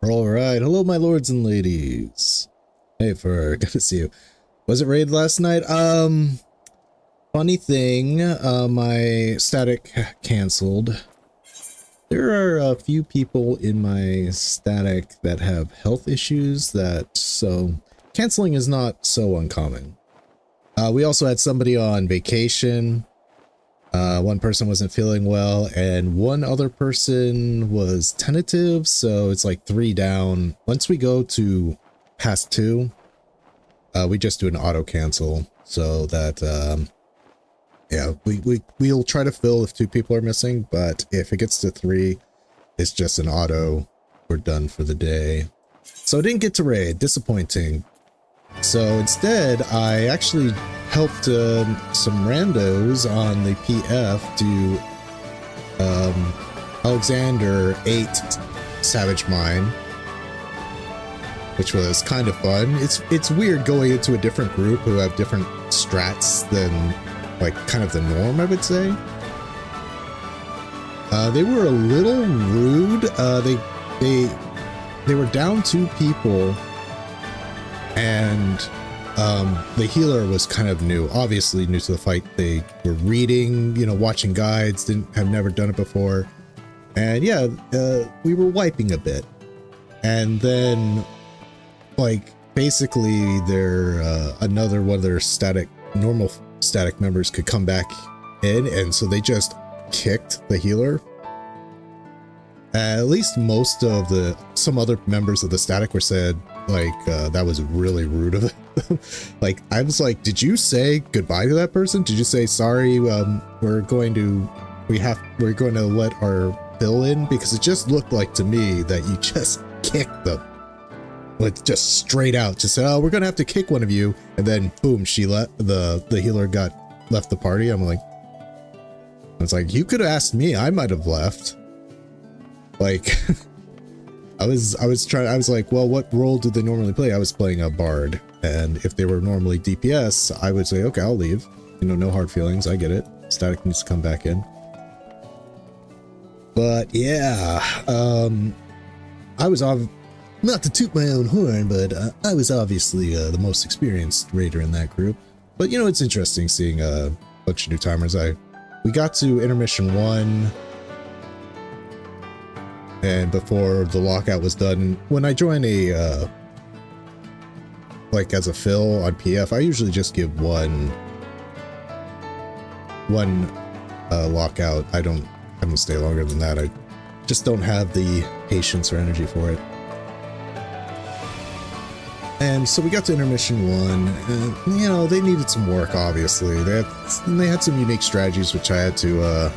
All right, hello, my lords and ladies. Hey, good to see you. Was it raid last night? Funny thing, my static canceled. There are a few people in my static that have health issues so canceling is not so uncommon. We also had somebody on vacation. One person wasn't feeling well, and one other person was tentative, so it's like 3 down. Once we go to past 2, we just do an auto cancel, so that yeah, we'll try to fill if 2 people are missing, but if it gets to 3, it's just an auto. We're done for the day. So I didn't get to raid, disappointing. So instead, I actually helped some randos on the PF do Alexander 8 Savage Mine, which was kind of fun. It's weird going into a different group who have different strats than like kind of the norm, I would say. They were a little rude. They were down 2 people, and the healer was kind of new, obviously new to the fight. They were reading, watching guides, have never done it before. And yeah, we were wiping a bit. And then, like, basically another one of their normal static members could come back in, and so they just kicked the healer. At least most of some other members of the static were said, like, that was really rude of them. Like, I was like, did you say goodbye to that person? Did you say, sorry, we're going to let our bill in? Because it just looked like to me that you just kicked them. Like, just straight out, just said, oh, we're going to have to kick one of you. And then boom, the healer left the party. I was like, you could have asked me, I might have left. Like, I was like, well, what role did they normally play? I was playing a bard, and if they were normally DPS, I would say, okay, I'll leave. No hard feelings. I get it. Static needs to come back in. But yeah, I was not to toot my own horn, but I was obviously the most experienced raider in that group. But it's interesting seeing a bunch of new timers. We got to intermission 1. And before the lockout was done, when I join like as a fill on PF, I usually just give one lockout. I don't stay longer than that. I just don't have the patience or energy for it. And so we got to intermission 1, and they needed some work, obviously. They had some unique strategies which I had to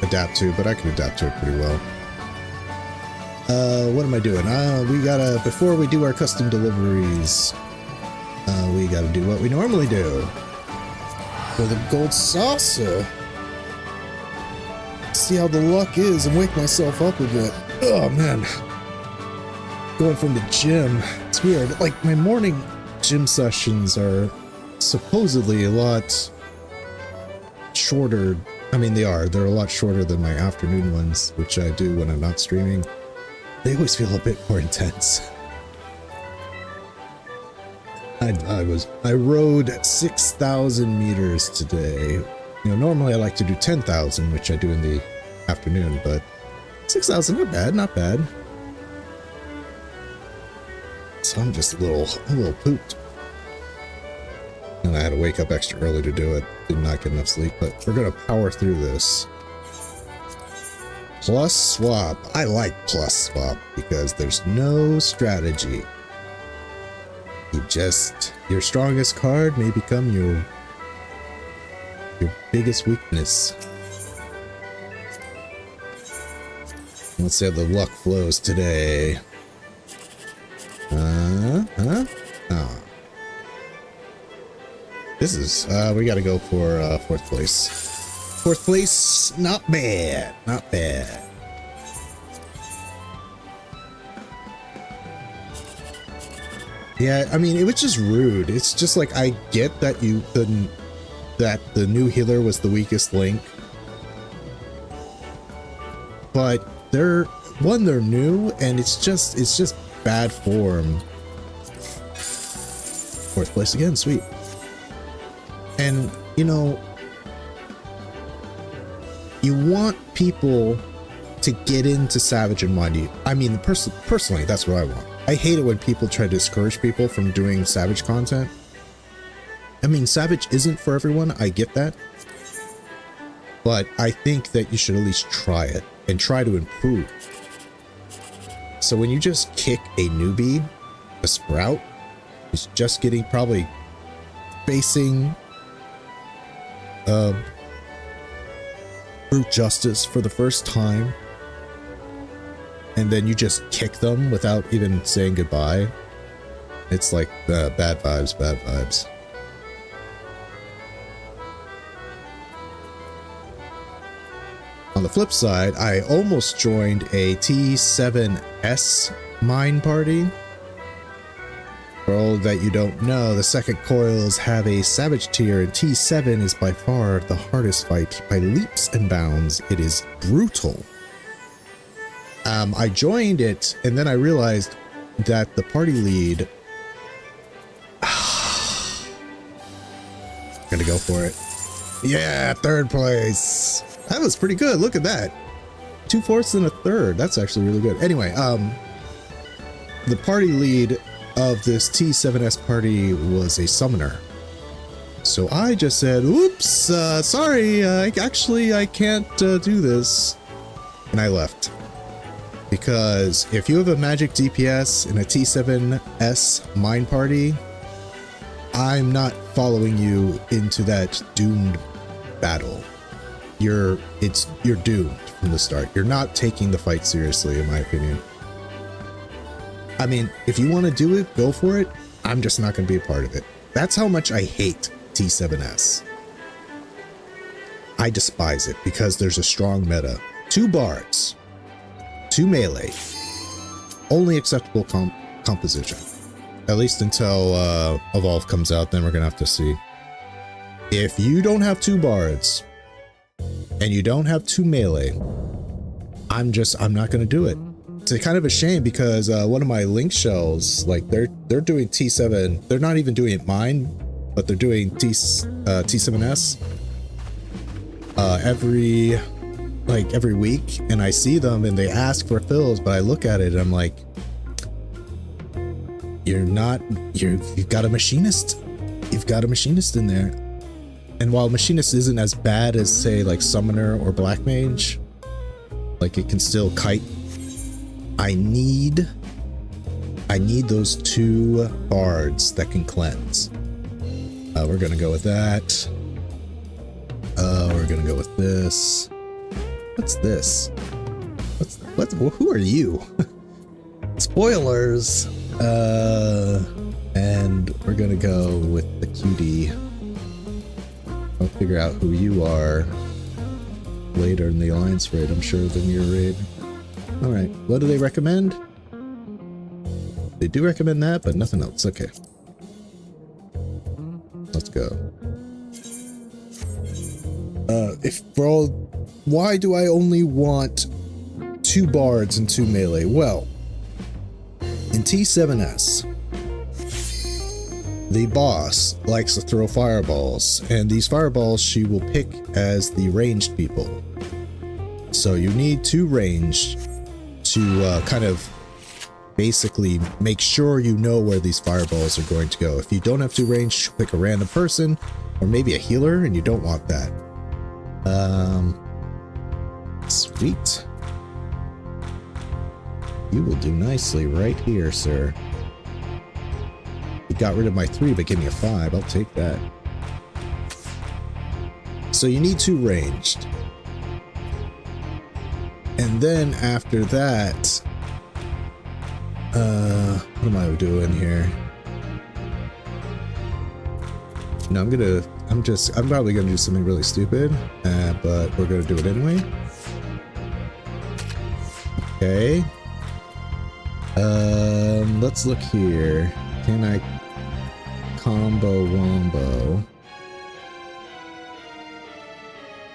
adapt to, but I could adapt to it pretty well. What am I doing? Before we do our custom deliveries, we gotta do what we normally do. For the gold saucer. See how the luck is and wake myself up a bit. Oh man. Going from the gym. It's weird. Like, my morning gym sessions are supposedly a lot shorter. I mean, they're a lot shorter than my afternoon ones, which I do when I'm not streaming. They always feel a bit more intense. I rode 6,000 meters today. Normally I like to do 10,000, which I do in the afternoon, but 6,000, not bad. So I'm just a little pooped. And I had to wake up extra early to do it. Did not get enough sleep, but we're gonna power through this. Plus swap. I like plus swap because there's no strategy. Your strongest card may become your biggest weakness. Let's see how the luck flows today. This is, we gotta go for 4th place. 4th place, not bad, not bad. Yeah, I mean, it was just rude. It's just like, I get that that the new healer was the weakest link, but they're new, and it's just bad form. Fourth place again, sweet. And, you know, you want people to get into Savage and Mindy. I mean, personally, that's what I want. I hate it when people try to discourage people from doing Savage content. I mean, Savage isn't for everyone, I get that. But I think that you should at least try it and try to improve. So when you just kick a newbie, a Sprout, who's just getting probably facing brute justice for the first time, and then you just kick them without even saying goodbye, it's like bad vibes, bad vibes. On the flip side, I almost joined a T7S mine party. For all that you don't know, the second coils have a Savage tier, and T7 is by far the hardest fight by leaps and bounds. It is brutal. I joined it, and then I realized that the party lead... Gonna go for it. Yeah, third place. That was pretty good. Look at that. 2/4 and a third. That's actually really good. Anyway, the party lead of this T7S party was a summoner. So I just said, oops, sorry, I can't do this. And I left. Because if you have a magic DPS in a T7S mine party, I'm not following you into that doomed battle. You're doomed from the start. You're not taking the fight seriously, in my opinion. I mean, if you want to do it, go for it. I'm just not going to be a part of it. That's how much I hate T7S. I despise it because there's a strong meta. 2 bards, 2 melee, only acceptable composition. At least until Evolve comes out, then we're going to have to see. If you don't have 2 bards and you don't have 2 melee, I'm not going to do it. It's kind of a shame because one of my link shells, like they're doing T7. They're not even doing it mine, but they're doing T7S every week, and I see them and they ask for fills, but I look at it and I'm like, you've got a machinist. You've got a machinist in there. And while machinist isn't as bad as say like summoner or black mage, like it can still kite. I need those 2 bards that can cleanse. We're gonna go with that. We're gonna go with this. What's this? Who are you? Spoilers. And we're gonna go with the cutie. I'll figure out who you are later in the alliance raid, I'm sure, than your raid. Alright, what do they recommend? They do recommend that, but nothing else. Okay. Let's go. Why do I only want 2 bards and 2 melee? Well, in T7S, the boss likes to throw fireballs, and these fireballs she will pick as the ranged people. So you need 2 ranged to kind of basically make sure you know where these fireballs are going to go. If you don't have 2 ranged, pick a random person or maybe a healer, and you don't want that. Sweet. You will do nicely right here, sir. You got rid of my 3, but give me a 5. I'll take that. So you need 2 ranged. And then after that, what am I doing here? No, I'm probably gonna do something really stupid, but we're gonna do it anyway. Okay. Let's look here. Can I combo wombo?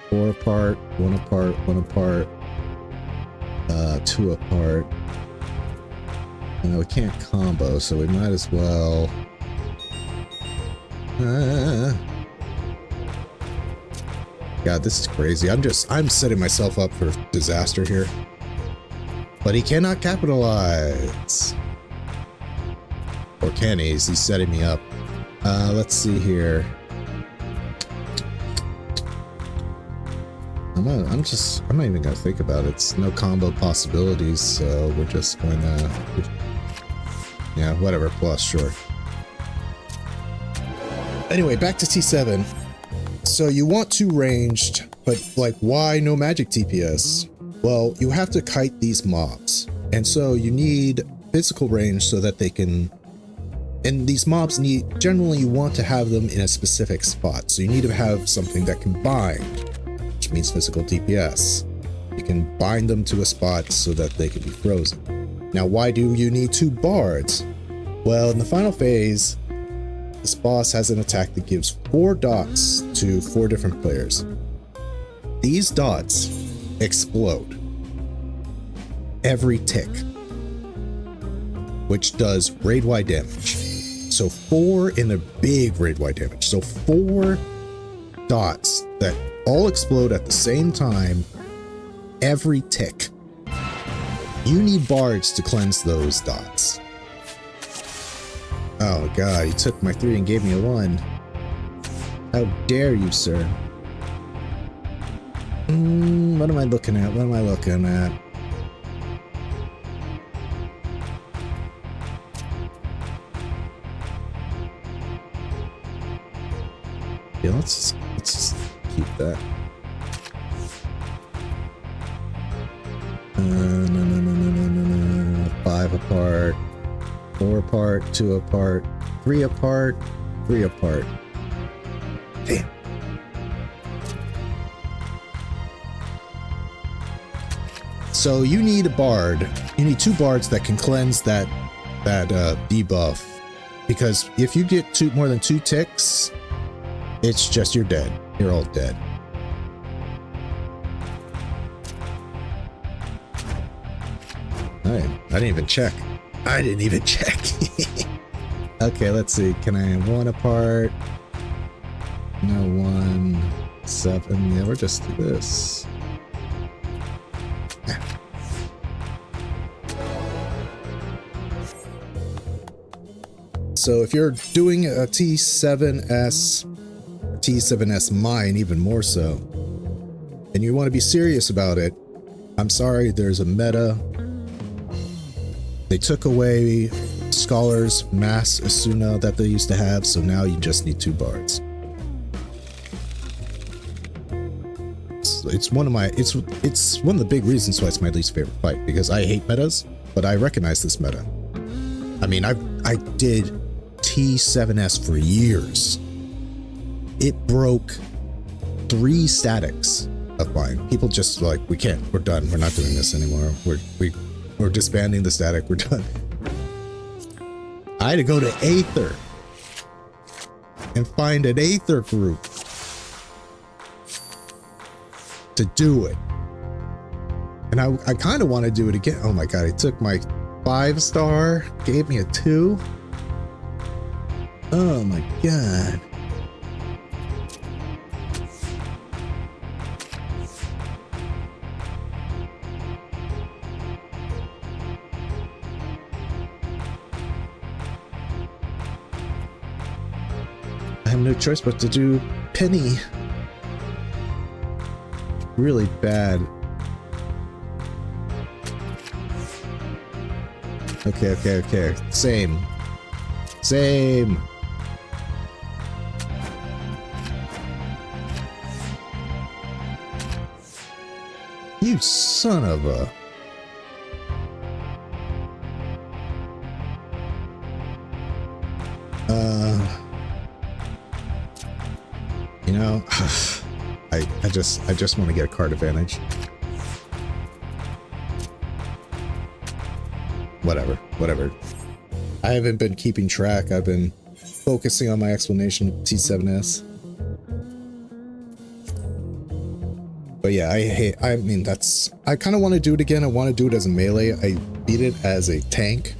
4 apart, 1 apart, 1 apart, 2 apart. We can't combo, so we might as well. God, this is crazy. I'm setting myself up for disaster here. But he cannot capitalize. Or can he? He's setting me up. Let's see here. I'm not even gonna think about it. It's no combo possibilities, so we're just gonna, yeah, whatever, plus, sure. Anyway, back to T7. So you want two ranged, but like, why no magic TPS? Well, you have to kite these mobs, and so you need physical range so that they can, and these mobs need, generally you want to have them in a specific spot, so you need to have something that can bind, which means physical DPS. You can bind them to a spot so that they can be frozen. Now, why do you need two bards? Well, in the final phase, this boss has an attack that gives 4 dots to 4 different players. These dots explode every tick, which does raid-wide damage. So 4 in a big raid-wide damage. So 4 dots that all explode at the same time, every tick. You need bards to cleanse those dots. Oh god, he took my 3 and gave me a 1. How dare you, sir? What am I looking at? What am I looking at? Yeah, let's just keep that. No. 5 apart, 4 apart, 2 apart, 3 apart, 3 apart. Damn. So you need a bard. You need 2 bards that can cleanse that debuff, because if you get more than 2 ticks, it's just you're dead. You're all dead. I didn't even check. I didn't even check. Okay, let's see. Can I have 1 apart? No, 1, 7. Yeah, we'll just do this. So if you're doing a T7S, T7S mine, even more so, and you want to be serious about it, I'm sorry, there's a meta. They took away Scholar's Mass Asuna that they used to have, so now you just need 2 bards. It's one of the big reasons why it's my least favorite fight, because I hate metas, but I recognize this meta. I mean, I did T7S for years. It broke 3 statics of mine. People just like, we're done. We're not doing this anymore. We're disbanding the static. We're done. I had to go to Aether and find an Aether group to do it. And I kind of want to do it again. Oh my god, he took my 5-star, gave me a 2. Oh my god. I have no choice but to do Penny. Really bad. Okay. Same. You son of a... You know, I just want to get a card advantage. Whatever. I haven't been keeping track. I've been focusing on my explanation of T7S. But yeah, I mean, I kind of want to do it again. I want to do it as a melee. I beat it as a tank.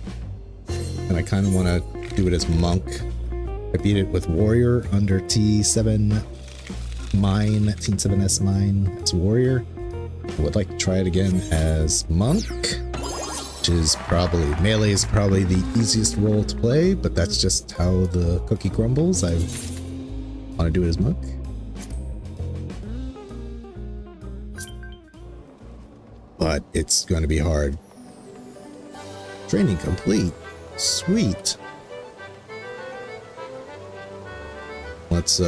and I kind of want to do it as monk. I beat it with warrior under T7 mine, T7S mine as warrior. I would like to try it again as monk, which is probably, melee is probably the easiest role to play, but that's just how the cookie crumbles. I want to do it as monk. But it's going to be hard. Training complete. Sweet. Let's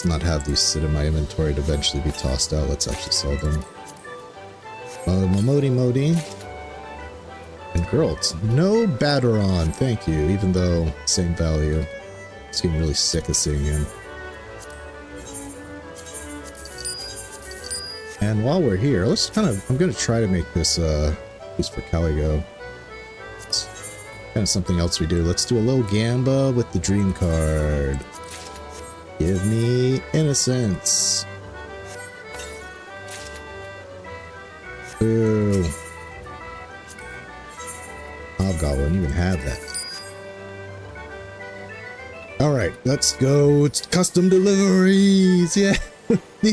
not have these sit in my inventory to eventually be tossed out. Let's actually sell them. Modi and Girls. No Batteron, thank you, even though same value. It's getting really sick of seeing him. And while we're here, let's I'm gonna try to make this piece for Caligo. It's kind of something else we do. Let's do a little gamba with the dream card. Give me innocence. Ooh. Hobgoblin, you can have that. Alright, let's go. It's custom deliveries. Yeah. The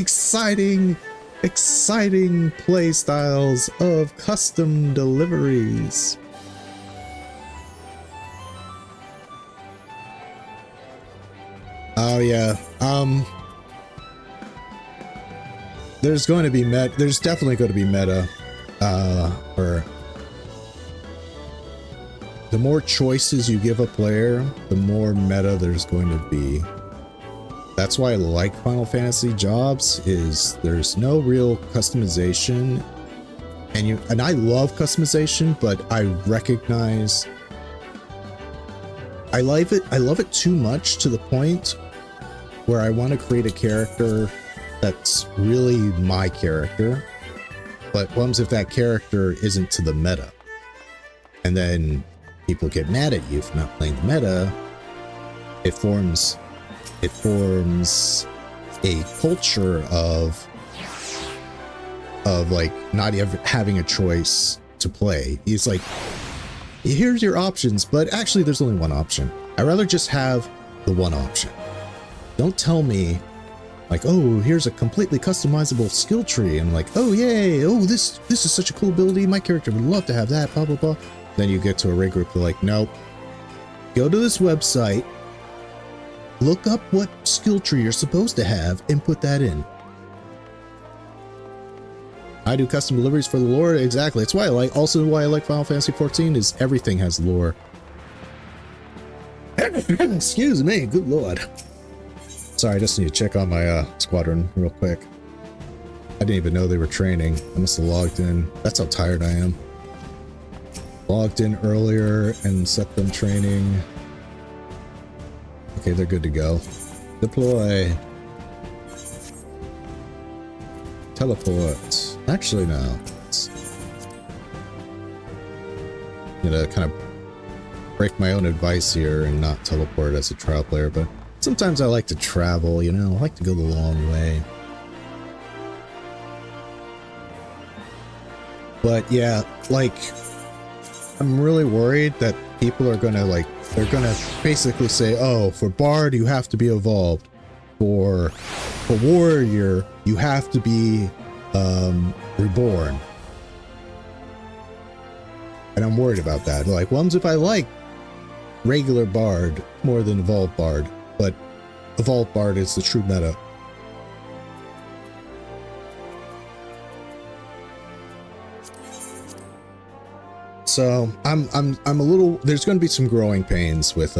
exciting play styles of custom deliveries. Oh yeah. There's definitely going to be meta. Or the more choices you give a player, the more meta there's going to be. That's why I like Final Fantasy jobs, is there's no real customization, and I love customization, but I recognize I love it too much to the point where I want to create a character that's really my character, but what if that character isn't to the meta? And then people get mad at you for not playing the meta. It forms a culture of like not ever having a choice to play. It's like, here's your options, but actually there's only one option. I'd rather just have the one option. Don't tell me like, oh, here's a completely customizable skill tree, and like, oh yay, oh this is such a cool ability, my character would love to have that, blah blah blah. Then you get to a raid group, they're like, nope, go to this website, look up what skill tree you're supposed to have and put that in. I do custom deliveries for the lore. Exactly. That's why I like Final Fantasy XIV is everything has lore. Excuse me. Good lord. Sorry, I just need to check on my squadron real quick. I didn't even know they were training. I must have logged in. That's how tired I am. Logged in earlier and set them training. Okay, they're good to go. Deploy. Teleport. Actually, no. I'm gonna kind of break my own advice here and not teleport as a trial player, but sometimes I like to travel, you know? I like to go the long way. But yeah, like, I'm really worried that people are gonna they're gonna basically say, oh, for Bard you have to be evolved, for Warrior you have to be reborn, and I'm worried about that. Like, well, if I like regular Bard more than evolved Bard, but evolved Bard is the true meta. So I'm a little, there's going to be some growing pains with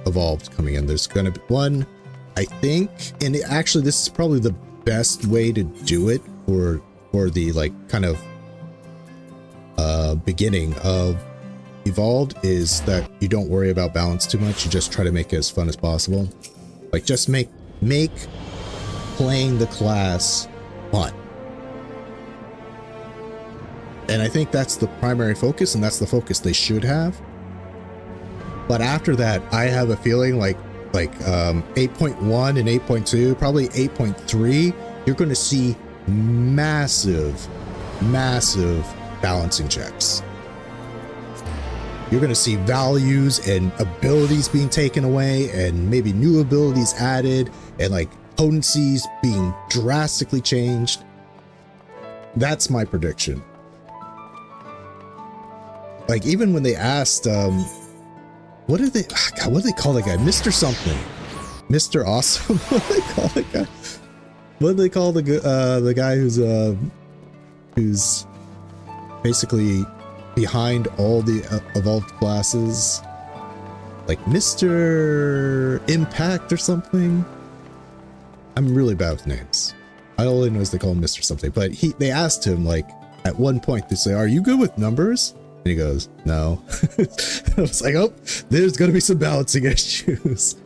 evolved coming in. There's going to be one, I think, and actually this is probably the best way to do it for the like kind of beginning of evolved, is that you don't worry about balance too much. You just try to make it as fun as possible. Like, just make playing the class fun. And I think that's the primary focus, and that's the focus they should have. But after that, I have a feeling like 8.1 and 8.2, probably 8.3, you're going to see massive massive balancing checks. You're going to see values and abilities being taken away and maybe new abilities added and like potencies being drastically changed. That's my prediction. Like even when they asked, what did they call that guy? Mr. something. Mr. Awesome? What do they call that guy? What do they call the guy who's basically behind all the evolved classes? Like Mr. Impact or something? I'm really bad with names. I only know they call him Mr. something, but they asked him like at one point, they say, "Are you good with numbers?" And he goes, "No." I was like, oh, there's gonna be some balancing issues.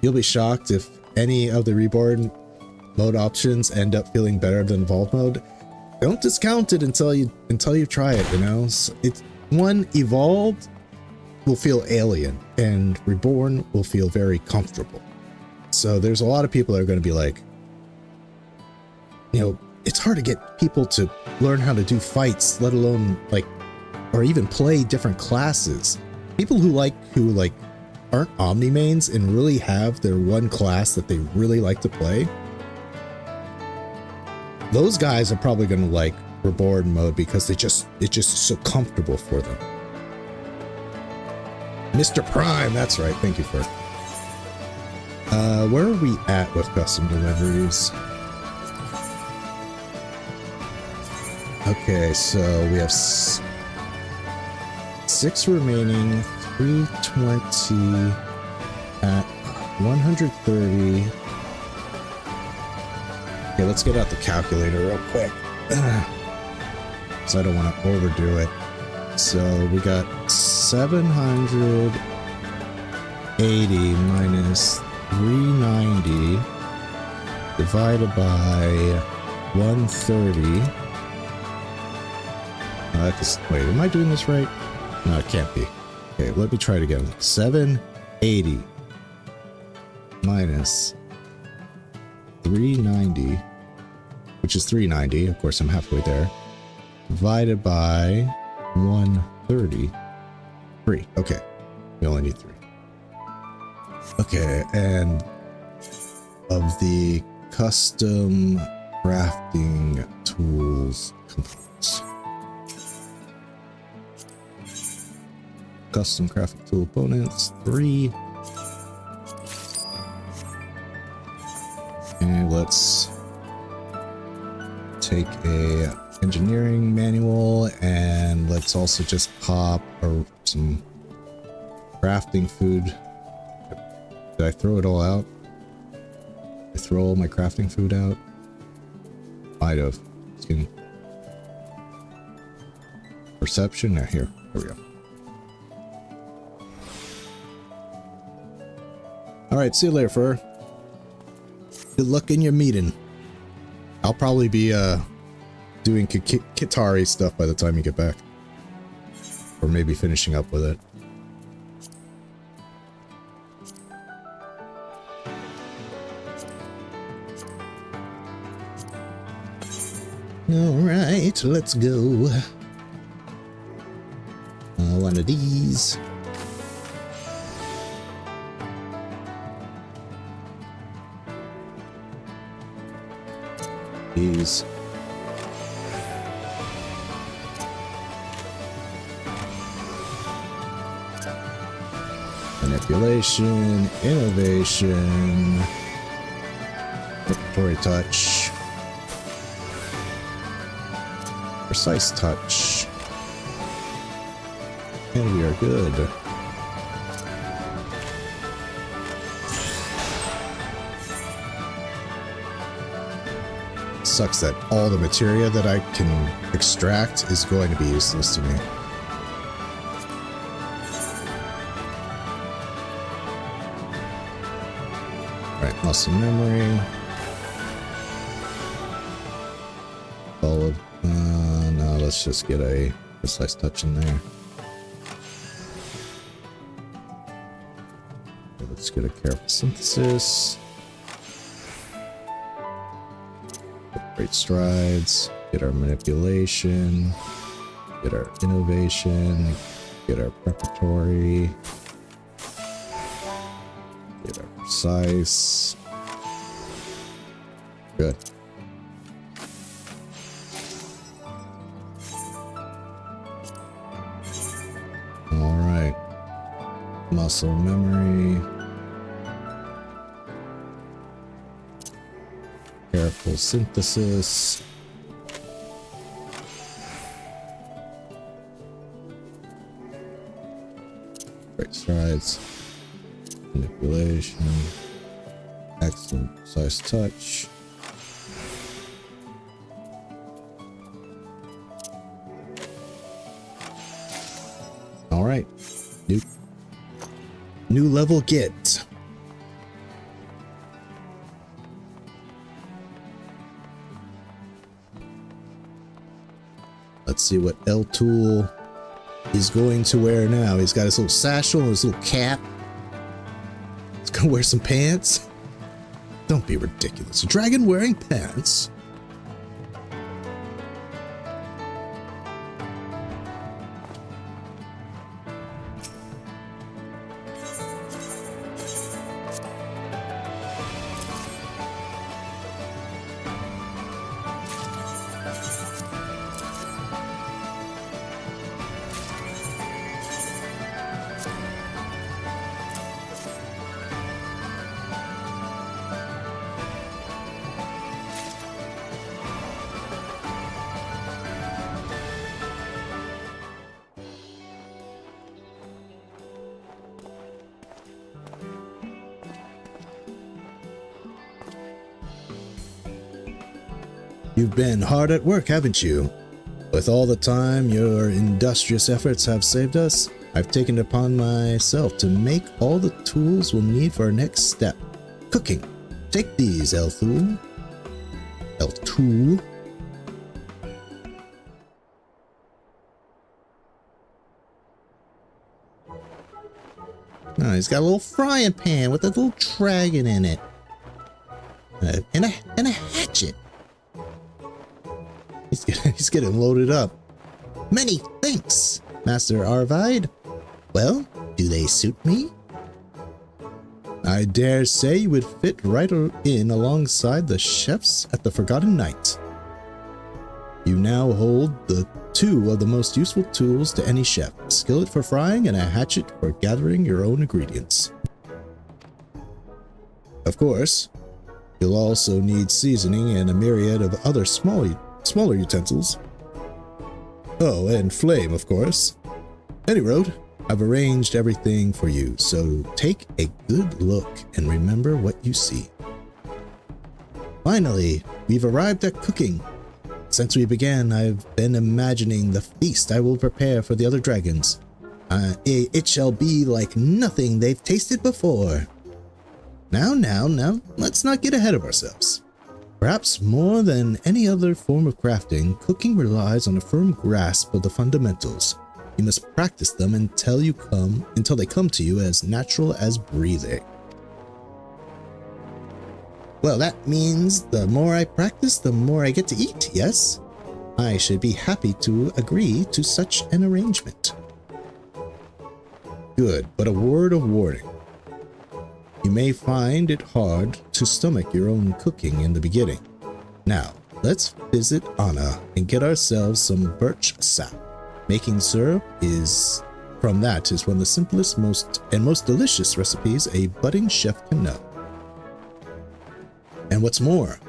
You'll be shocked if any of the reborn mode options end up feeling better than evolved mode. Don't discount it until you try it, you know? So it's one, evolved will feel alien and reborn will feel very comfortable. So there's a lot of people that are going to be like, you know, it's hard to get people to learn how to do fights, let alone like, or even play different classes. People who aren't Omni mains and really have their one class that they really like to play. Those guys are probably going to like Reborn mode because it's just so comfortable for them. Mr. Prime, that's right. Thank you for. Where are we at with custom deliveries? Okay, so we have 6 remaining, 320 at 130. Okay, let's get out the calculator real quick. So I don't want to overdo it. So we got 780 minus 390 divided by 130. Wait, am I doing this right? No, it can't be. Okay, let me try it again. 780 minus 390, which is 390. Of course, I'm halfway there. Divided by 133. Okay, we only need 3. Okay, and of the custom crafting tools components. Custom crafting tool components 3. And let's take a engineering manual and let's also just pop some crafting food. Did I throw it all out? Did I throw all my crafting food out? Might have. Perception? Now here we go. Alright, see you later, Fur. Good luck in your meeting. I'll probably be doing Kitari stuff by the time you get back. Or maybe finishing up with it. Alright, let's go. One of these. These. Manipulation, innovation, preparatory touch, precise touch, and we are good. Sucks that all the materia that I can extract is going to be useless to me. Alright, muscle memory. Followed. No, let's just get a precise touch in there. Okay, let's get a careful synthesis. Great strides. Get our manipulation. Get our innovation. Get our preparatory. Get our precise. Good. All right. Muscle memory. Careful synthesis. Great strides. Manipulation. Excellent precise touch. All right. New level get. Let's see what L-Tool is going to wear now. He's got his little satchel and his little cap. He's gonna wear some pants. Don't be ridiculous. A dragon wearing pants? You've been hard at work, haven't you? With all the time your industrious efforts have saved us, I've taken it upon myself to make all the tools we'll need for our next step. Cooking. Take these, L-Tool. L-Tool. Oh, he's got a little frying pan with a little dragon in it. And a hatchet. He's getting loaded up. Many thanks, Master Arvide. Well, do they suit me? I dare say you would fit right in alongside the chefs at the Forgotten Night. You now hold the two of the most useful tools to any chef, a skillet for frying and a hatchet for gathering your own ingredients. Of course, you'll also need seasoning and a myriad of other smaller utensils. Oh, and flame, of course. Any road, I've arranged everything for you, so take a good look and remember what you see. Finally, we've arrived at cooking. Since we began, I've been imagining the feast I will prepare for the other dragons. It shall be like nothing they've tasted before. Now, let's not get ahead of ourselves. Perhaps more than any other form of crafting, cooking relies on a firm grasp of the fundamentals. You must practice them until they come to you as natural as breathing. Well, that means the more I practice, the more I get to eat, yes? I should be happy to agree to such an arrangement. Good, but a word of warning. You may find it hard to stomach your own cooking in the beginning. Now, let's visit Anna and get ourselves some birch sap. Making syrup is one of the simplest, most delicious recipes a budding chef can know. And what's more,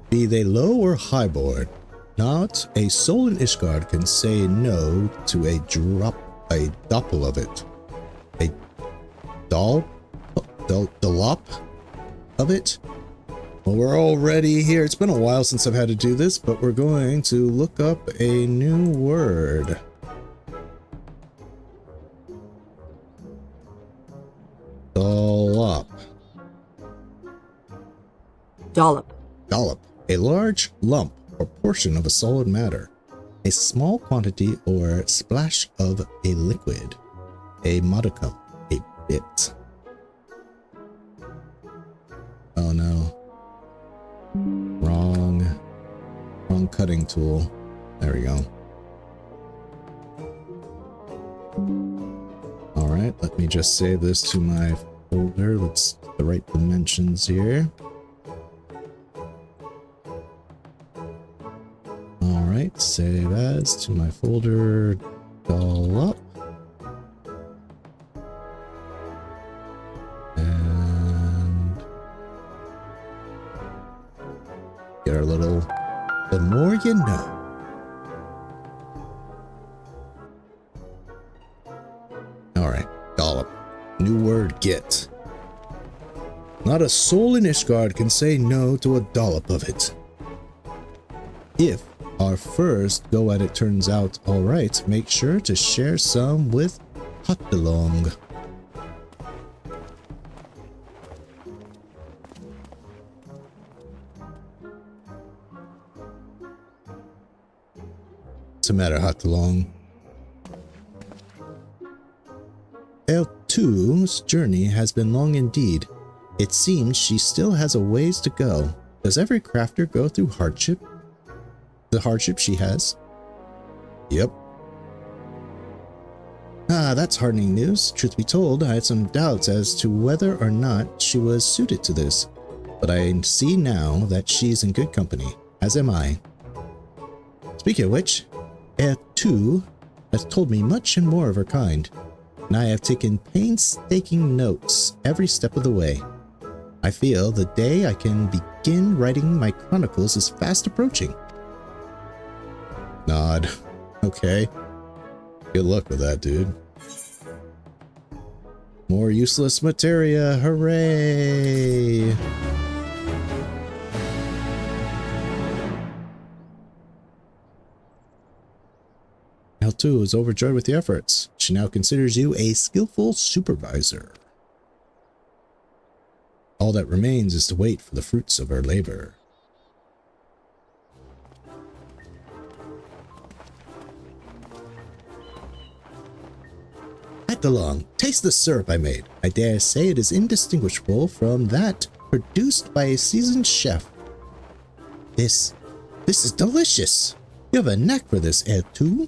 be they low or highborn, not a soul in Ishgard can say no to a doppel of it. A dollop of it. Well, we're already here. It's been a while since I've had to do this, but we're going to look up a new word. Dollop. Dollop. Dollop. A large lump or portion of a solid matter. A small quantity or splash of a liquid. A modicum. A bit. Oh no. Wrong. cutting tool. There we go. Alright, let me just save this to my folder. Let's get the right dimensions here. Alright, save as to my folder. All up. And get our little, the more you know. Alright, dollop. New word, get. Not a soul in Ishgard can say no to a dollop of it. If our first go at it turns out alright, make sure to share some with Hotdelong. What's the matter, Hotdelong? L2's journey has been long indeed. It seems she still has a ways to go. Does every crafter go through hardship? The hardship she has? Yep. Ah, that's heartening news. Truth be told, I had some doubts as to whether or not she was suited to this. But I see now that she's in good company, as am I. Speaking of which, L2 has told me much and more of her kind, and I have taken painstaking notes every step of the way. I feel the day I can begin writing my chronicles is fast approaching. Nod. Okay. Good luck with that, dude. More useless materia. Hooray! L2 is overjoyed with the efforts. She now considers you a skillful supervisor. All that remains is to wait for the fruits of her labor. Hotdelong, taste the syrup I made. I dare say it is indistinguishable from that produced by a seasoned chef. This is delicious. You have a knack for this, L2.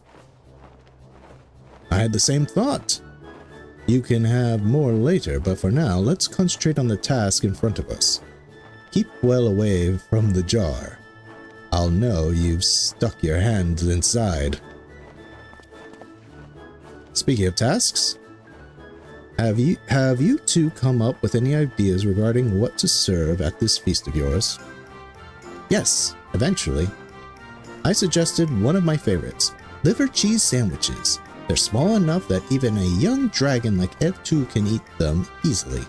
I had the same thought. You can have more later, but for now, let's concentrate on the task in front of us. Keep well away from the jar. I'll know you've stuck your hand inside. Speaking of tasks, have you two come up with any ideas regarding what to serve at this feast of yours? Yes, eventually. I suggested one of my favorites, liver cheese sandwiches. They're small enough that even a young dragon like F2 can eat them easily.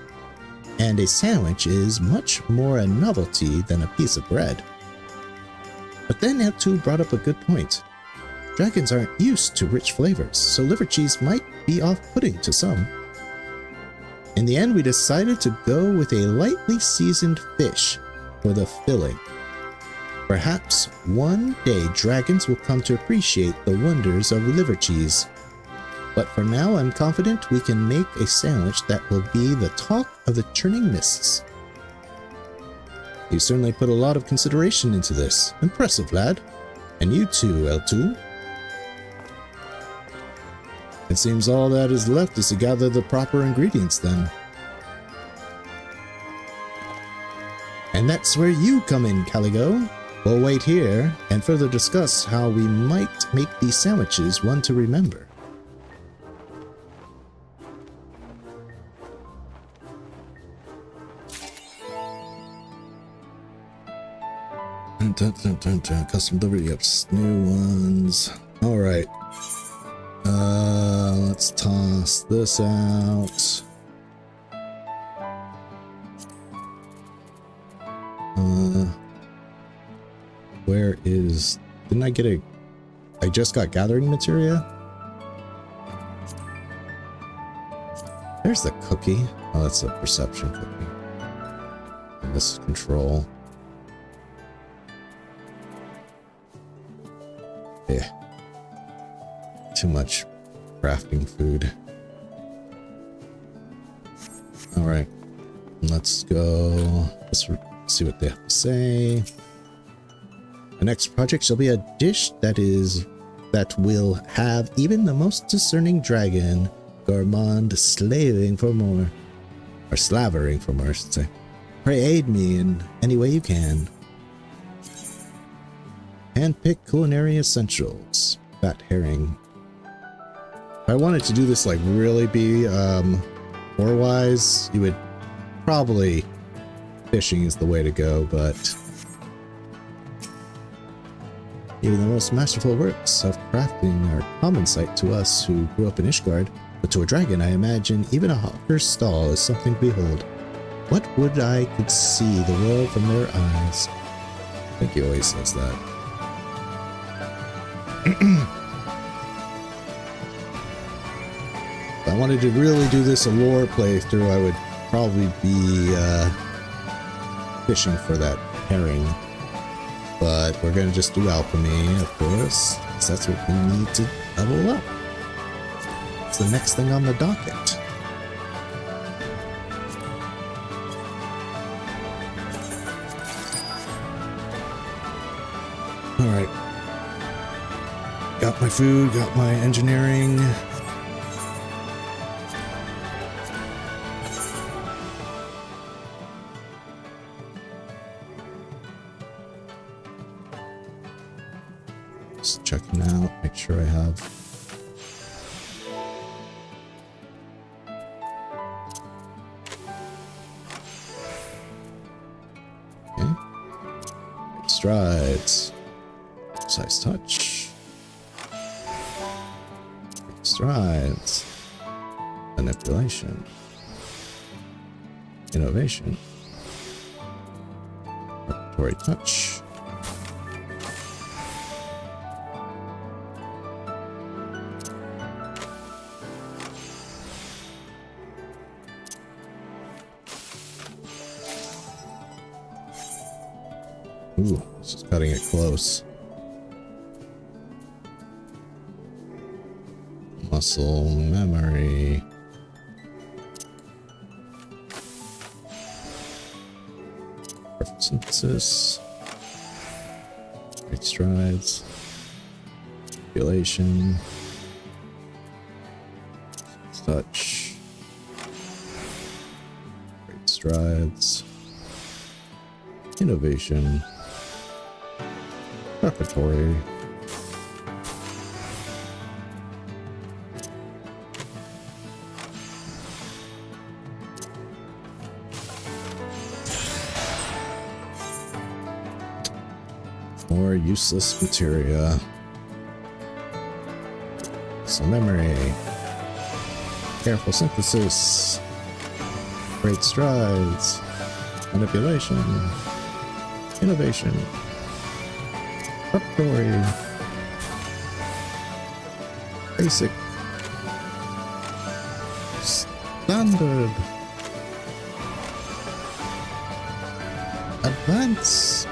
And a sandwich is much more a novelty than a piece of bread. But then F2 brought up a good point. Dragons aren't used to rich flavors, so liver cheese might be off-putting to some. In the end, we decided to go with a lightly seasoned fish for the filling. Perhaps one day dragons will come to appreciate the wonders of liver cheese. But for now, I'm confident we can make a sandwich that will be the talk of the churning mists. You certainly put a lot of consideration into this. Impressive, lad. And you too, L2. It seems all that is left is to gather the proper ingredients then. And that's where you come in, Caligo. We'll wait here and further discuss how we might make these sandwiches one to remember. Custom delivery, yep, new ones. All right. Let's toss this out. Where is... Didn't I get a... I just got gathering materia? There's the cookie. Oh, that's a perception cookie. And this is control. Yeah. Too much crafting food. Alright. Let's go. Let's see what they have to say. The next project shall be a dish that will have even the most discerning dragon gourmand slaving for more. Or slavering for more, I should say. Pray aid me in any way you can. Handpick culinary essentials. Fat herring. If I wanted to do this like really be lore-wise, you would probably fishing is the way to go, but even the most masterful works of crafting are common sight to us who grew up in Ishgard, but to a dragon I imagine even a hawker's stall is something to behold. What would I could see the world from their eyes? I think he always says that. If I wanted to really do this a lore playthrough, I would probably be fishing for that herring. But we're going to just do alchemy, of course, because that's what we need to level up. It's the next thing on the docket. Alright. Got my food, got my engineering. Just checking out, make sure I have. Okay. Big strides. Precise touch. Big strides. Manipulation. Innovation. Preparatory touch. Ooh, this is cutting it close. Muscle memory. Perfect synthesis. Great strides. Manipulation. Touch. Great strides. Innovation. Preparatory. More useless materia. Some memory. Careful synthesis. Great strides. Manipulation. Innovation. Preparatory. Basic. Standard. Advance.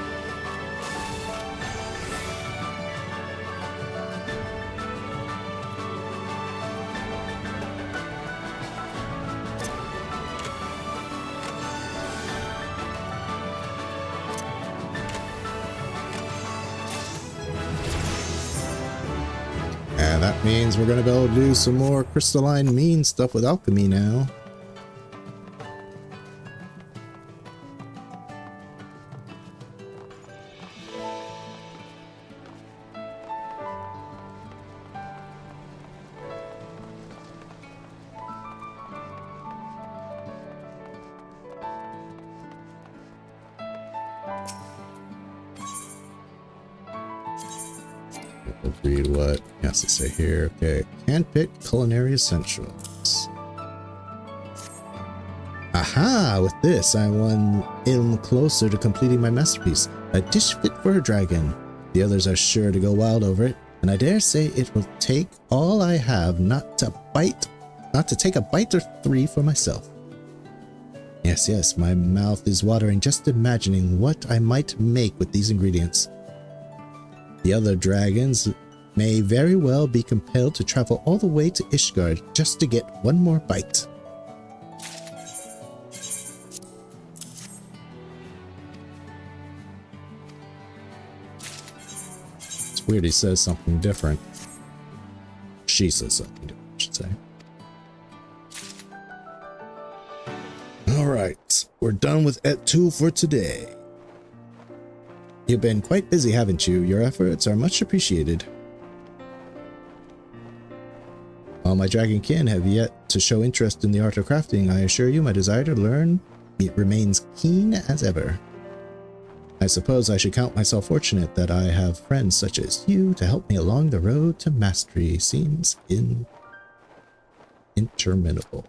That means we're going to be able to do some more crystalline mean stuff with alchemy now. Read what he has to say here. Okay. Handpick culinary essentials. Aha! With this, I'm one ilm closer to completing my masterpiece. A dish fit for a dragon. The others are sure to go wild over it, and I dare say it will take all I have not to take a bite or three for myself. Yes, my mouth is watering just imagining what I might make with these ingredients. The other dragons may very well be compelled to travel all the way to Ishgard just to get one more bite. weird he says something different. She says something different, I should say. Alright, we're done with Et 2 for today. You've been quite busy, haven't you? Your efforts are much appreciated. While my dragon kin have yet to show interest in the art of crafting, I assure you my desire to learn it remains keen as ever. I suppose I should count myself fortunate that I have friends such as you to help me along the road to mastery. Seems interminable.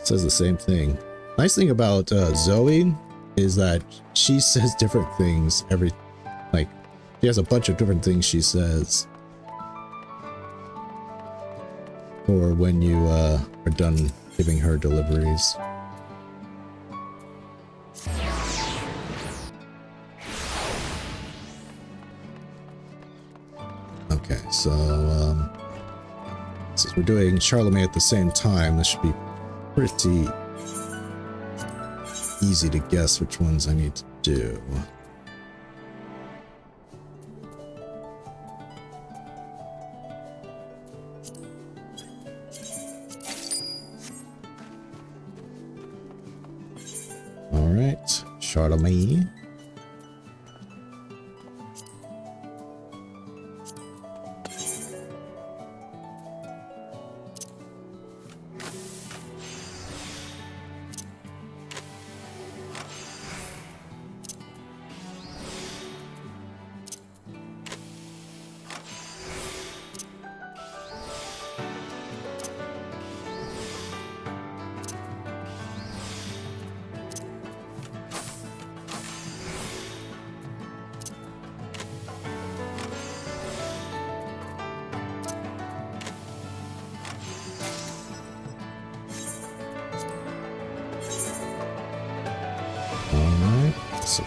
Says the same thing. Nice thing about Zoe is that she says different things like she has a bunch of different things she says for when you are done giving her deliveries. Okay, so since we're doing Charlemagne at the same time, this should be pretty easy to guess which ones I need to do. All right, Charlemagne.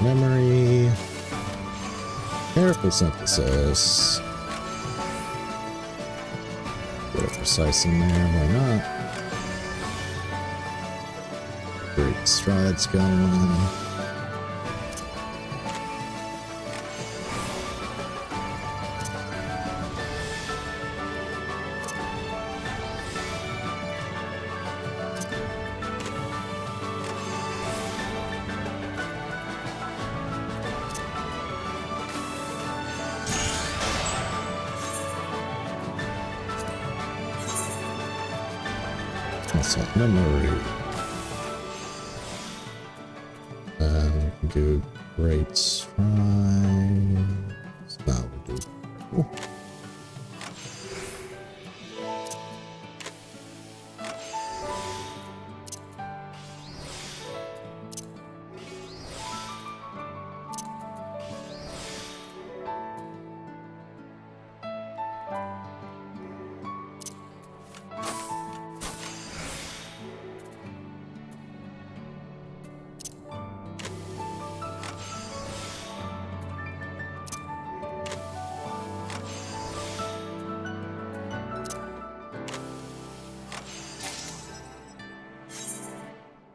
Memory, careful synthesis, bit of precise in there, why not? Great strides going. Memory. We can do great strides. No, we'll do. Ooh.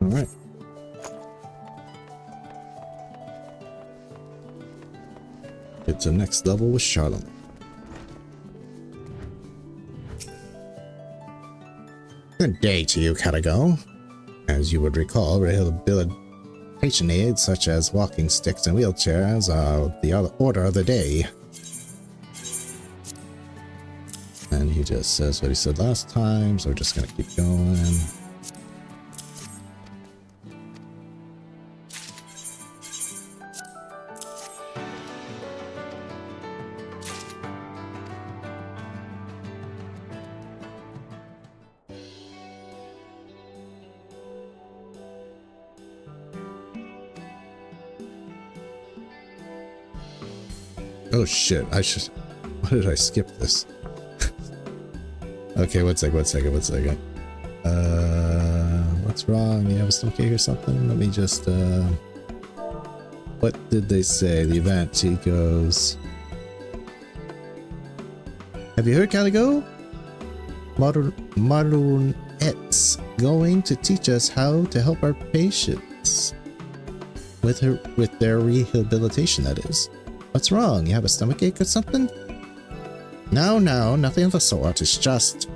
Alright. Get to next level with Charlotte. Good day to you, Caligo. As you would recall, rehabilitation aids such as walking sticks and wheelchairs are the order of the day. And he just says what he said last time, so we're just gonna keep going. Oh shit, why did I skip this? Okay, one second. What's wrong? You have a stomachache or something? Let me just, what did they say? The event, he goes, have you heard, Caligo? Marunet's going to teach us how to help our patients. with their rehabilitation, that is. What's wrong? You have a stomachache or something? No, nothing of the sort. It's just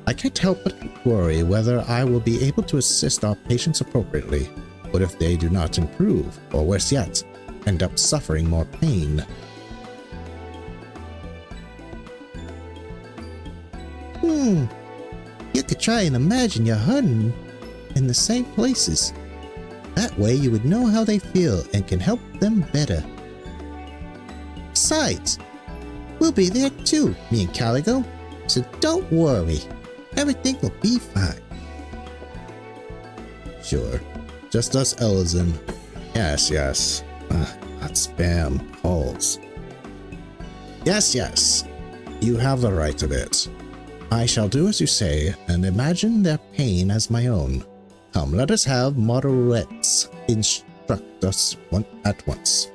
I can't help but worry whether I will be able to assist our patients appropriately. What if they do not improve, or worse yet, end up suffering more pain? You could try and imagine you're hurting in the same places. That way you would know how they feel and can help them better. Besides, we'll be there too, me and Caligo, so don't worry. Everything will be fine. Sure. Just us elves and... Yes. That spam calls. Yes. You have the right of it. I shall do as you say, and imagine their pain as my own. Come, let us have moderates instruct us at once.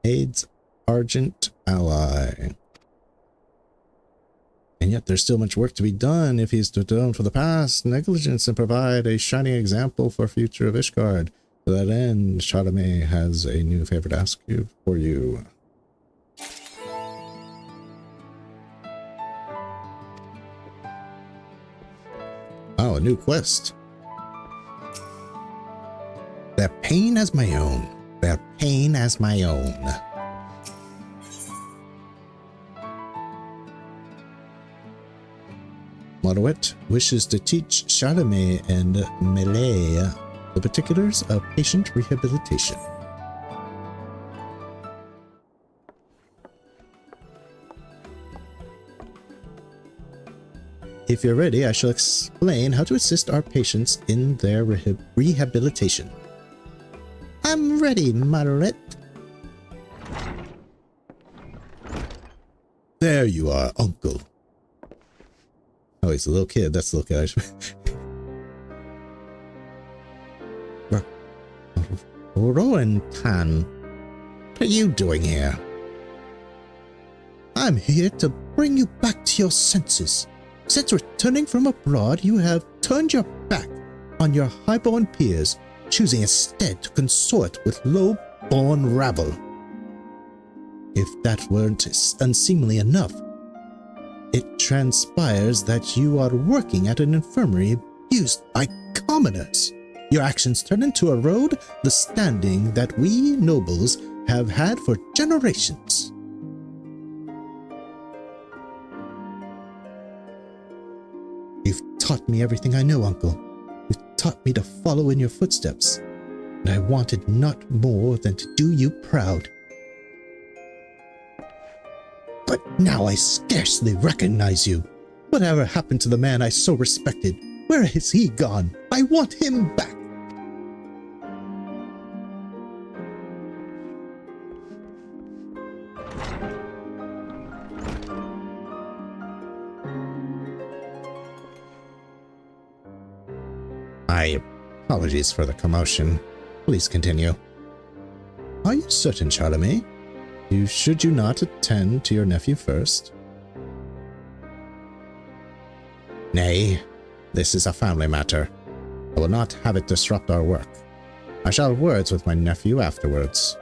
Aids Argent Ally. And yet there's still much work to be done if he's to atone for the past negligence and provide a shining example for future of Ishgard. To that end, Shadowbringers has a new favor to ask you for you. Oh, a new quest. Their pain as my own. Their pain as my own. Moderate wishes to teach Shadowbringers and Melee the particulars of patient rehabilitation. If you're ready, I shall explain how to assist our patients in their rehabilitation. I'm ready, Moderate. There you are, Uncle. Oh, he's a little kid. That's a little kid. Rowan-tan, what are you doing here? I'm here to bring you back to your senses. Since returning from abroad, you have turned your back on your high-born peers, choosing instead to consort with low-born rabble. If that weren't unseemly enough, it transpires that you are working at an infirmary used by commoners. Your actions turn to erode the standing that we nobles have had for generations. You've taught me everything I know, Uncle. You've taught me to follow in your footsteps, and I wanted not more than to do you proud. But now I scarcely recognize you. Whatever happened to the man I so respected? Where has he gone? I want him back. My apologies for the commotion. Please continue. Are you certain, Charlemagne? Should you not attend to your nephew first? Nay, this is a family matter. I will not have it disrupt our work. I shall have words with my nephew afterwards.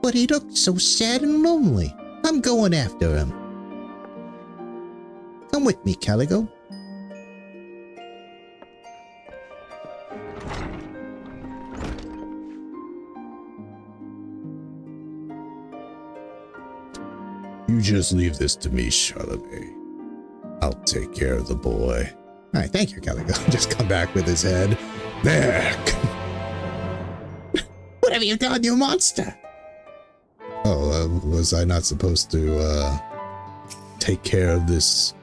But he looked so sad and lonely. I'm going after him. Come with me, Caligo. You just leave this to me, Charlemagne. I'll take care of the boy. All right, thank you, Caligo. Just come back with his head. There. What have you done, you monster? Oh, was I not supposed to take care of this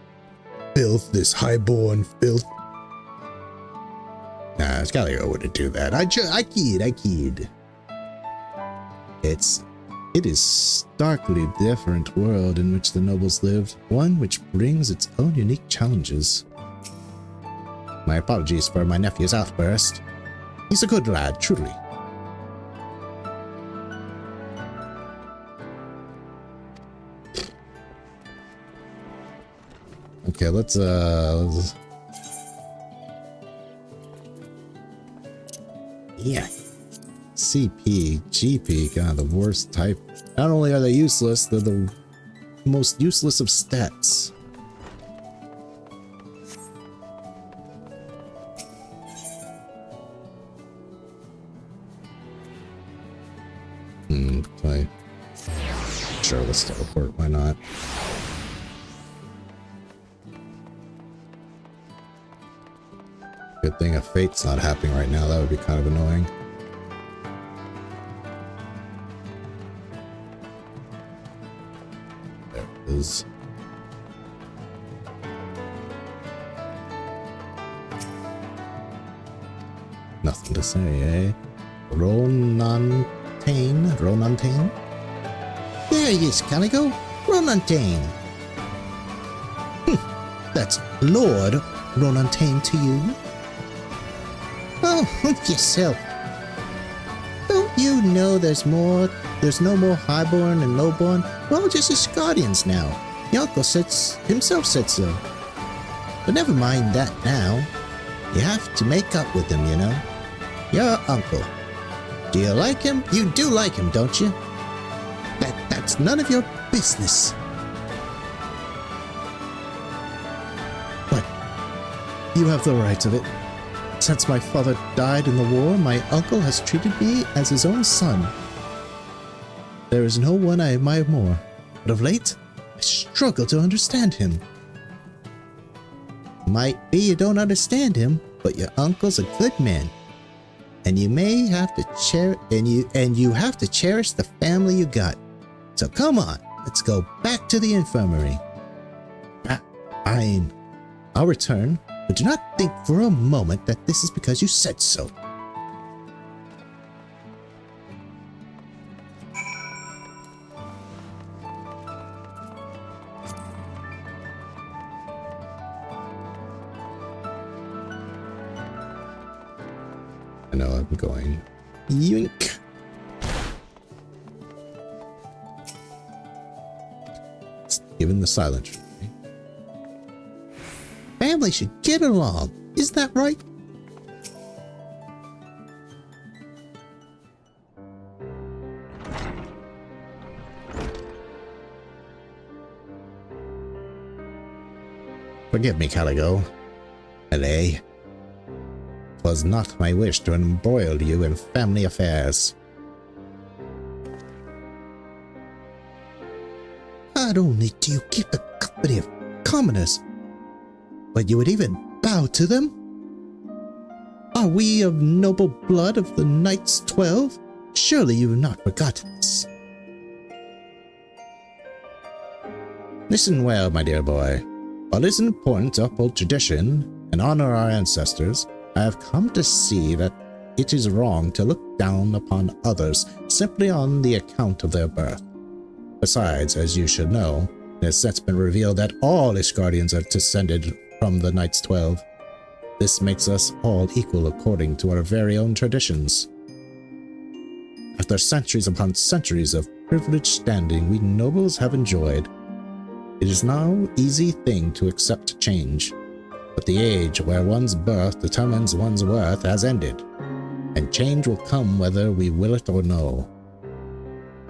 filth, this highborn filth? Nah, Caligo wouldn't do that. I kid. It is starkly different world in which the nobles lived, one which brings its own unique challenges. My apologies for my nephew's outburst. He's a good lad, truly. Okay, let's yeah. CP, GP, God, the worst type. Not only are they useless, they're the most useless of stats. Okay. Sure, let's teleport, why not? Good thing a fate's not happening right now, that would be kind of annoying. There it is. Nothing to say, eh? Ronantane? There he is, Calico. Ronantane. That's Lord Ronantane to you. Oh, hump yourself. Don't you know there's no more highborn and lowborn? We're all just his guardians now. The uncle himself said so. But never mind that now. You have to make up with him, you know. Your uncle. Do you like him? You do like him, don't you? That's none of your business. But you have the right of it. Since my father died in the war, my uncle has treated me as his own son. There is no one I admire more, but of late, I struggle to understand him. Might be you don't understand him, but your uncle's a good man. And you may have to you have to cherish the family you got. So come on, let's go back to the infirmary. I'll return, but do not think for a moment that this is because you said so. I know I'm going. Yoink. Given the silence. Family should get along. Is that right? Forgive me, Calico. LA. 'Twas not my wish to embroil you in family affairs. Not only do you keep the company of commoners, but you would even bow to them? Are we of noble blood of the Knights 12? Surely you have not forgotten this. Listen well, my dear boy. While it is important to uphold tradition and honor our ancestors, I have come to see that it is wrong to look down upon others simply on the account of their birth. Besides, as you should know, it has since been revealed that all Ishgardians are descended from the Knights 12. This makes us all equal according to our very own traditions. After centuries upon centuries of privileged standing we nobles have enjoyed, it is no easy thing to accept change. But the age where one's birth determines one's worth has ended, and change will come whether we will it or no.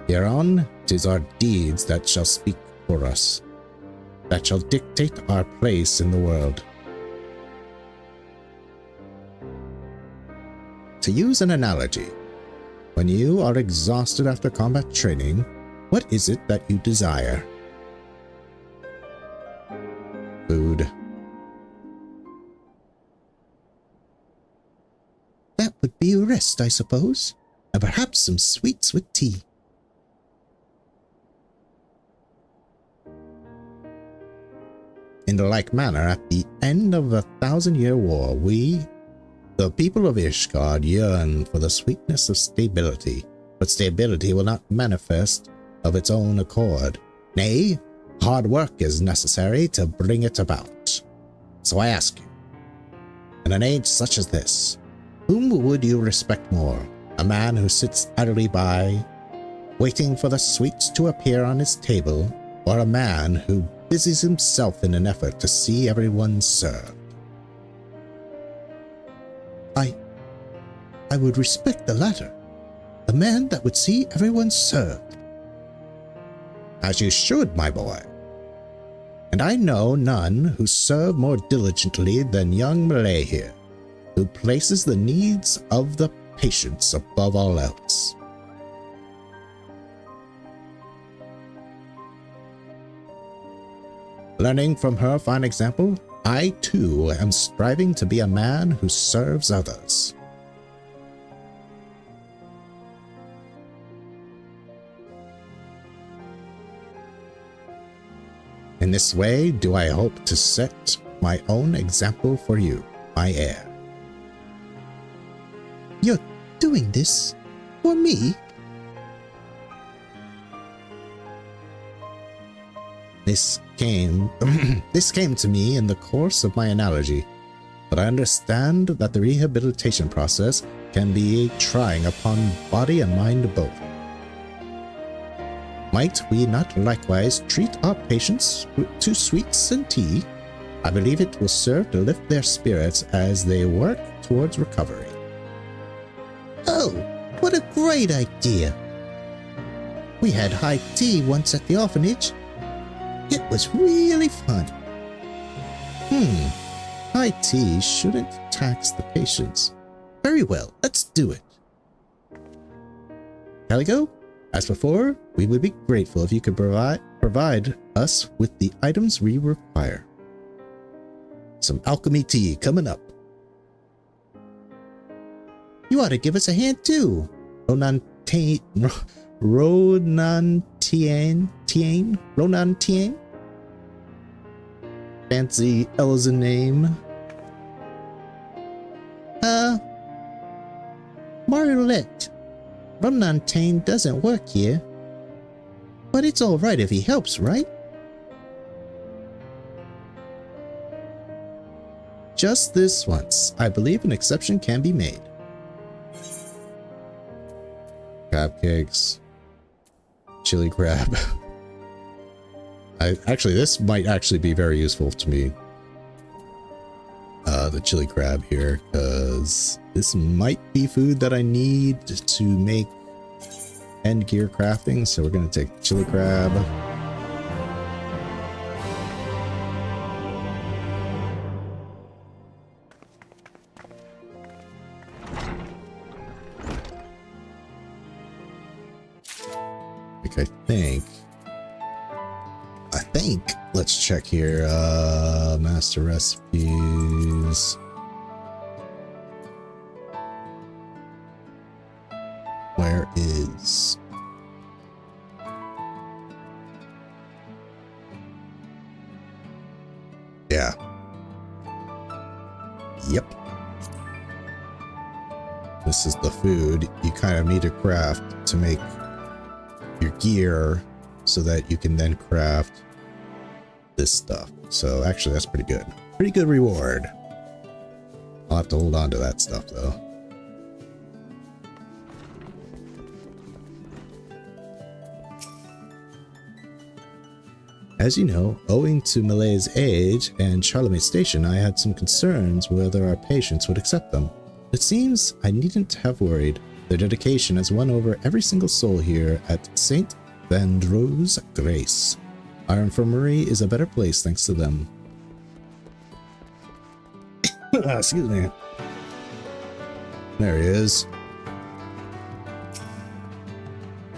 Hereon, it is our deeds that shall speak for us, that shall dictate our place in the world. To use an analogy, when you are exhausted after combat training, what is it that you desire? Food. That would be rest, I suppose, and perhaps some sweets with tea. In the like manner, at the end of the 1,000-year war, we, the people of Ishgard, yearn for the sweetness of stability, but stability will not manifest of its own accord. Nay, hard work is necessary to bring it about. So I ask you, in an age such as this, whom would you respect more? A man who sits idly by, waiting for the sweets to appear on his table, or a man who busies himself in an effort to see everyone served. I would respect the latter, the man that would see everyone served. As you should, my boy. And I know none who serve more diligently than young Malay here, who places the needs of the patients above all else. Learning from her fine example, I too am striving to be a man who serves others. In this way do I hope to set my own example for you, my heir. You're doing this for me? This came to me in the course of my analogy, but I understand that the rehabilitation process can be trying upon body and mind both. Might we not likewise treat our patients to sweets and tea? I believe it will serve to lift their spirits as they work towards recovery. Oh, what a great idea! We had high tea once at the orphanage. It was really fun. High tea shouldn't tax the patients. Very well, let's do it. Calico? As before, we would be grateful if you could provide us with the items we require. Some alchemy tea coming up. You ought to give us a hand too. Ronan Tian. Fancy Elza name. Marionette. Ronan doesn't work here. But it's alright if he helps, right? Just this once. I believe an exception can be made. Cupcakes. Chili crab. This might actually be very useful to me. The chili crab here, because this might be food that I need to make end gear crafting. So we're going to take the chili crab. I think, let's check here, master recipes. Where is... Yeah. Yep. This is the food you kind of need to craft to make your gear so that you can then craft this stuff. So actually that's pretty good. Pretty good reward. I'll have to hold on to that stuff though. As you know, owing to Malay's age and Charlemagne's station, I had some concerns whether our patients would accept them. It seems I needn't have worried. Their dedication has won over every single soul here at St. Vandro's Grace. Our infirmary is a better place thanks to them. Excuse me. There he is.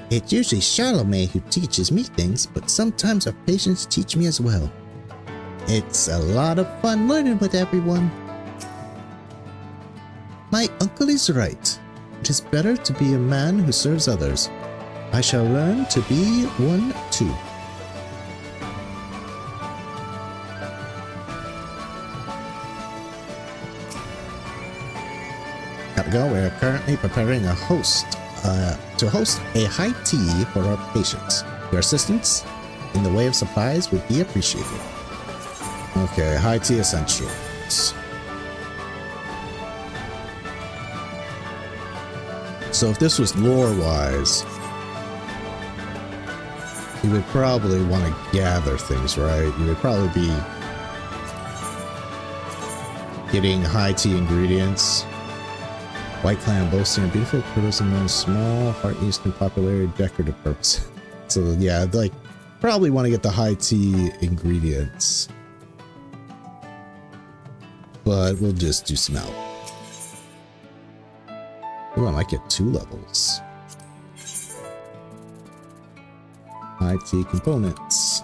It's usually Charlemagne who teaches me things, but sometimes our patients teach me as well. It's a lot of fun learning with everyone. My uncle is right. It is better to be a man who serves others. I shall learn to be one too. Gotta go. We're currently preparing to host a high tea for our patients. Your assistance in the way of supplies would be appreciated. Okay, high tea essentials. So if this was lore-wise, You would probably want to gather things, right? You would probably be getting high tea ingredients. White Clan boasting a beautiful produce known small, Far Eastern popularity, decorative purpose. So yeah, like probably want to get the high tea ingredients. But we'll just do smelt. Oh, I might get 2 levels. High tea components.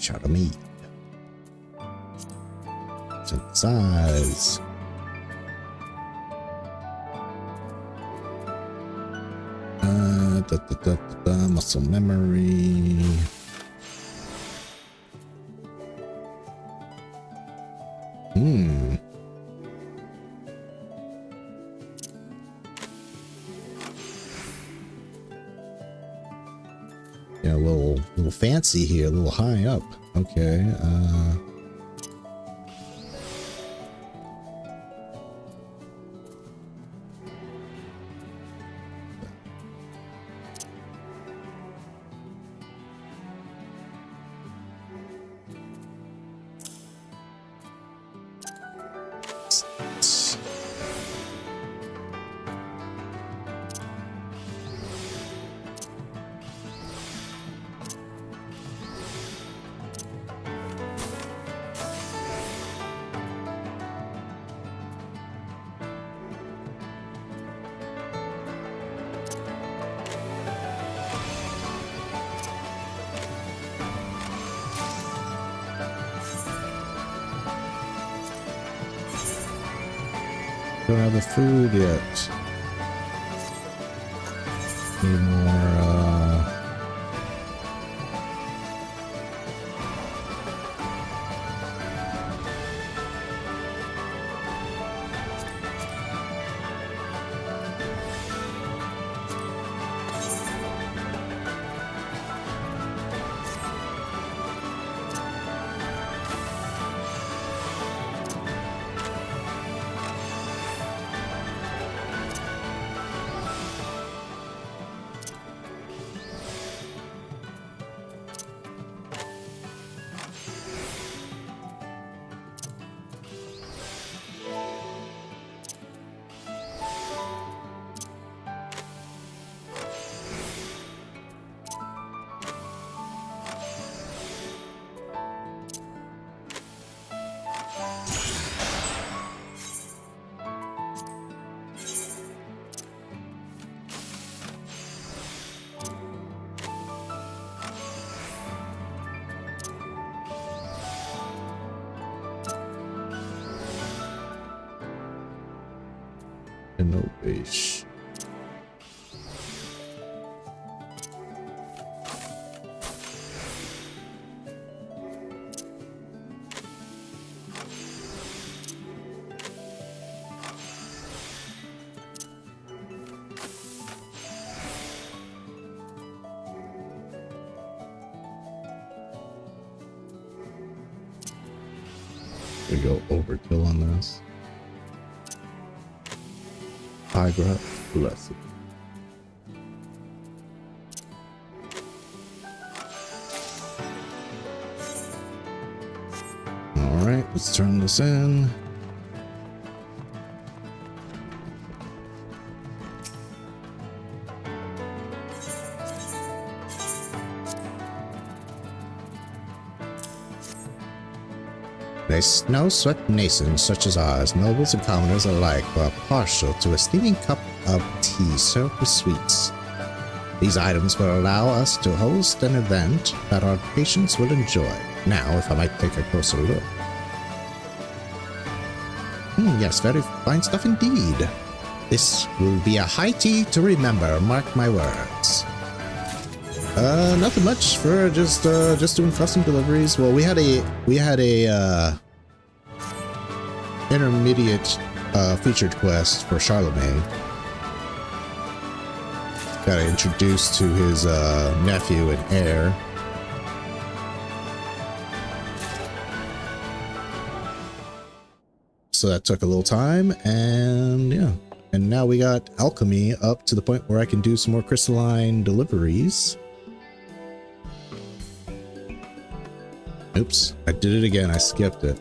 Shadow meat. Synthesize. Muscle memory. Yeah, a little fancy here, a little high up. Okay, don't have the food yet. Need more, innovation. We go overkill on this. Tigra blessing. All right, let's turn this in. No sweat nations such as ours, nobles and commoners alike, are partial to a steaming cup of tea served with sweets. These items will allow us to host an event that our patients will enjoy. Now, if I might take a closer look. Yes, very fine stuff indeed. This will be a high tea to remember, mark my words. Nothing much for just doing custom deliveries. Well, we had a intermediate featured quest for Charlemagne. Got introduced to his nephew and heir. so that took a little time, and yeah. And now we got alchemy up to the point where I can do some more crystalline deliveries. Oops, I did it again. I skipped it.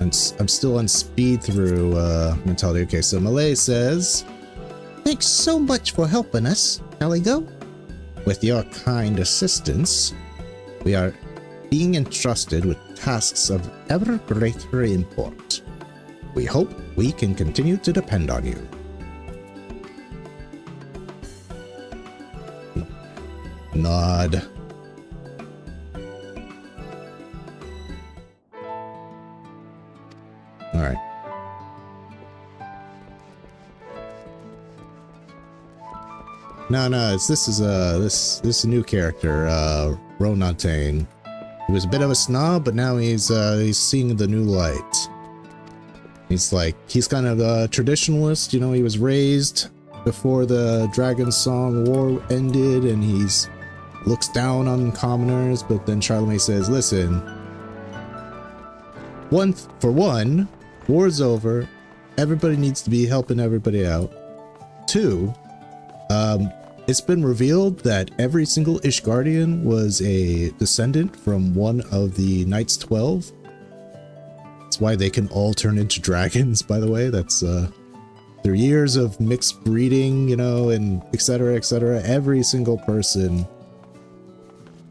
I'm still on speed through mentality. Okay, so Malay says, "Thanks so much for helping us, Caligo. With your kind assistance, we are being entrusted with tasks of ever greater import. We hope we can continue to depend on you." Nod. All right. No, this is a new character, Ronatane. He was a bit of a snob, but now he's seeing the new light. He's kind of a traditionalist, you know. He was raised before the Dragon Song War ended, and he's looks down on commoners. But then Charlemagne says, "Listen, for one, war's over. Everybody needs to be helping everybody out. Two, it's been revealed that every single Ishgardian was a descendant from one of the Knights 12. That's why they can all turn into dragons, by the way. That's their years of mixed breeding, you know, and etc., etc. Every single person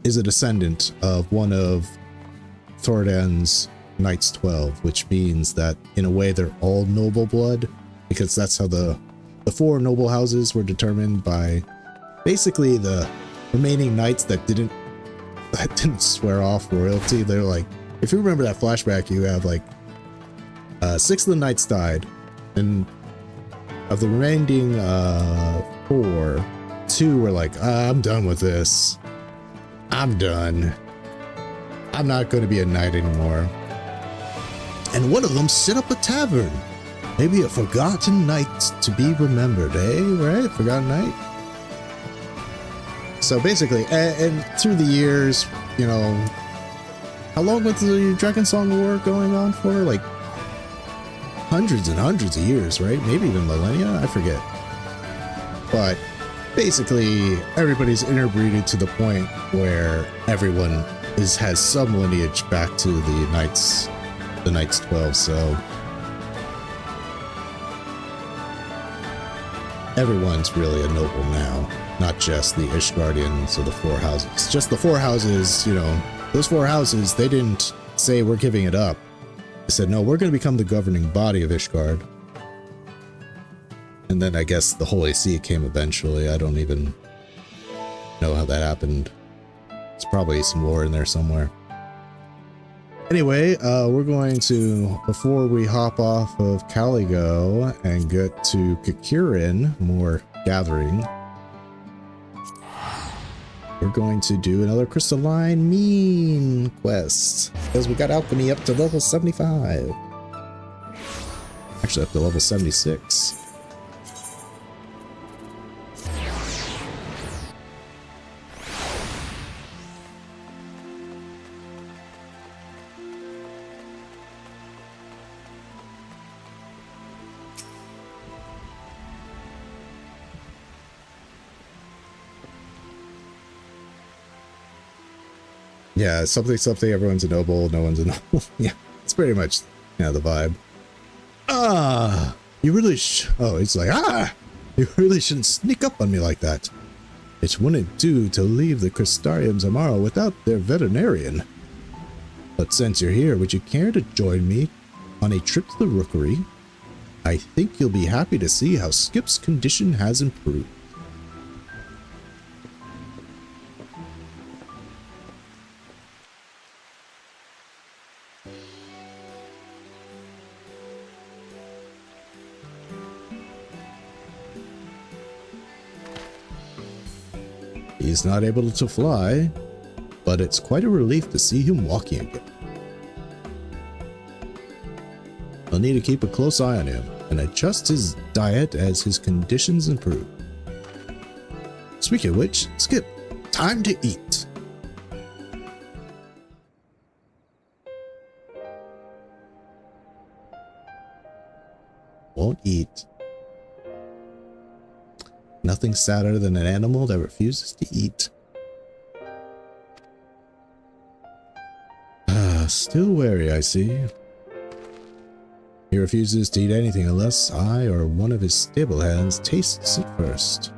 is a descendant of one of Thoradin's Knights 12, which means that in a way they're all noble blood, because that's how the four noble houses were determined by basically the remaining knights that didn't swear off royalty. They're like, if you remember that flashback, you have like 6 of the knights died, and of the remaining 4, 2 were like, I'm done with this. I'm done. I'm not going to be a knight anymore. And one of them set up a tavern. Maybe a forgotten knight to be remembered, eh? Right? Forgotten knight? So basically, and through the years, you know, how long was the Dragon Song War going on for? Like hundreds and hundreds of years, right? Maybe even millennia? I forget. But basically, everybody's interbreeded to the point where everyone has some lineage back to the Knights 12, so everyone's really a noble now, not just the Ishgardians or the 4 houses. Just the 4 houses, you know, those 4 houses, they didn't say we're giving it up. They said, no, we're going to become the governing body of Ishgard. And then I guess the Holy See came eventually. I don't even know how that happened. There's probably some lore in there somewhere. Anyway, we're going to, before we hop off of Caligo and get to Kakurin, more gathering, we're going to do another Crystalline Mean quest, because we got alchemy up to level 75. Actually, up to level 76. Yeah, something, everyone's a noble, no one's a noble. Yeah, it's pretty much, yeah, the vibe. You really it's like, you really shouldn't sneak up on me like that. It wouldn't do to leave the Crystarium tomorrow without their veterinarian. But since you're here, would you care to join me on a trip to the rookery? I think you'll be happy to see how Skip's condition has improved. He's not able to fly, but it's quite a relief to see him walking again. I'll need to keep a close eye on him and adjust his diet as his conditions improve. Speaking of which, Skip, time to eat. won't eat. Nothing sadder than an animal that refuses to eat. Still wary, I see. He refuses to eat anything unless I or one of his stable hands tastes it first.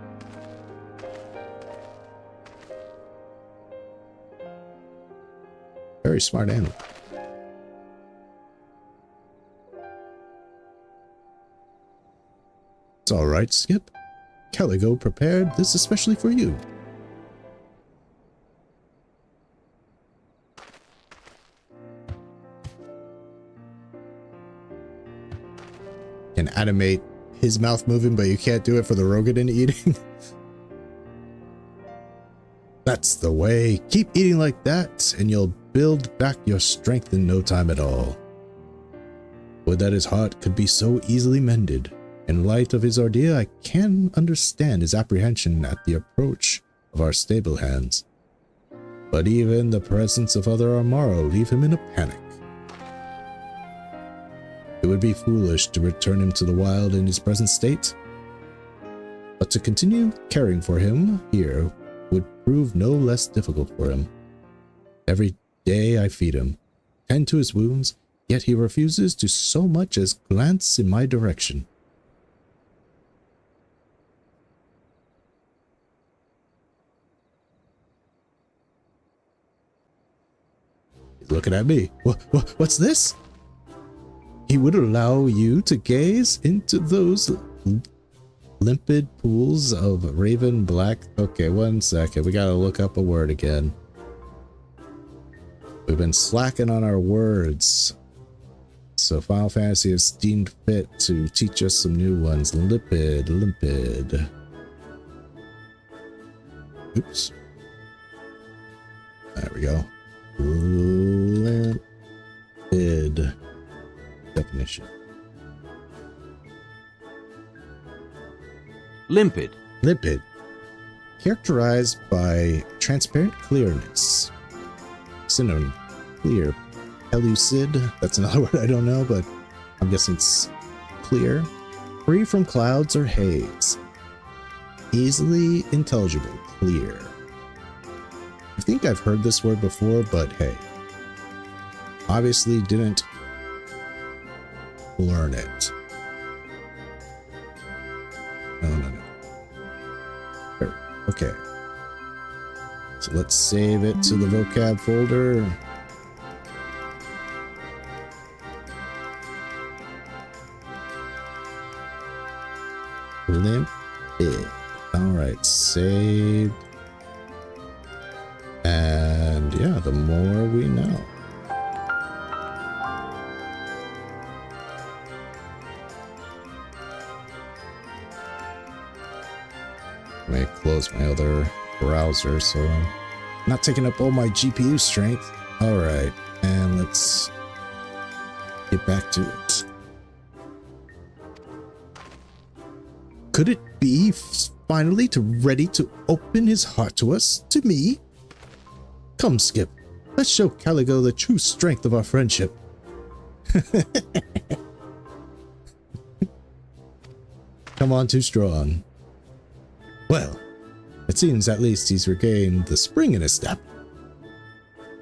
Very smart animal. It's all right, Skip. Caligo prepared this especially for you. Can animate his mouth moving, but you can't do it for the Rogadin eating. That's the way. Keep eating like that, and you'll build back your strength in no time at all. Would that his heart could be so easily mended. In light of his ordeal, I can understand his apprehension at the approach of our stable hands. But even the presence of other Amaro leave him in a panic. It would be foolish to return him to the wild in his present state. But to continue caring for him here would prove no less difficult for him. Every day I feed him, tend to his wounds, yet he refuses to so much as glance in my direction. He's looking at me. What's this? He would allow you to gaze into those limpid pools of raven black. Okay, 1 second. We gotta look up a word again. We've been slacking on our words. So Final Fantasy has deemed fit to teach us some new ones. Limpid. Oops. There we go. Limpid. Definition. Limpid. Characterized by transparent clearness. Synonym. Clear. Pellucid. That's another word I don't know, but I'm guessing it's clear. Free from clouds or haze. Easily intelligible. Clear. I think I've heard this word before, but hey. Obviously didn't learn it. No. Okay. So let's save it to the vocab folder. Limpid. Alright, saved. And yeah, the more we know. Let me close my other browser so I'm not taking up all my GPU strength. Alright, and let's get back to it. Could it be finally ready to open his heart to us, to me? Come, Skip, let's show Caligo the true strength of our friendship. Come on, too strong. Well, it seems at least he's regained the spring in his step.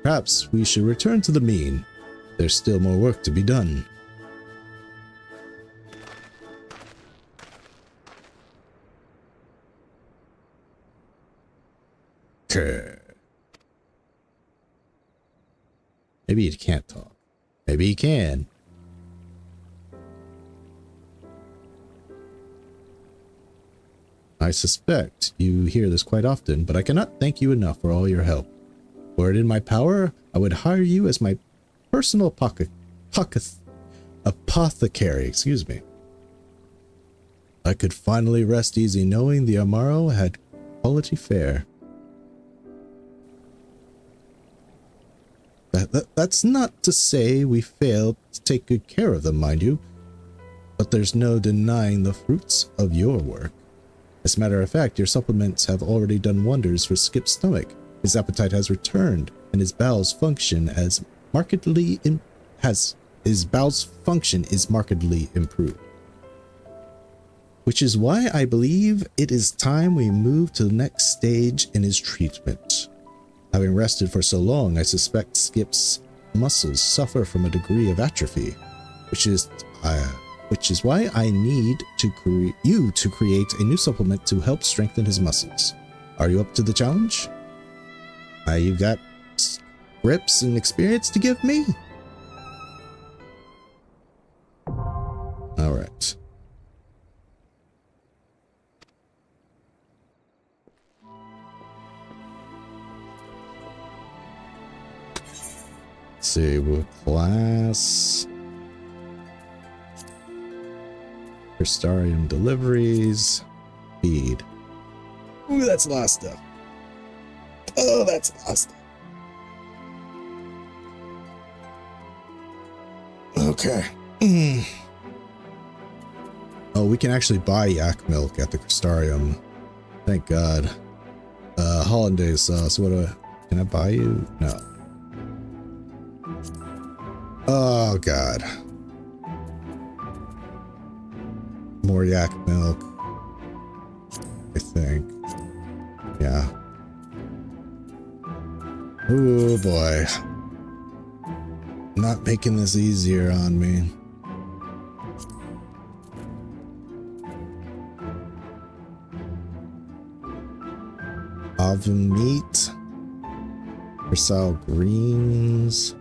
Perhaps we should return to the mean. There's still more work to be done. Okay. Maybe he can't talk. Maybe he can. I suspect you hear this quite often, but I cannot thank you enough for all your help. Were it in my power, I would hire you as my personal apothecary. Excuse me. I could finally rest easy knowing the Amaro had quality fare. That's not to say we failed to take good care of them, mind you, but there's no denying the fruits of your work. As a matter of fact, your supplements have already done wonders for Skip's stomach. His appetite has returned, and his bowels function is markedly improved. which is why I believe it is time we move to the next stage in his treatment. Having rested for so long, I suspect Skip's muscles suffer from a degree of atrophy, which is why I need to create a new supplement to help strengthen his muscles. Are you up to the challenge? You've got grips and experience to give me? All right. Let's see what class. Crystarium deliveries. Feed. Ooh, that's a lot of stuff. Oh, that's a lot of stuff. Okay. Oh, we can actually buy yak milk at the Crystarium. Thank God. Hollandaise sauce. Can I buy you? No. Oh, God. More yak milk. I think. Yeah. Oh, boy. Not making this easier on me. Oven meat. Persile greens.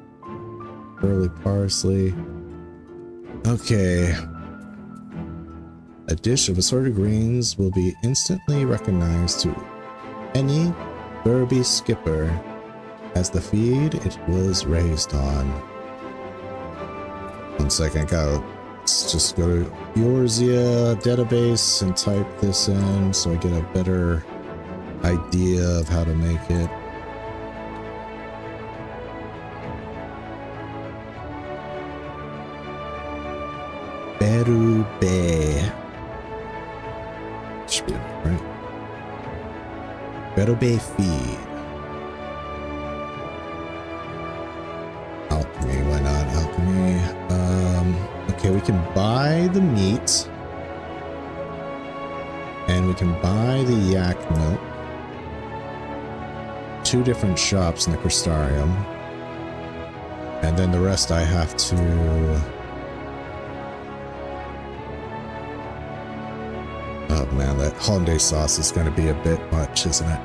Early parsley. Okay. A dish of assorted greens will be instantly recognized to any Burby skipper as the feed it was raised on. 1 second, let's just go to Eorzea database and type this in so I get a better idea of how to make it. Berube. Should be right. Berube feed. Alchemy, why not alchemy? Okay, we can buy the meat. And we can buy the yak milk. 2 different shops in the Crystarium. And then the rest I have to... Oh man, that hollandaise sauce is going to be a bit much, isn't it?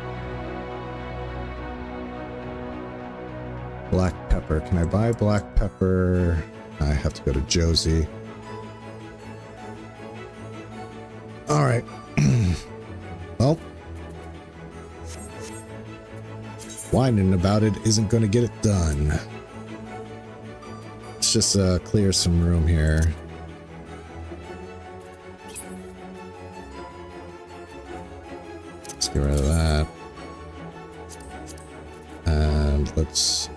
Black pepper. Can I buy black pepper? I have to go to Josie. All right. Well, whining about it isn't going to get it done. Let's just clear some room here. Let's get rid of that. And let's...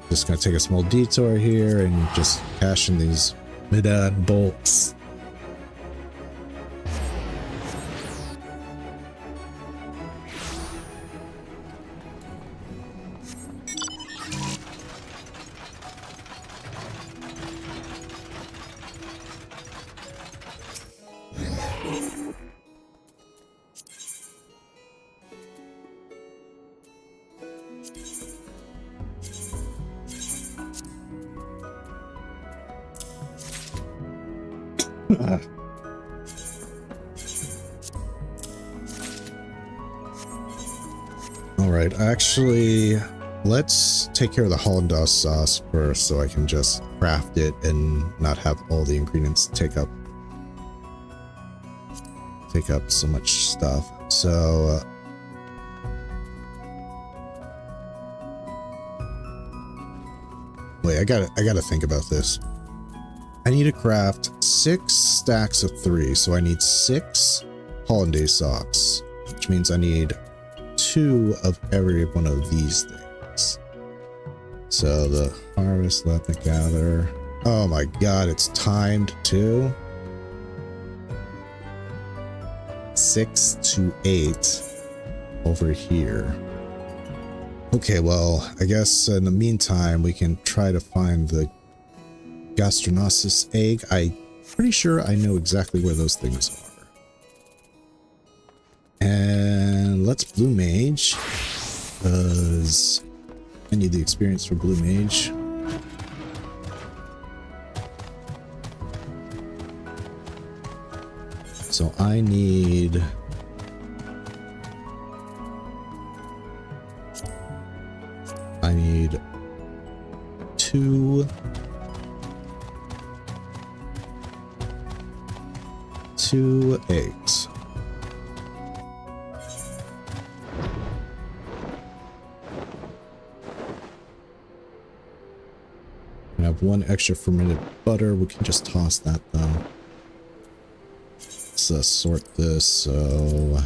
Just going to take a small detour here and just cash in these mid-add bolts. Alright, actually, let's take care of the hollandaise sauce first so I can just craft it and not have all the ingredients take up so much stuff. So, wait, I gotta think about this. I need to craft 6 stacks of 3, so I need 6 hollandaise sauce, which means I need 2 of every one of these things. So the harvest, let the gather. Oh my god, it's timed too. 6 to 8 over here. Okay, well, I guess in the meantime we can try to find the Gastronosis egg. I Pretty sure I know exactly where those things are. And let's Blue Mage, because I need the experience for Blue Mage. So I need... two 8. I have 1 extra fermented butter. We can just toss that though. Let's sort this so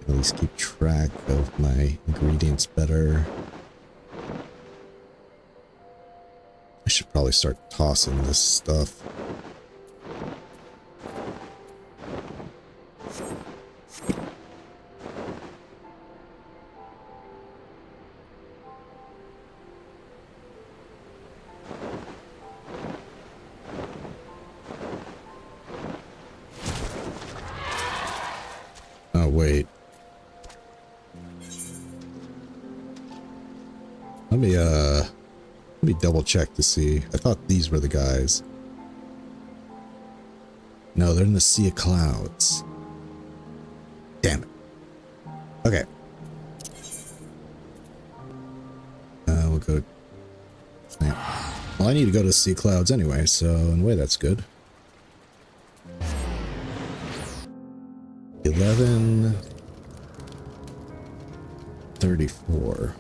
at least keep track of my ingredients better. I should probably start tossing this stuff. Oh, wait. Let me double check to see. I thought these were the guys. No, they're in the Sea of Clouds. Damn it. Okay. We'll go... Well, I need to go to the Sea of Clouds anyway, so in a way that's good. 11:34.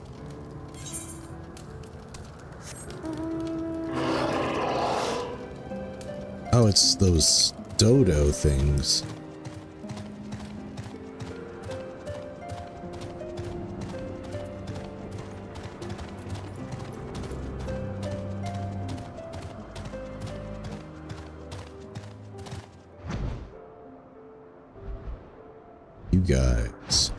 Oh, it's those dodo things. You guys.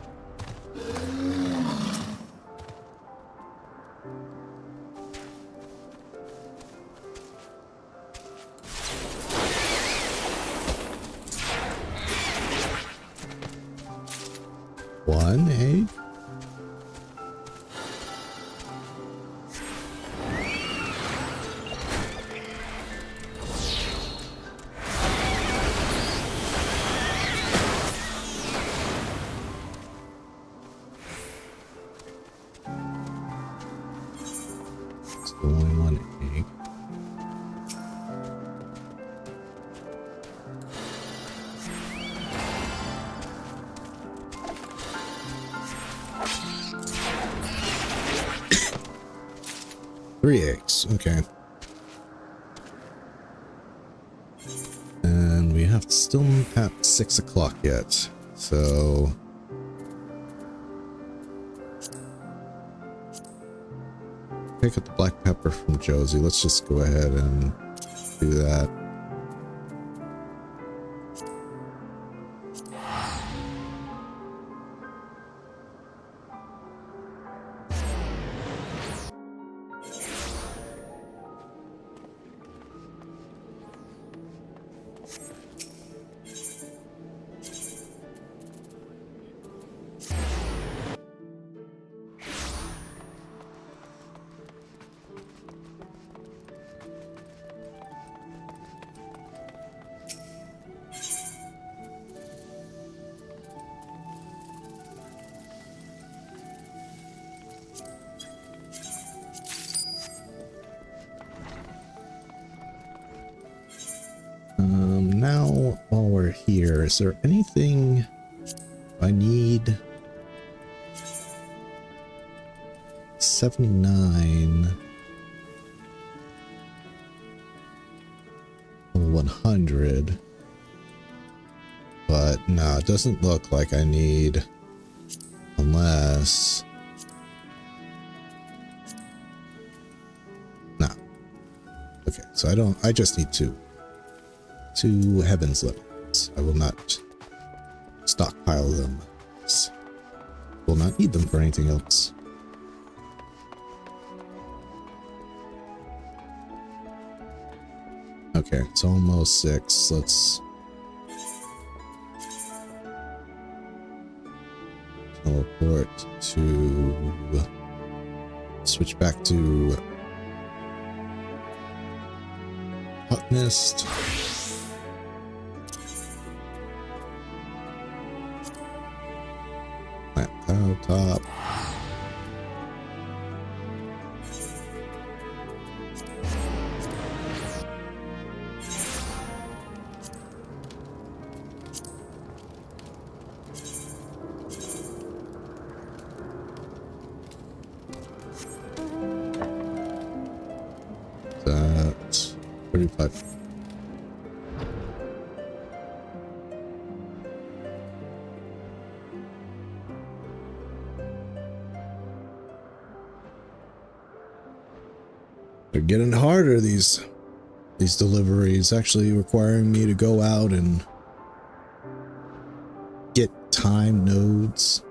One egg? It's only one egg. Three eggs, okay. And we have still at 6 o'clock yet, so pick up the black pepper from Josie. Let's just go ahead and do that. Now, while we're here, is there anything I need? 79. 100. But no, it doesn't look like I need, unless... No. Okay, so I just need 2 heavens lemons. I will not stockpile them. Will not need them for anything else. Okay, it's almost 6. Let's teleport to switch back to Hot Mist. Plant tile top. That 35. They're getting harder, these deliveries, actually requiring me to go out and get time nodes.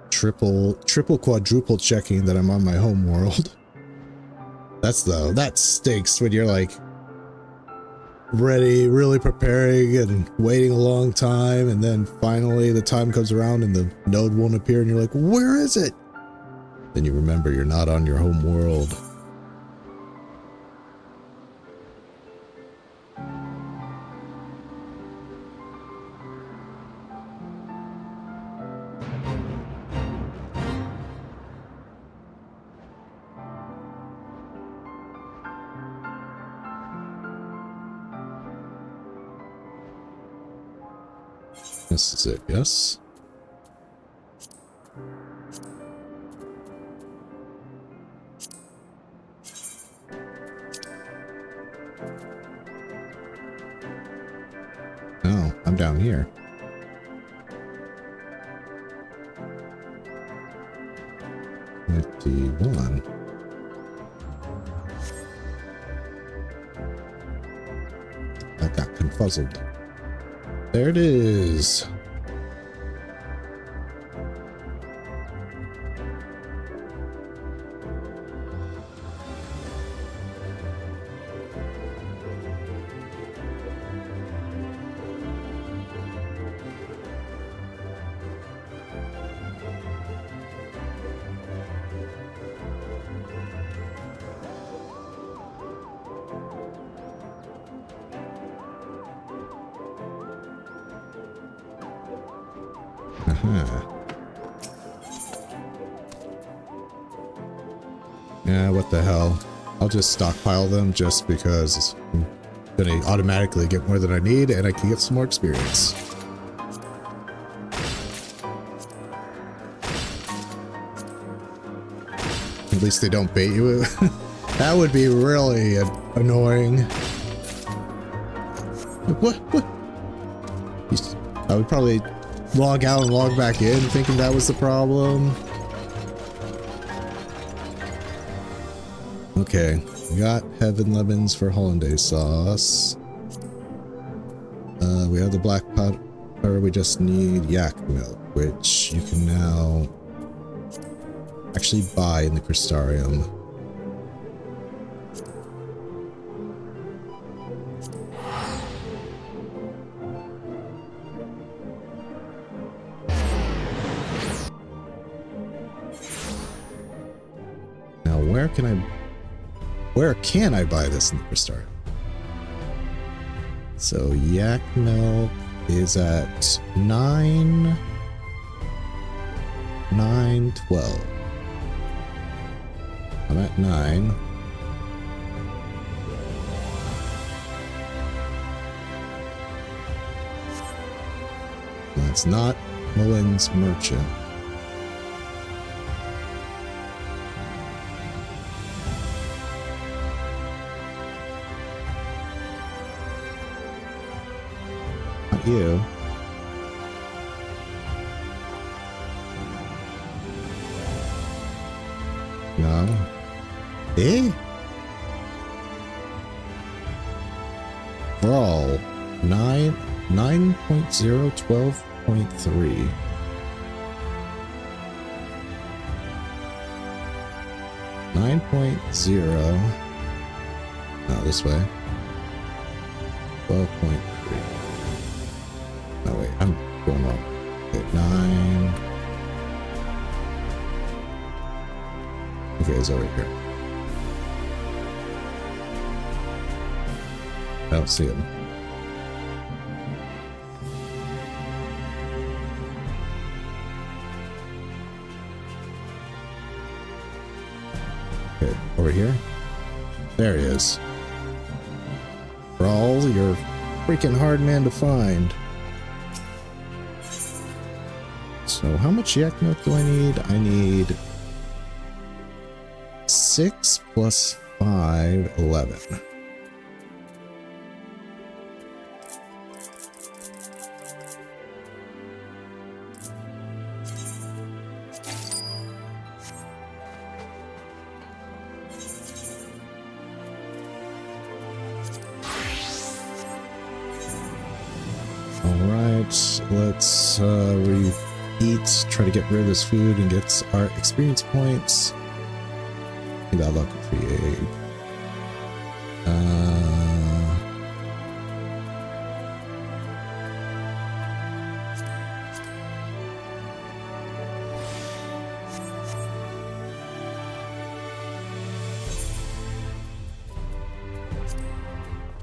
Triple, quadruple checking that I'm on my home world. That stinks when you're like ready, really preparing and waiting a long time, and then finally the time comes around and the node won't appear and you're like, where is it? Then you remember you're not on your home world. This is it, yes? No, I'm down here. $51. I got confuzzled. There it is. Yeah, what the hell. I'll just stockpile them just because I'm gonna automatically get more than I need and I can get some more experience. At least they don't bait you. That would be really annoying. What? I would probably log out and log back in thinking that was the problem. Okay, we got Heaven Lemons for hollandaise sauce. We have the black powder, we just need yak milk, which you can now actually buy in the Crystarium. Now where can I buy this in the Crystarium? So yak milk is at 9.12. I'm at 9. That's not Mullen's Merchant. Not you. No. Eh? Brawl. 9.012.3. No, this way. 12.3. No, wait, I'm going wrong. Okay, 9. Okay, it's over here. I don't see him. Okay, over here. There he is. Brawl, you're a freaking hard man to find. So how much yak milk do I need? I need 6 plus 5, 11. Let's eat, try to get rid of this food and get our experience points. We got luck to create.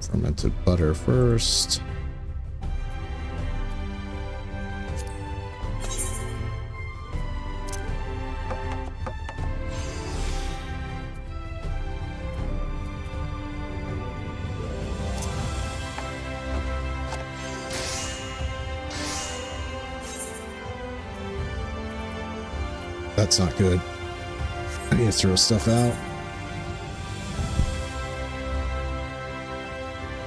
Fermented butter first. That's not good. I need to throw stuff out.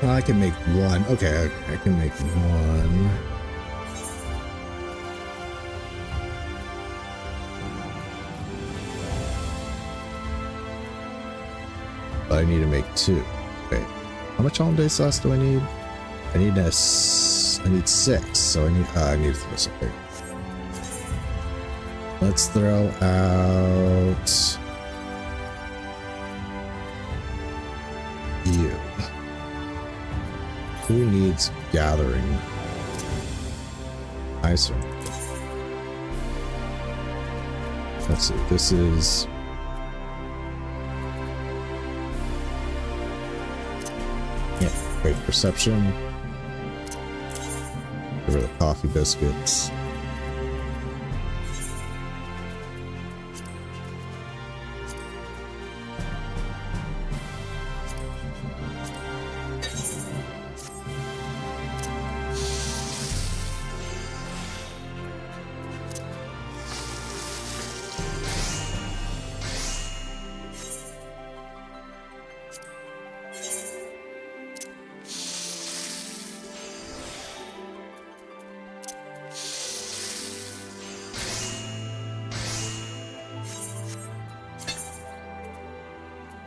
Oh, I can make one. Okay, I can make one. But I need to make 2. Okay. How much hollandaise sauce do I need? I need 6, so I need to throw something. Let's throw out you. Who needs gathering? I assume. Let's see. This is great perception. Give her the coffee biscuits.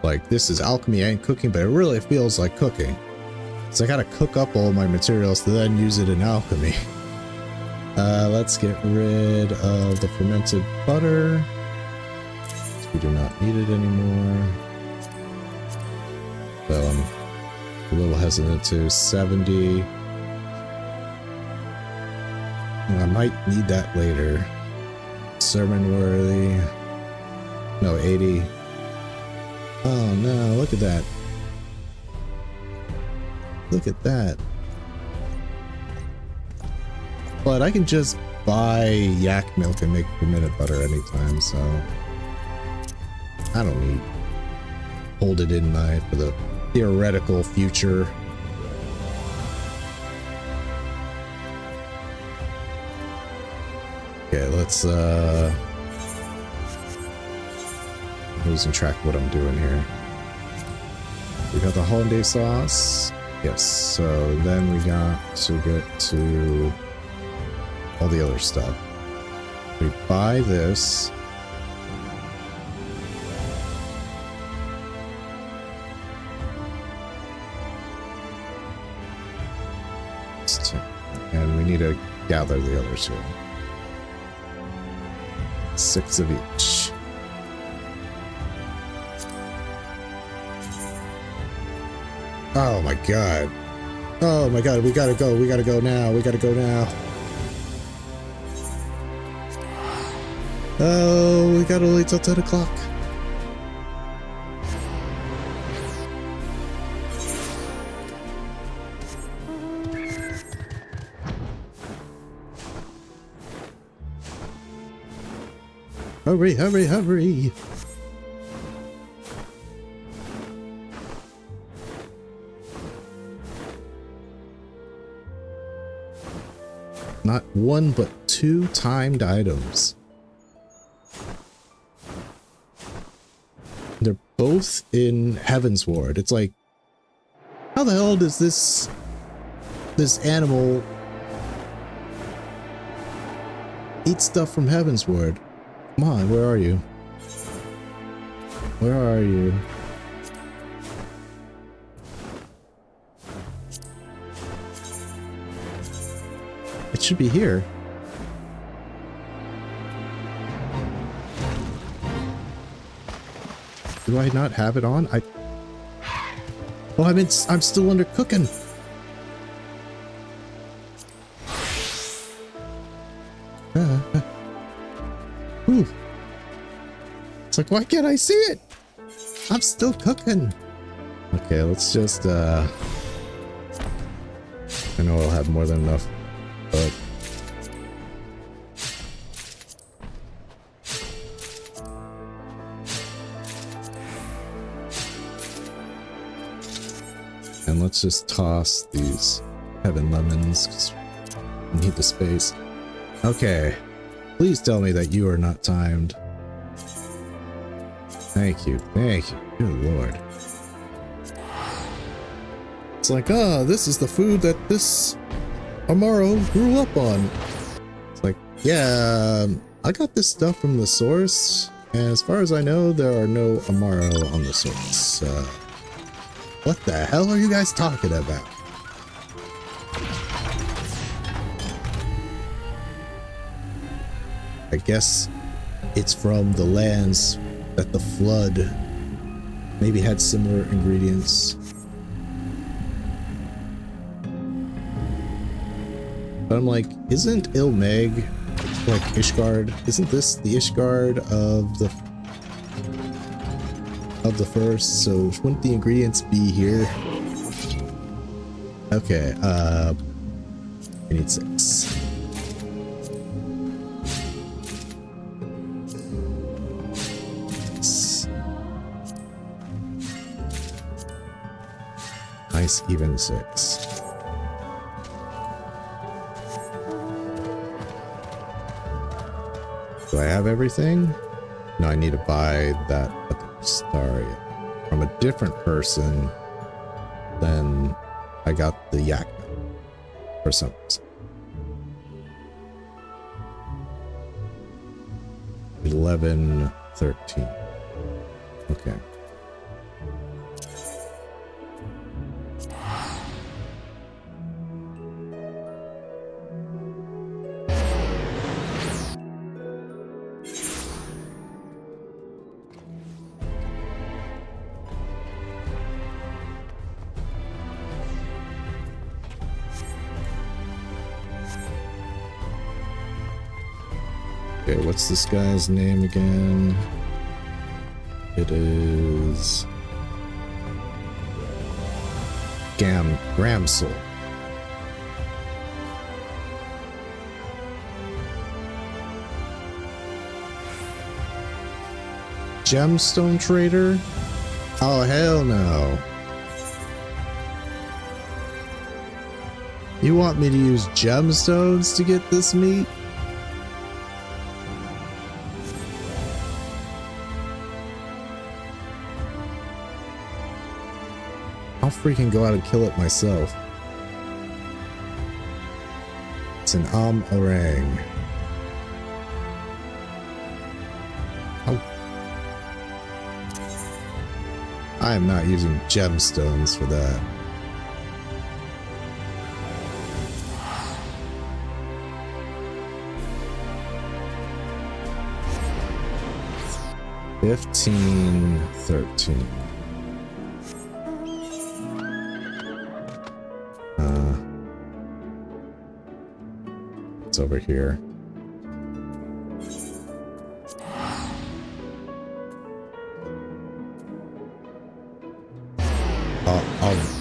Like, this is alchemy and cooking, but it really feels like cooking. So I gotta cook up all my materials to then use it in alchemy. Let's get rid of the fermented butter. We do not need it anymore. So I'm a little hesitant to 70. I might need that later. Sermon worthy. No, 80. Oh no, look at that. Look at that. But I can just buy yak milk and make fermented butter anytime, so I don't need hold it in mind for the theoretical future. Okay, let's I'm losing track of what I'm doing here. We got the hollandaise sauce. Yes, so then we got to get to all the other stuff. We buy this. And we need to gather the other two. 6 of each. Oh my god. Oh my god, we gotta go. We gotta go now. We gotta go now. Oh, we gotta wait till 10 o'clock. Hurry, hurry, hurry. Not one, but 2 timed items. They're both in Heaven's Ward. It's like, how the hell does this animal eat stuff from Heaven's Ward? Come on, where are you? Where are you? It should be here. Do I not have it on? Oh, I'm still under cooking. Ooh. It's like, why can't I see it? I'm still cooking. Okay, let's just I know I'll have more than enough, but and let's just toss these heaven lemons because we need the space. Okay, please tell me that you are not timed. Thank you, thank you. Good lord. It's like, this is the food that this Amaro grew up on. It's like, yeah, I got this stuff from the source, and as far as I know, there are no Amaro on the source. What the hell are you guys talking about? I guess it's from the lands that the flood maybe had similar ingredients. But I'm like, isn't Ilmeg like Ishgard? Isn't this the Ishgard of the first? So wouldn't the ingredients be here? Okay, I need 6. Nice even 6. Do I have everything? No, I need to buy that at the Sorry, from a different person than I got the yak for some reason. 11, 13. Okay. Okay, what's this guy's name again? It is Gramsel. Gemstone trader? Oh hell no. You want me to use gemstones to get this meat? I'll freaking go out and kill it myself. It's an orang. Oh. I am not using gemstones for that. $15, $13. It's over here.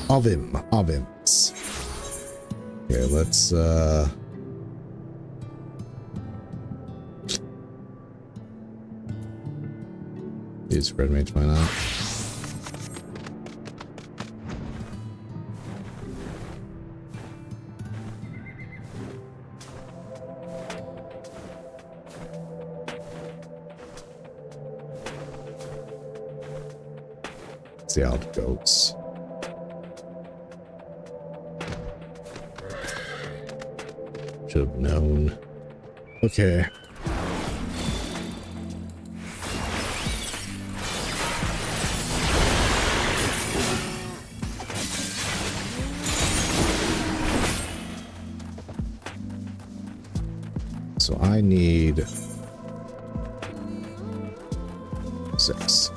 Ovims. Okay, let's use red mage, why not? See how it goes. Should have known. Okay. So I need 6.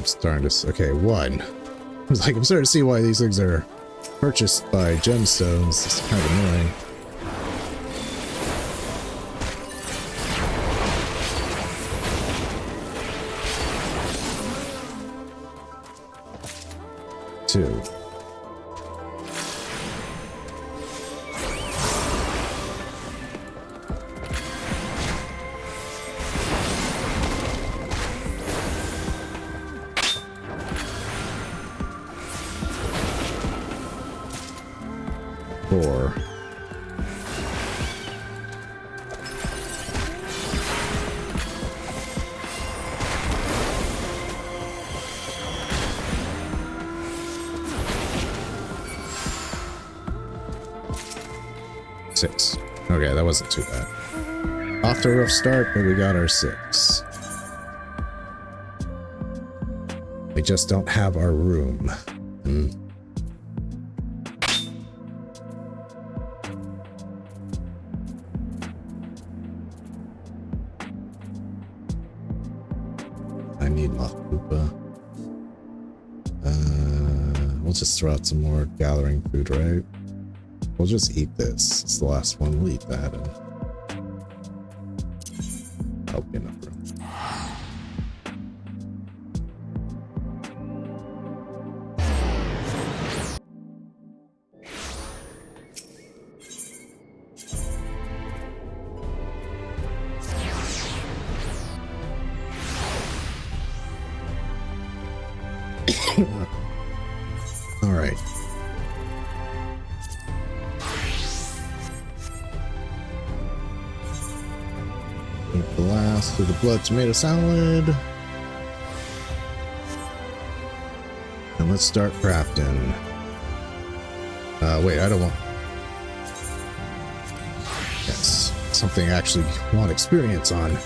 Starting to, okay, 1. I was like, I'm starting to see why these things are purchased by gemstones. It's kind of annoying. Two. Okay, that wasn't too bad. Off to a rough start, but we got our 6. We just don't have our room. I need Makupa. We'll just throw out some more gathering food, right? We'll just eat this. It's the last one. We'll eat that and that'll be enough room. All right. Blast through the blood tomato salad. And let's start crafting. Wait, I don't want... Yes, something I actually want experience on.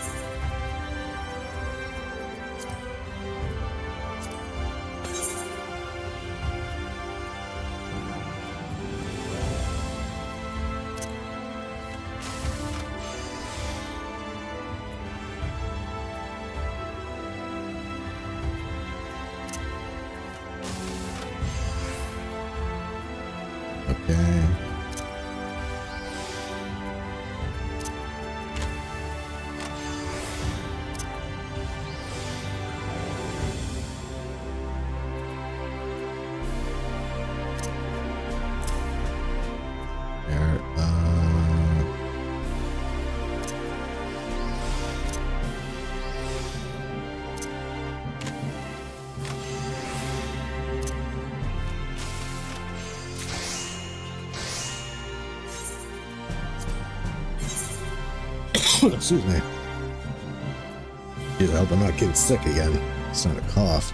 Excuse me. Dude, I hope I'm not getting sick again. It's not a cough.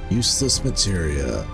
Useless materia.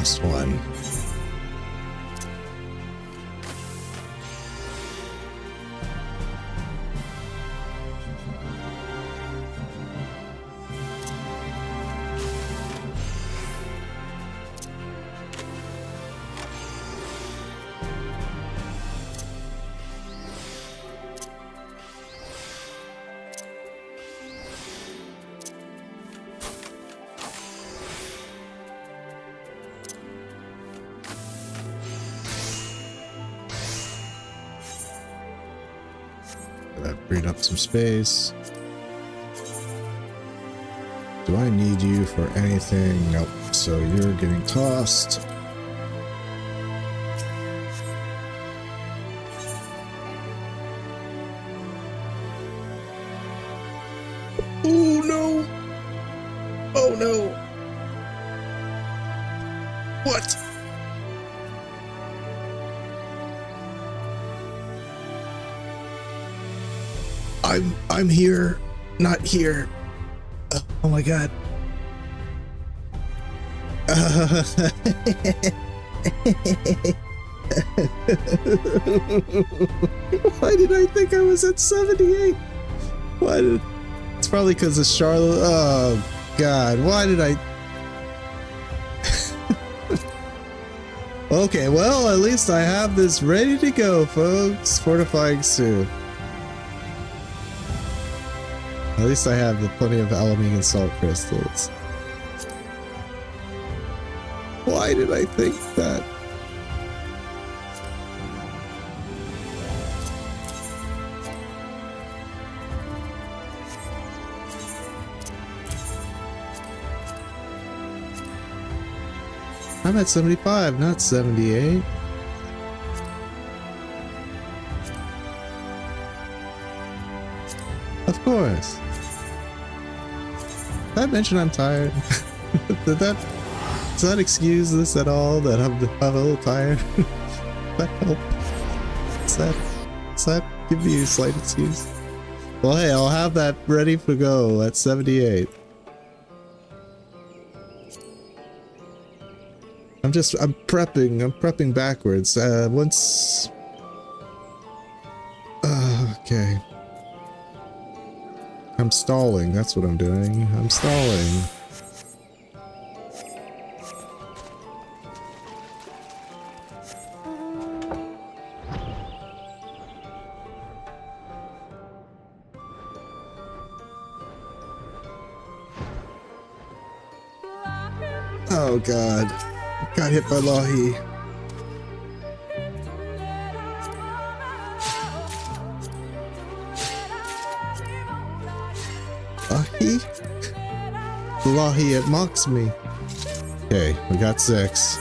Last one. That freed up some space. Do I need you for anything? Nope. So you're getting tossed. Oh no! Oh no! What? I'm here, not here. Oh my god. Why did I think I was at 78? Why did... It's probably because of Charlotte. Oh god, why did I... Okay, well, at least I have this ready to go, folks. Fortifying suit. At least I have plenty of aluminium salt crystals. Why did I think that? I'm at 75, not 78. Of course. Did I mention I'm tired? Does that excuse this at all? That I'm a little tired? Does that help? Does that give me a slight excuse? Well, hey, I'll have that ready to go at 78. I'm prepping backwards. Okay. I'm stalling. That's what I'm doing. I'm stalling. Oh god. Got hit by Lahi. Lahi? Lahi, it mocks me. Okay, we got 6.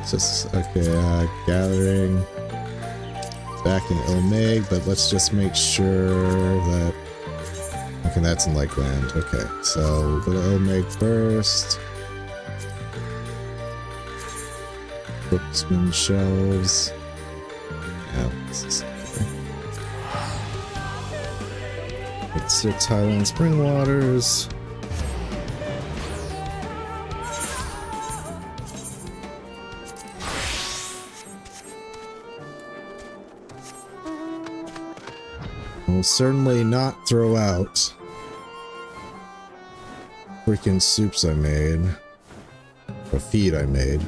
Just, okay, gathering. Back in Ilmig, but let's just make sure that... Okay, that's in Lakeland. Okay, so we'll go to Ilmig first. Bookman shelves. Yeah, this is okay. It's 6 Highland Spring Waters. We'll certainly not throw out freaking soups I made, or feed I made.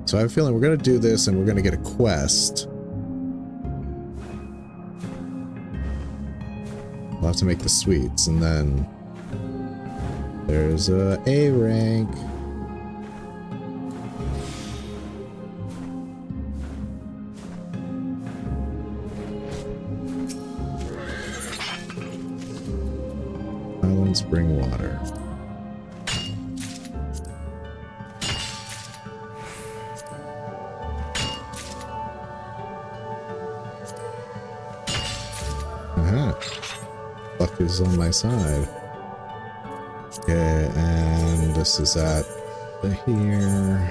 So I have a feeling we're gonna do this and we're gonna get a quest. We'll have to make the sweets, and then there's a A rank. Spring water. Aha. Luck is on my side. Okay, and this is at here.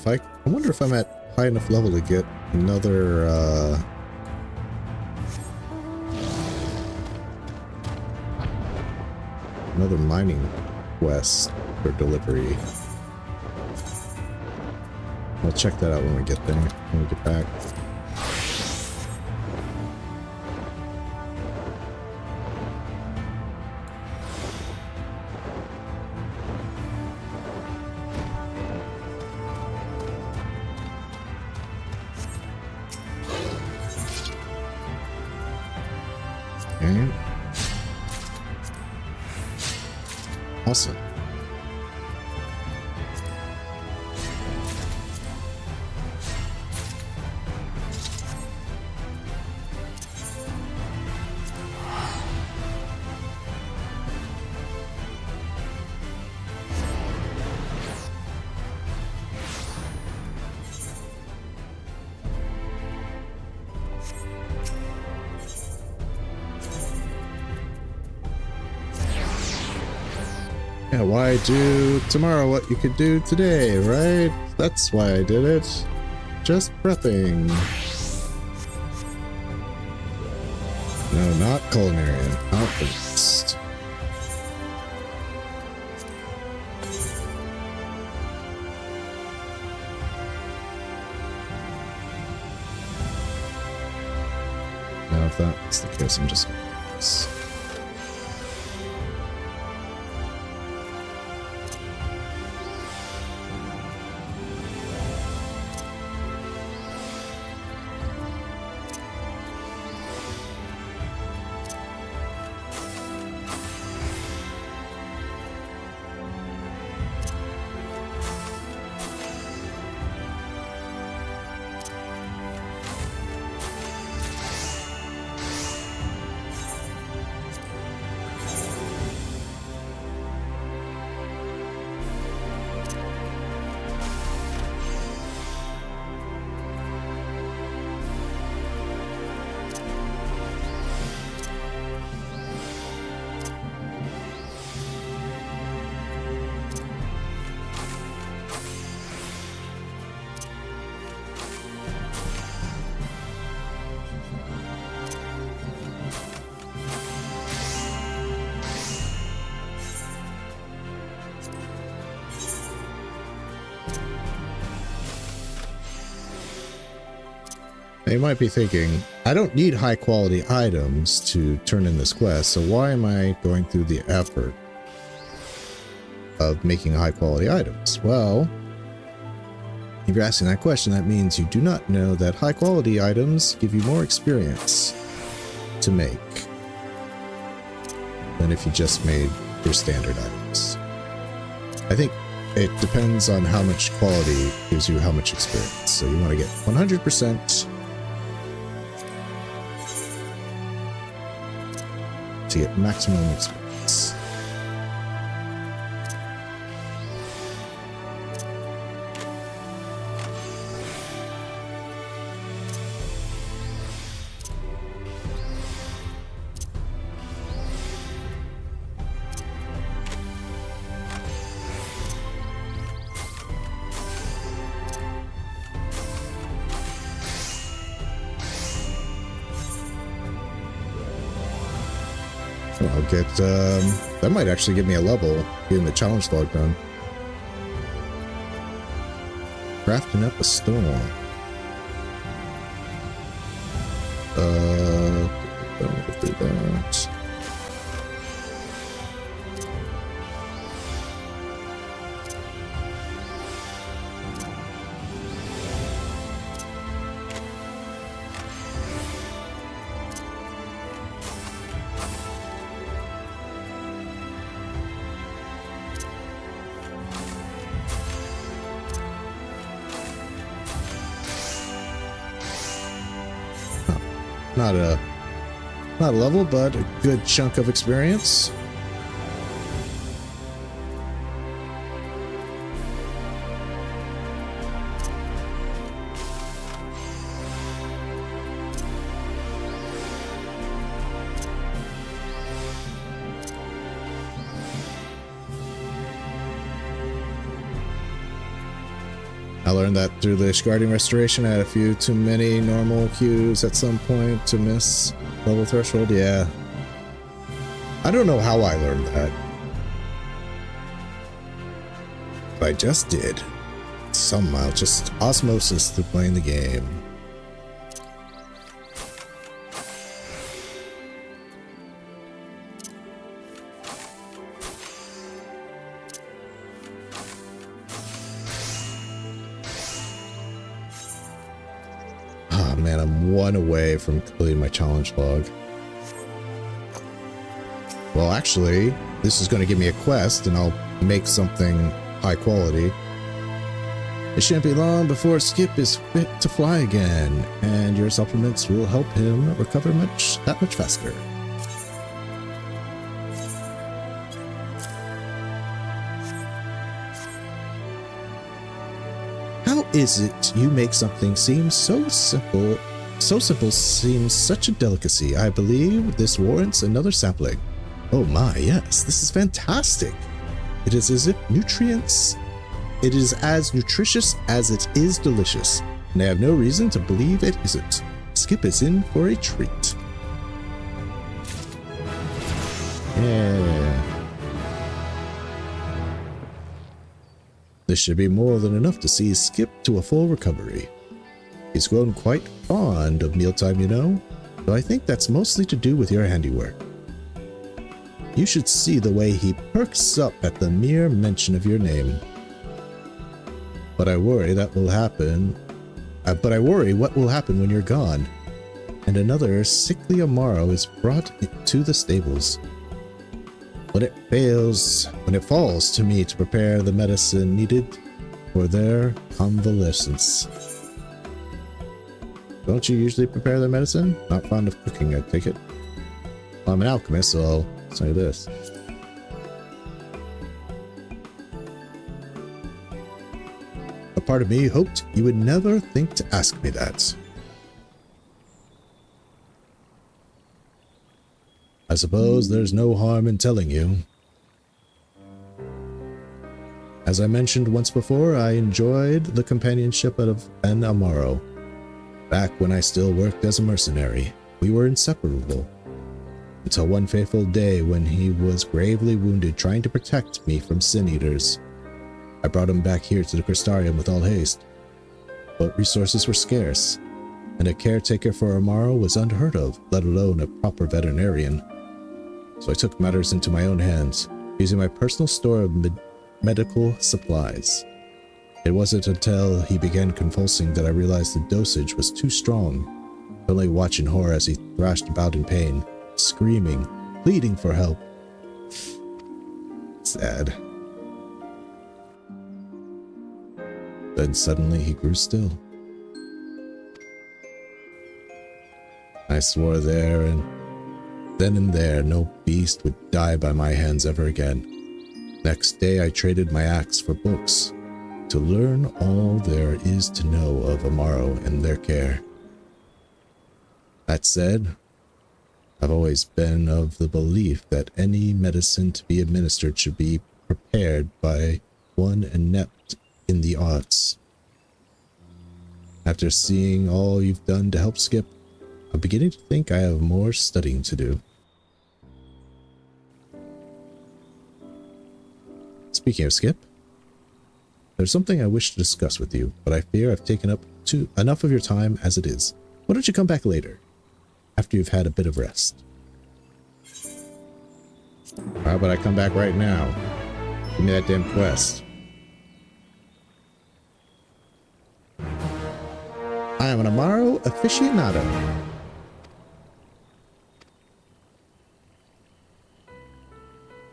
I wonder if I'm at high enough level to get another another mining quest for delivery. We'll check that out when we get there, when we get back. Okay. Awesome. Yeah, why do tomorrow what you could do today, right? That's why I did it. Just prepping. No, not culinarian. Alchemist. Now, if that's the case, I'm just... Now you might be thinking, I don't need high quality items to turn in this quest, so why am I going through the effort of making high quality items? Well, if you're asking that question, that means you do not know that high quality items give you more experience to make than if you just made your standard items. I think it depends on how much quality gives you how much experience. So you want to get 100% to get maximum experience. I'll get, that might actually give me a level, getting the challenge log done. Crafting up a storm. Don't do that. Not a level, but a good chunk of experience. I learned that through the Guardian Restoration. I had a few too many normal queues at some point to miss level threshold. Yeah. I don't know how I learned that. But I just did. Somehow, just osmosis through playing the game. Man, I'm one away from completing my challenge log. Well, actually, this is going to give me a quest, and I'll make something high quality. It shouldn't be long before Skip is fit to fly again, and your supplements will help him recover that much faster. How is it you make something seem so simple seems such a delicacy? I believe this warrants another sampling. Oh my, yes, this is fantastic. It is as nutritious as it is delicious, and I have no reason to believe it isn't. Skip is in for a treat. Yeah. This should be more than enough to see Skip to a full recovery. He's grown quite fond of mealtime, you know, though I think that's mostly to do with your handiwork. You should see the way he perks up at the mere mention of your name. But I worry what will happen when you're gone, and another sickly Amaro is brought to the stables. When it falls to me to prepare the medicine needed for their convalescence. Don't you usually prepare their medicine? Not fond of cooking, I take it. Well, I'm an alchemist, so I'll say this. A part of me hoped you would never think to ask me that. I suppose there's no harm in telling you. As I mentioned once before, I enjoyed the companionship of an Amaro. Back when I still worked as a mercenary, we were inseparable. Until one fateful day when he was gravely wounded trying to protect me from sin-eaters. I brought him back here to the Crystarium with all haste. But resources were scarce, and a caretaker for Amaro was unheard of, let alone a proper veterinarian. So I took matters into my own hands, using my personal store of medical supplies. It wasn't until he began convulsing that I realized the dosage was too strong, only watching horror as he thrashed about in pain, screaming, pleading for help. Sad. Then suddenly he grew still. I swore there and then and there no beast would die by my hands ever again. Next day I traded my axe for books to learn all there is to know of Amaro and their care. That said, I've always been of the belief that any medicine to be administered should be prepared by one inept in the arts. After seeing all you've done to help Skip, I'm beginning to think I have more studying to do. Speaking of Skip, there's something I wish to discuss with you, but I fear I've taken up enough of your time as it is. Why don't you come back later, after you've had a bit of rest? How about I come back right now? Give me that damn quest. I am an Amaro aficionado.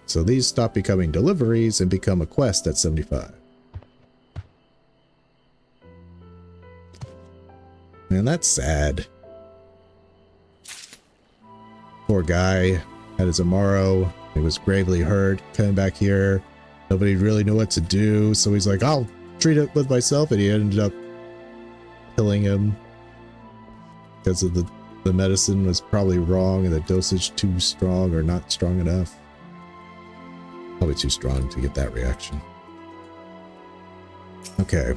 So these stop becoming deliveries and become a quest at 75. Man, that's sad. Poor guy had his Amaro. He was gravely hurt. Coming back here, nobody really knew what to do. So he's like, I'll treat it with myself. And he ended up killing him because of the medicine was probably wrong and the dosage too strong or not strong enough. Probably too strong to get that reaction. Okay.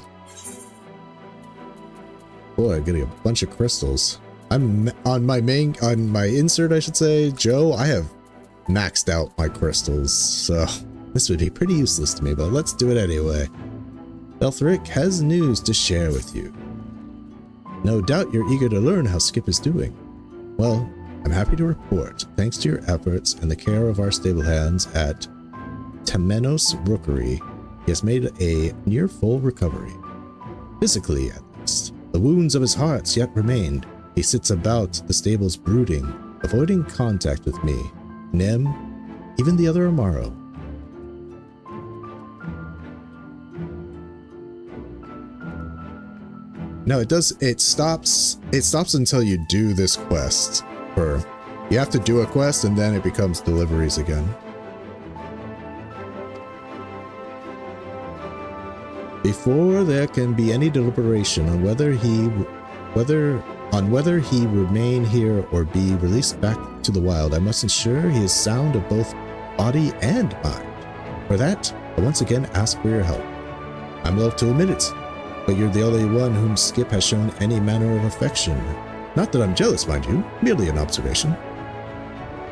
Boy, I'm getting a bunch of crystals. I'm on my insert, I should say, Joe, I have maxed out my crystals, so this would be pretty useless to me, but let's do it anyway. Elthric has news to share with you. No doubt you're eager to learn how Skip is doing. Well, I'm happy to report, thanks to your efforts and the care of our stable hands at Temenos Rookery, he has made a near full recovery. Physically, at least, the wounds of his heart yet remained. He sits about the stables brooding, avoiding contact with me, Nem, even the other Amaro. No, it stops until you do this quest. Or you have to do a quest and then it becomes deliveries again. Before there can be any deliberation on whether he remain here or be released back to the wild, I must ensure he is sound of both body and mind. For that, I once again ask for your help. I'm loath to admit it, but you're the only one whom Skip has shown any manner of affection. Not that I'm jealous, mind you, merely an observation.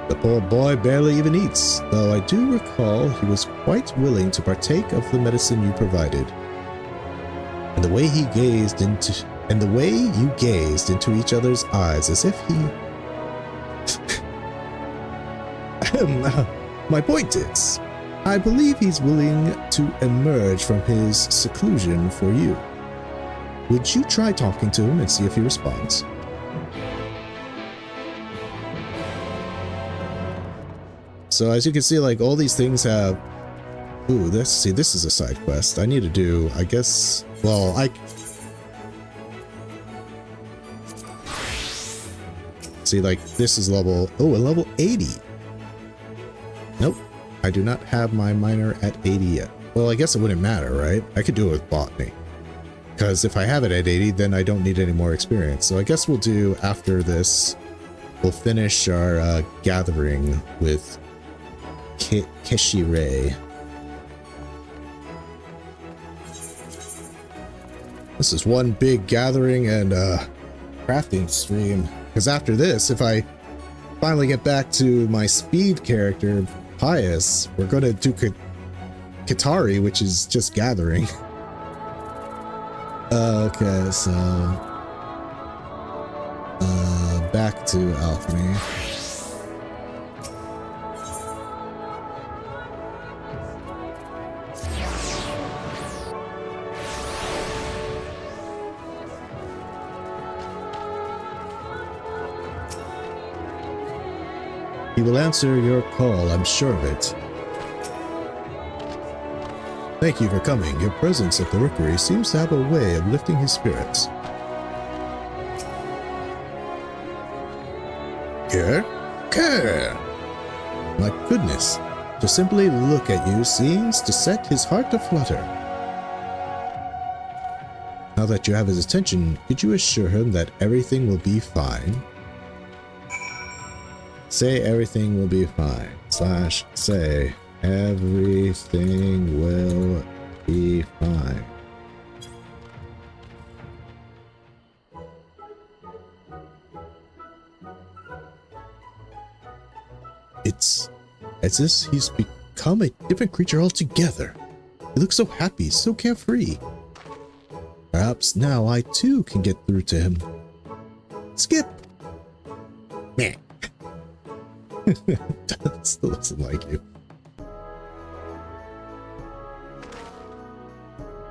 The poor boy barely even eats, though I do recall he was quite willing to partake of the medicine you provided. And the way you gazed into each other's eyes as if he... My point is, I believe he's willing to emerge from his seclusion for you. Would you try talking to him and see if he responds? So as you can see, like, all these things have... Ooh, this is a side quest. I need to do, I guess... Well, see, like, this is level... Oh, a level 80. Nope. I do not have my minor at 80 yet. Well, I guess it wouldn't matter, right? I could do it with botany. Because if I have it at 80, then I don't need any more experience. So I guess we'll do, after this, we'll finish our gathering with Keshire. This is one big gathering and crafting stream. Because after this, if I finally get back to my speed character, Pius, we're going to do Katari, which is just gathering. Okay, so... back to alchemy. He will answer your call, I'm sure of it. Thank you for coming. Your presence at the rookery seems to have a way of lifting his spirits. Care. My goodness, to simply look at you seems to set his heart aflutter. Now that you have his attention, could you assure him that everything will be fine? Say everything will be fine. / say everything will be fine. It's as if he's become a different creature altogether. He looks so happy, so carefree. Perhaps now I too can get through to him. Skip! Meh. Still doesn't like you.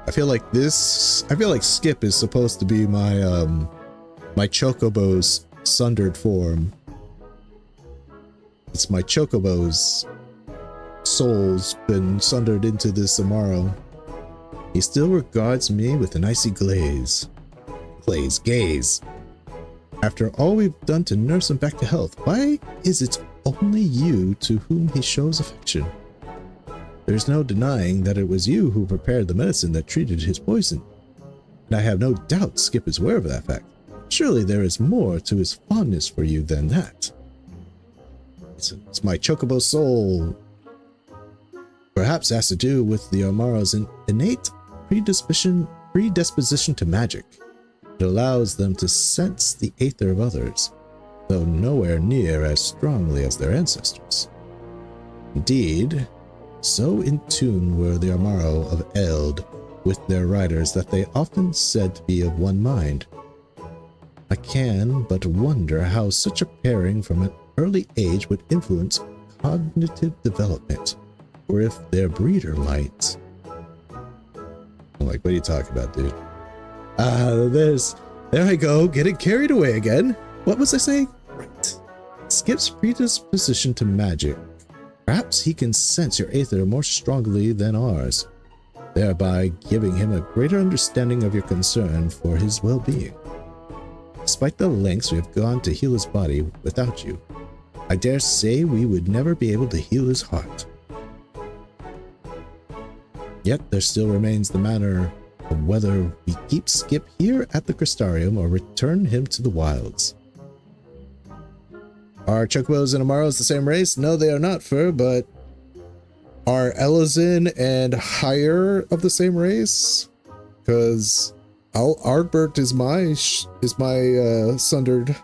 I feel like Skip is supposed to be my my Chocobo's sundered form. It's my Chocobo's soul's been sundered into this Amaro. He still regards me with an icy gaze. After all we've done to nurse him back to health, why is it only you to whom he shows affection? There's no denying that it was you who prepared the medicine that treated his poison. And I have no doubt Skip is aware of that fact. Surely there is more to his fondness for you than that. It's my Chocobo soul. Perhaps has to do with the Amaro's innate predisposition to magic. It allows them to sense the aether of others, though nowhere near as strongly as their ancestors. Indeed, so in tune were the Amaro of Eld with their riders that they often said to be of one mind. I can but wonder how such a pairing from an early age would influence cognitive development, or if their breeder might. I'm like, what are you talking about, dude? There I go, getting carried away again. What was I saying? Right. Skip's predisposition to magic. Perhaps he can sense your aether more strongly than ours, thereby giving him a greater understanding of your concern for his well-being. Despite the lengths we have gone to heal his body without you, I dare say we would never be able to heal his heart. Yet there still remains the matter of whether we keep Skip here at the Crystarium or return him to the wilds. Are Chocobos and Amaros the same race? No, they are not, Fur, but are Elazin and Higher of the same race? Because Ardbert is my sundered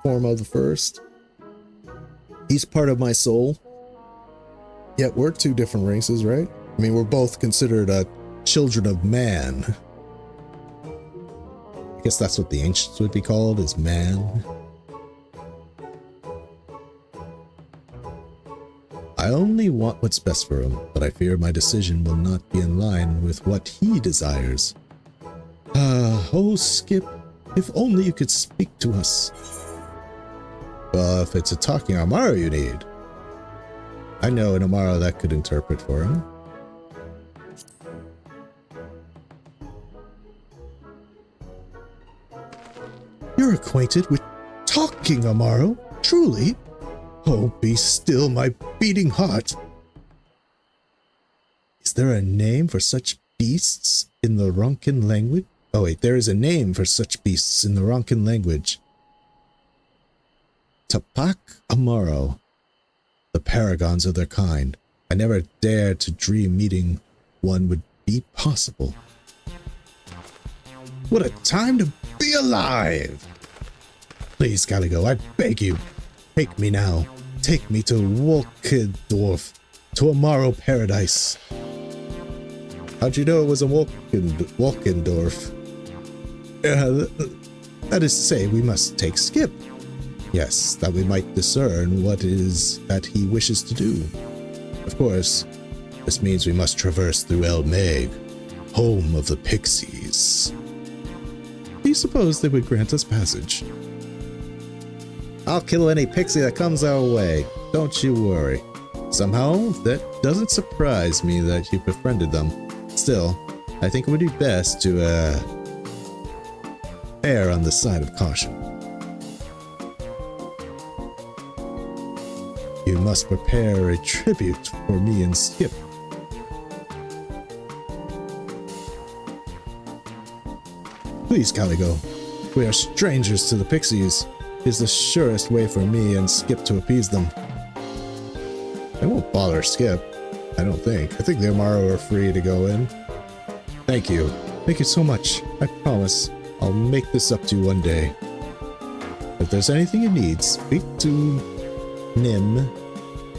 form of the first. He's part of my soul. Yet we're two different races, right? I mean, we're both considered children of man. I guess that's what the ancients would be called, is man. I only want what's best for him, but I fear my decision will not be in line with what he desires. Oh, Skip, if only you could speak to us. Well, if it's a talking Amaro you need, I know an Amaro that could interpret for him. You're acquainted with talking Amaro? Truly? Oh, be still, my beating heart. Is there a name for such beasts in the Ronkin language? Oh wait, there is a name for such beasts in the Ronkin language. Tapak Amaro, the paragons of their kind. I never dared to dream meeting one would be possible. What a time to be alive! Please, Gallagher, I beg you, take me now. Take me to Wolkendorf, to Amaro paradise. How'd you know it was a Wolkendorf? That is to say, we must take Skip. Yes, that we might discern what it is that he wishes to do. Of course, this means we must traverse through El Meg, home of the pixies. Do you suppose they would grant us passage? I'll kill any pixie that comes our way. Don't you worry. Somehow, that doesn't surprise me that you befriended them. Still, I think it would be best to, err on the side of caution. You must prepare a tribute for me and Skip. Please, Caligo. We are strangers to the pixies. It is the surest way for me and Skip to appease them. They won't bother Skip, I don't think. I think the Amaro are free to go in. Thank you. Thank you so much. I promise I'll make this up to you one day. If there's anything you need, speak to Nim,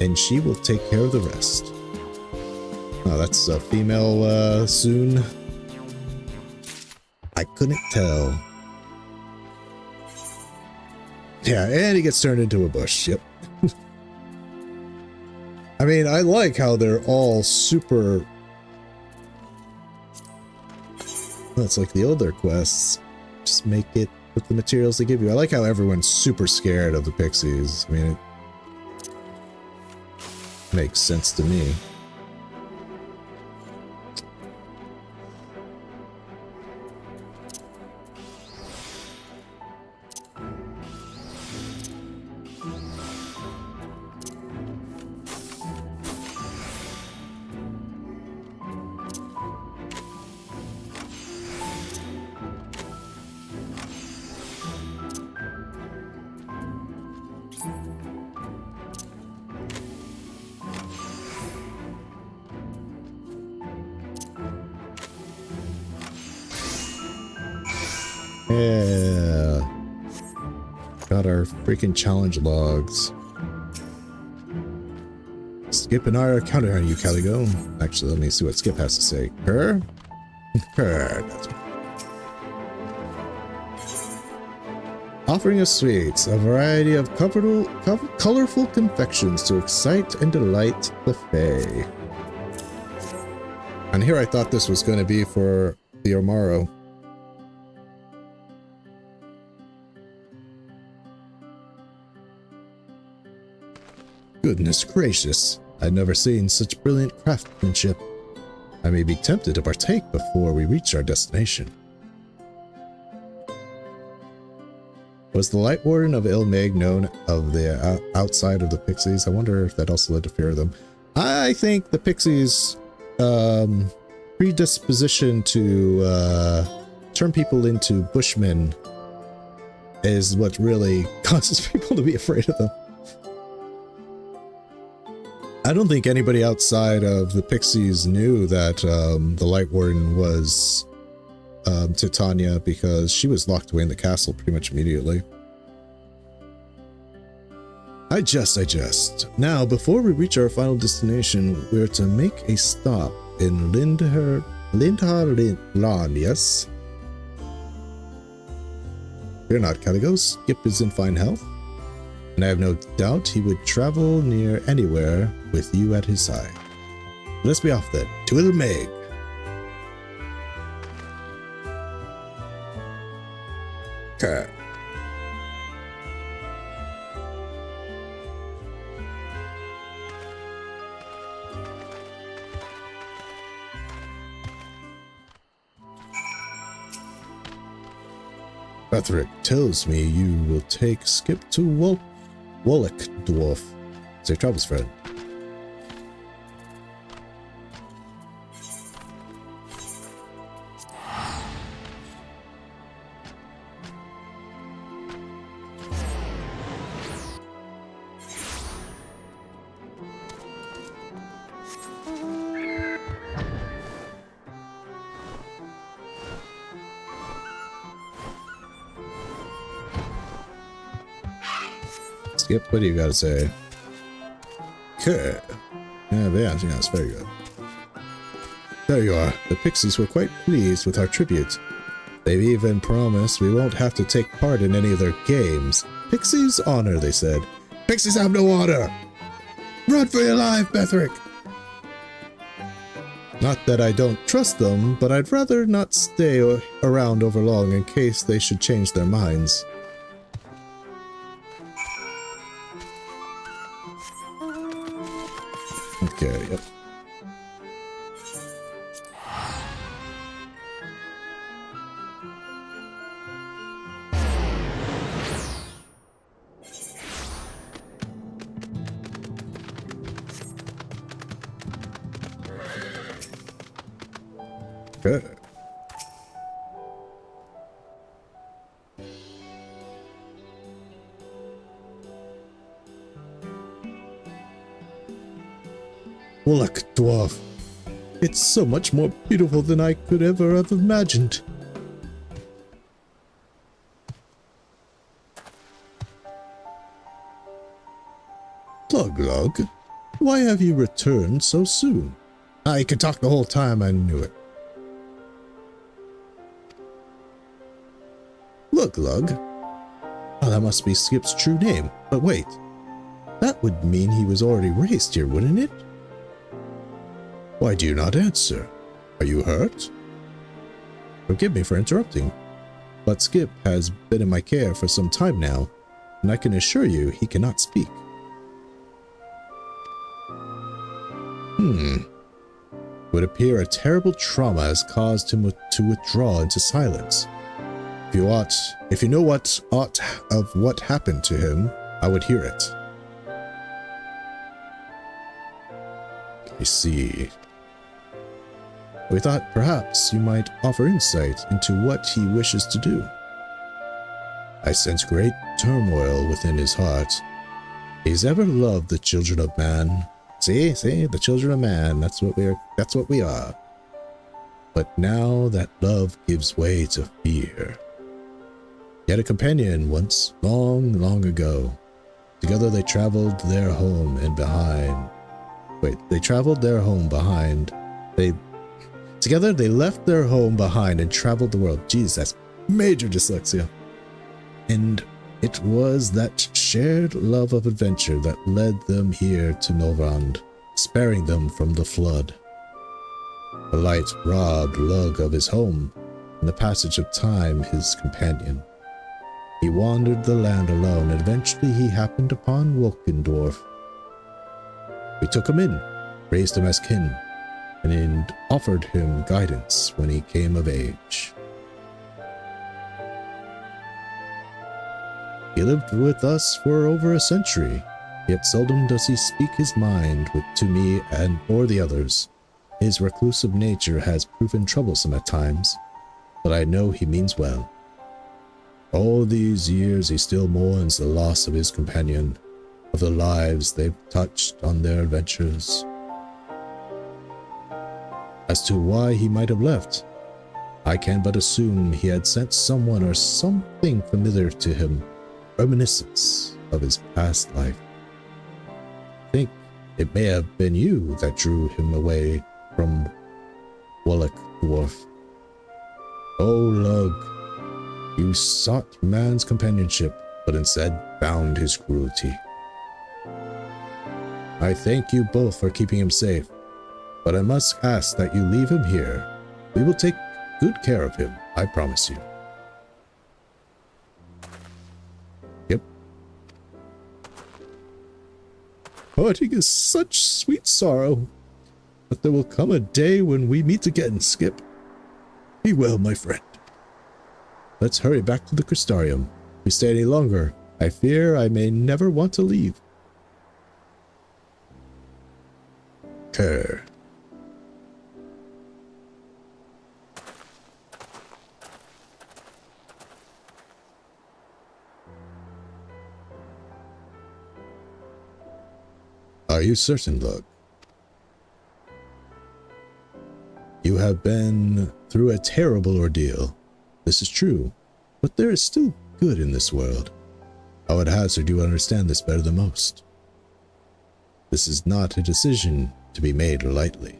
and she will take care of the rest. Oh, that's a female, soon. I couldn't tell. Yeah, and he gets turned into a bush, yep. I mean, I like how they're all super... That's like the older quests. Just make it with the materials they give you. I like how everyone's super scared of the pixies. I mean, it makes sense to me. Yeah. Got our freaking challenge logs. Skip and I are counting on you, Caligo. Actually, let me see what Skip has to say. Her? Her. That's right. Offering us sweets, a variety of colorful confections to excite and delight the Fae. And here I thought this was going to be for the Amaro. Goodness gracious, I'd never seen such brilliant craftsmanship. I may be tempted to partake before we reach our destination. Was the Light Warden of El Meg known of the outside of the Pixies? I wonder if that also led to fear of them. I think the Pixies' predisposition to turn people into bushmen is what really causes people to be afraid of them. I don't think anybody outside of the Pixies knew that the Light Warden was Titania, because she was locked away in the castle pretty much immediately. I jest. Now, before we reach our final destination, we're to make a stop in Lindharland, yes? Fear not, Caligo. Skip is in fine health, and I have no doubt he would travel near anywhere with you at his side. Let's be off then, to El Meg. Okay. Bethrick tells me you will take Skip to Wallach Dwarf. Safe travels, friend. Skip, what do you got to say? Okay. Yeah, it's very good. There you are. The Pixies were quite pleased with our tribute. They've even promised we won't have to take part in any of their games. Pixies honor, they said. Pixies have no honor! Run for your life, Bethric! Not that I don't trust them, but I'd rather not stay around over long in case they should change their minds. Okay, yep. Okay. Look, dwarf. It's so much more beautiful than I could ever have imagined. Glug, why have you returned so soon? I could talk the whole time, I knew it. Glug. Oh, that must be Skip's true name. But wait, that would mean he was already raised here, wouldn't it? Why do you not answer? Are you hurt? Forgive me for interrupting, but Skip has been in my care for some time now, and I can assure you he cannot speak. It would appear a terrible trauma has caused him to withdraw into silence. If you know what happened to him, I would hear it. I see. We thought perhaps you might offer insight into what he wishes to do. I sense great turmoil within his heart. He's ever loved the children of man. See, the children of man, that's what we are. But now that love gives way to fear. He had a companion once, long ago. Together they traveled their home and behind. Together they left their home behind and traveled the world. Jeez, that's major dyslexia. And it was that shared love of adventure that led them here to Novrand, sparing them from the flood. The light robbed Lug of his home, and the passage of time his companion. He wandered the land alone, and eventually he happened upon Wolkendorf. We took him in, raised him as kin, and offered him guidance when he came of age. He lived with us for over a century, yet seldom does he speak his mind to me or the others. His reclusive nature has proven troublesome at times, but I know he means well. All these years he still mourns the loss of his companion, of the lives they've touched on their adventures. As to why he might have left, I can but assume he had sensed someone or something familiar to him, reminiscence of his past life. I think it may have been you that drew him away from Wallach Dwarf. Oh, Lug, you sought man's companionship, but instead found his cruelty. I thank you both for keeping him safe, but I must ask that you leave him here. We will take good care of him, I promise you. Yep. Parting is such sweet sorrow, but there will come a day when we meet again, Skip. Be well, my friend. Let's hurry back to the Crystarium. If we stay any longer, I fear I may never want to leave. Care. Are you certain, Lug? You have been through a terrible ordeal. This is true, but there is still good in this world. I would hazard you understand this better than most. This is not a decision to be made lightly.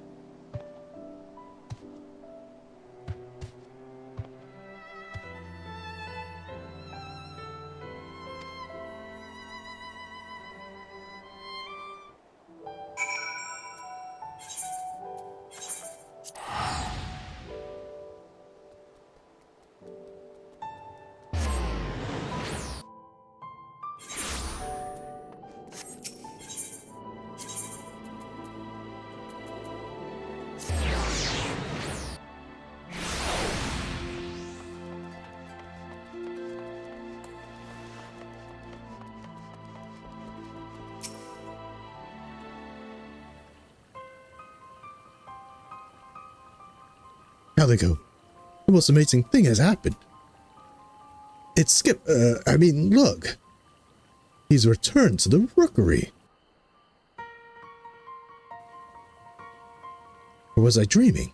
Calico, the most amazing thing has happened. It's Skip, look. He's returned to the rookery. Or was I dreaming?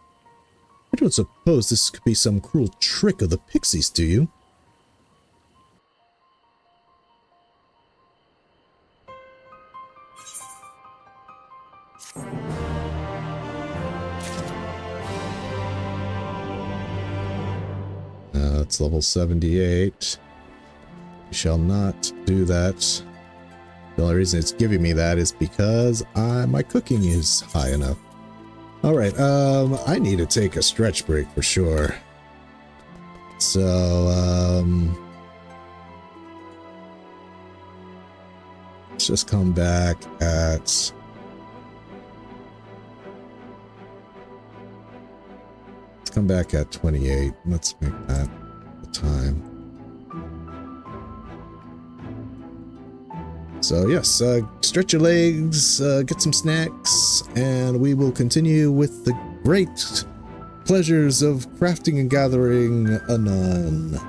I don't suppose this could be some cruel trick of the pixies, do you? That's level 78. We shall not do that. The only reason it's giving me that is because my cooking is high enough. Alright, I need to take a stretch break for sure. So, let's just come back at... Let's come back at 28. Let's make that the time. So yes, stretch your legs, get some snacks, and we will continue with the great pleasures of crafting and gathering anon.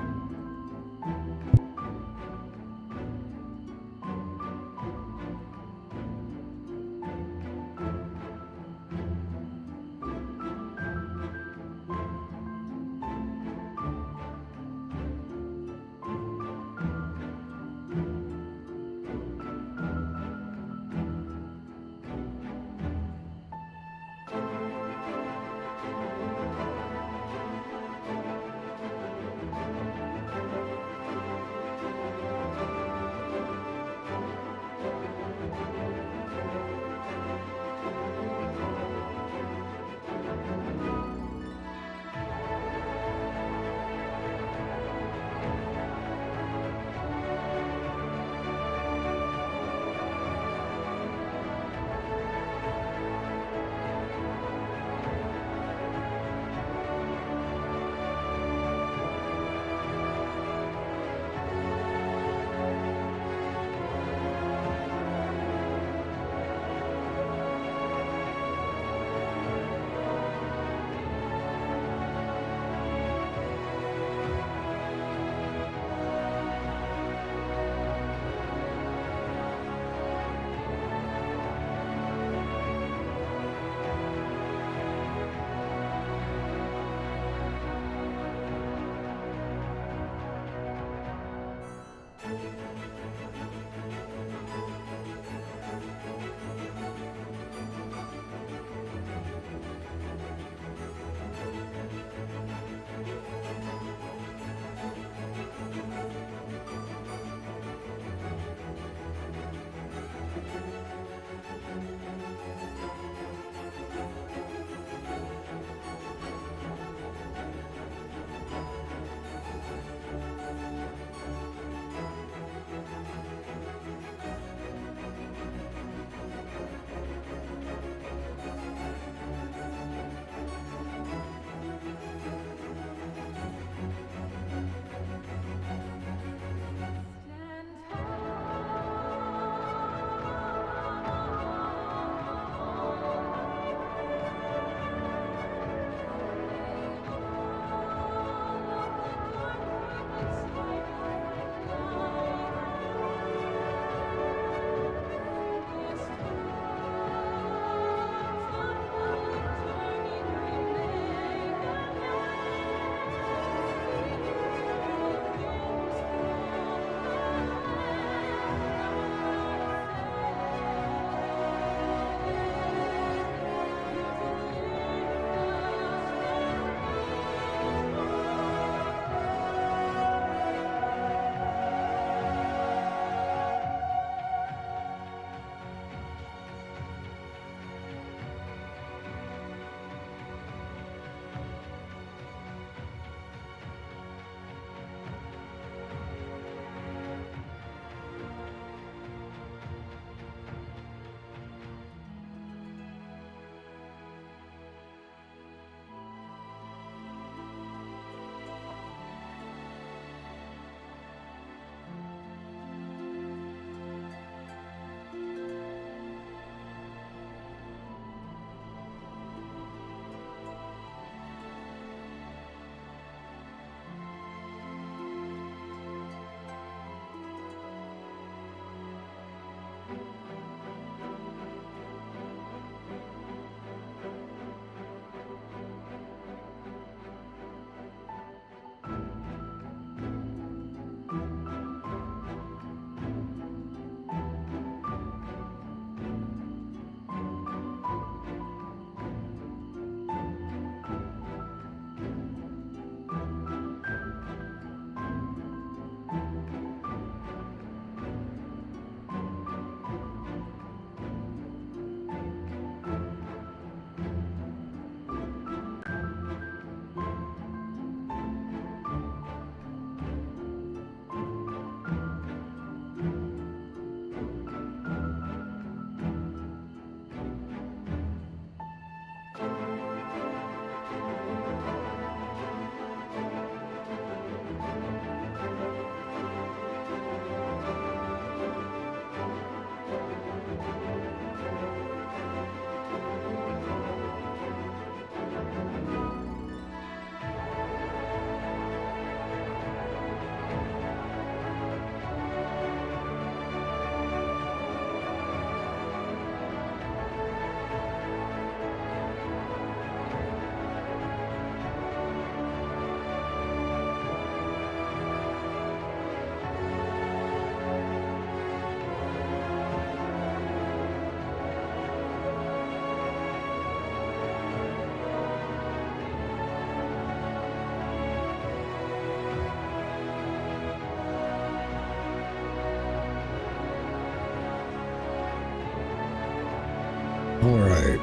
All right.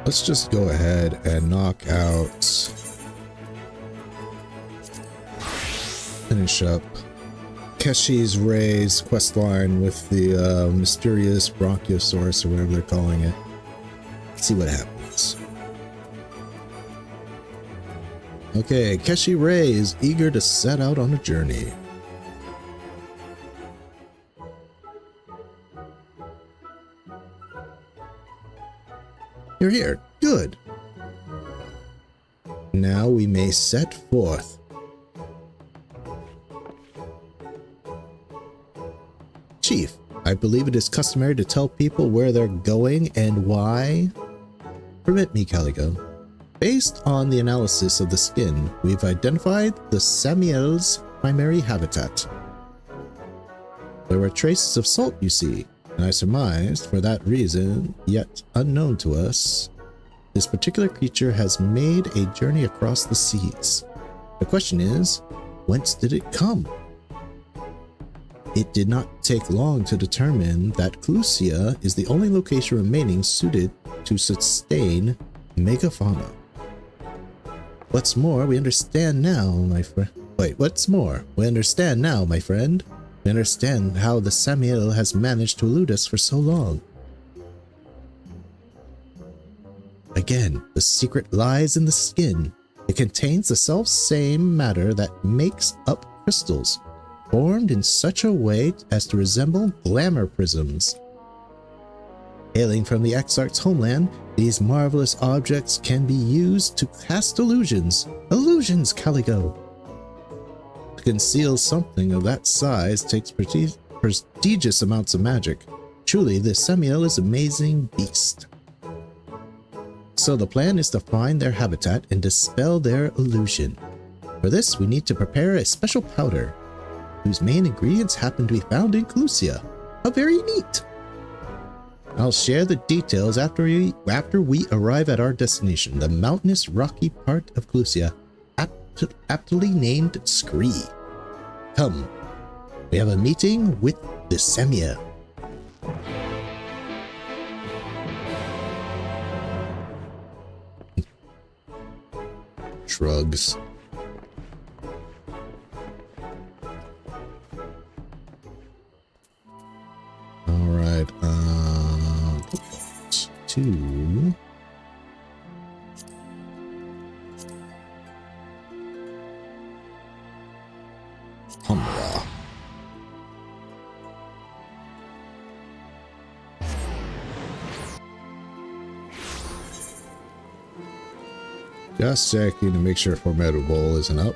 Let's just go ahead and knock out, finish up Keshi's Ray's questline with the mysterious Brachiosaurus or whatever they're calling it. Let's see what happens. Okay, Keshi Ray is eager to set out on a journey. You're here. Good. Now we may set forth. Chief, I believe it is customary to tell people where they're going and why. Permit me, Caligo. Based on the analysis of the skin, we've identified the Samiel's primary habitat. There were traces of salt, you see, and I surmised, for that reason, yet unknown to us, this particular creature has made a journey across the seas. The question is, whence did it come? It did not take long to determine that Clusia is the only location remaining suited to sustain megafauna. What's more, we understand now, my friend. Wait, what's more? We understand now, my friend. We understand how the Samiel has managed to elude us for so long. Again, the secret lies in the skin. It contains the self-same matter that makes up crystals, formed in such a way as to resemble glamour prisms. Hailing from the Exarch's homeland, these marvelous objects can be used to cast illusions. Illusions, Caligo! To conceal something of that size takes prestigious amounts of magic. Truly, this Samiel is an amazing beast. So the plan is to find their habitat and dispel their illusion. For this, we need to prepare a special powder, whose main ingredients happen to be found in Clusia. How very neat! I'll share the details after we arrive at our destination, the mountainous rocky part of Clusia, aptly named Scree. Come, we have a meeting with the Samiel. Shrugs. Alright, to Humra. Just checking to make sure Formidable isn't up.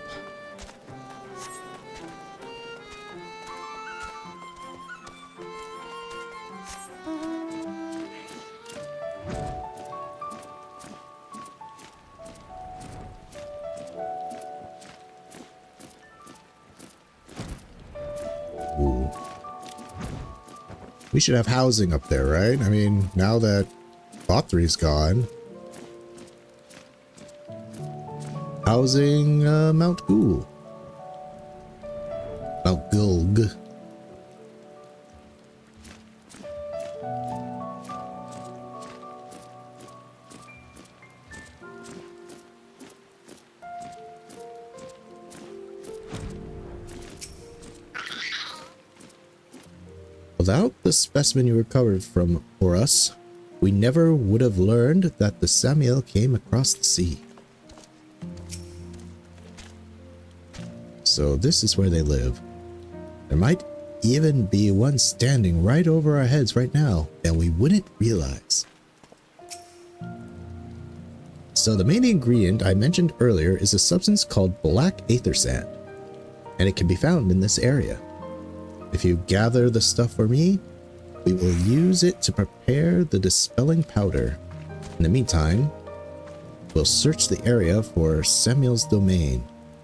Ooh. We should have housing up there, right? I mean, now that Bothri's gone. Housing Mount Ghoul. Mount Gulg. Without the specimen you recovered for us, we never would have learned that the Samiel came across the sea. So this is where they live. There might even be one standing right over our heads right now, and we wouldn't realize. So the main ingredient I mentioned earlier is a substance called black aether sand, and it can be found in this area. If you gather the stuff for me, we will use it to prepare the dispelling powder. In the meantime, we'll search the area for Samiel's domain.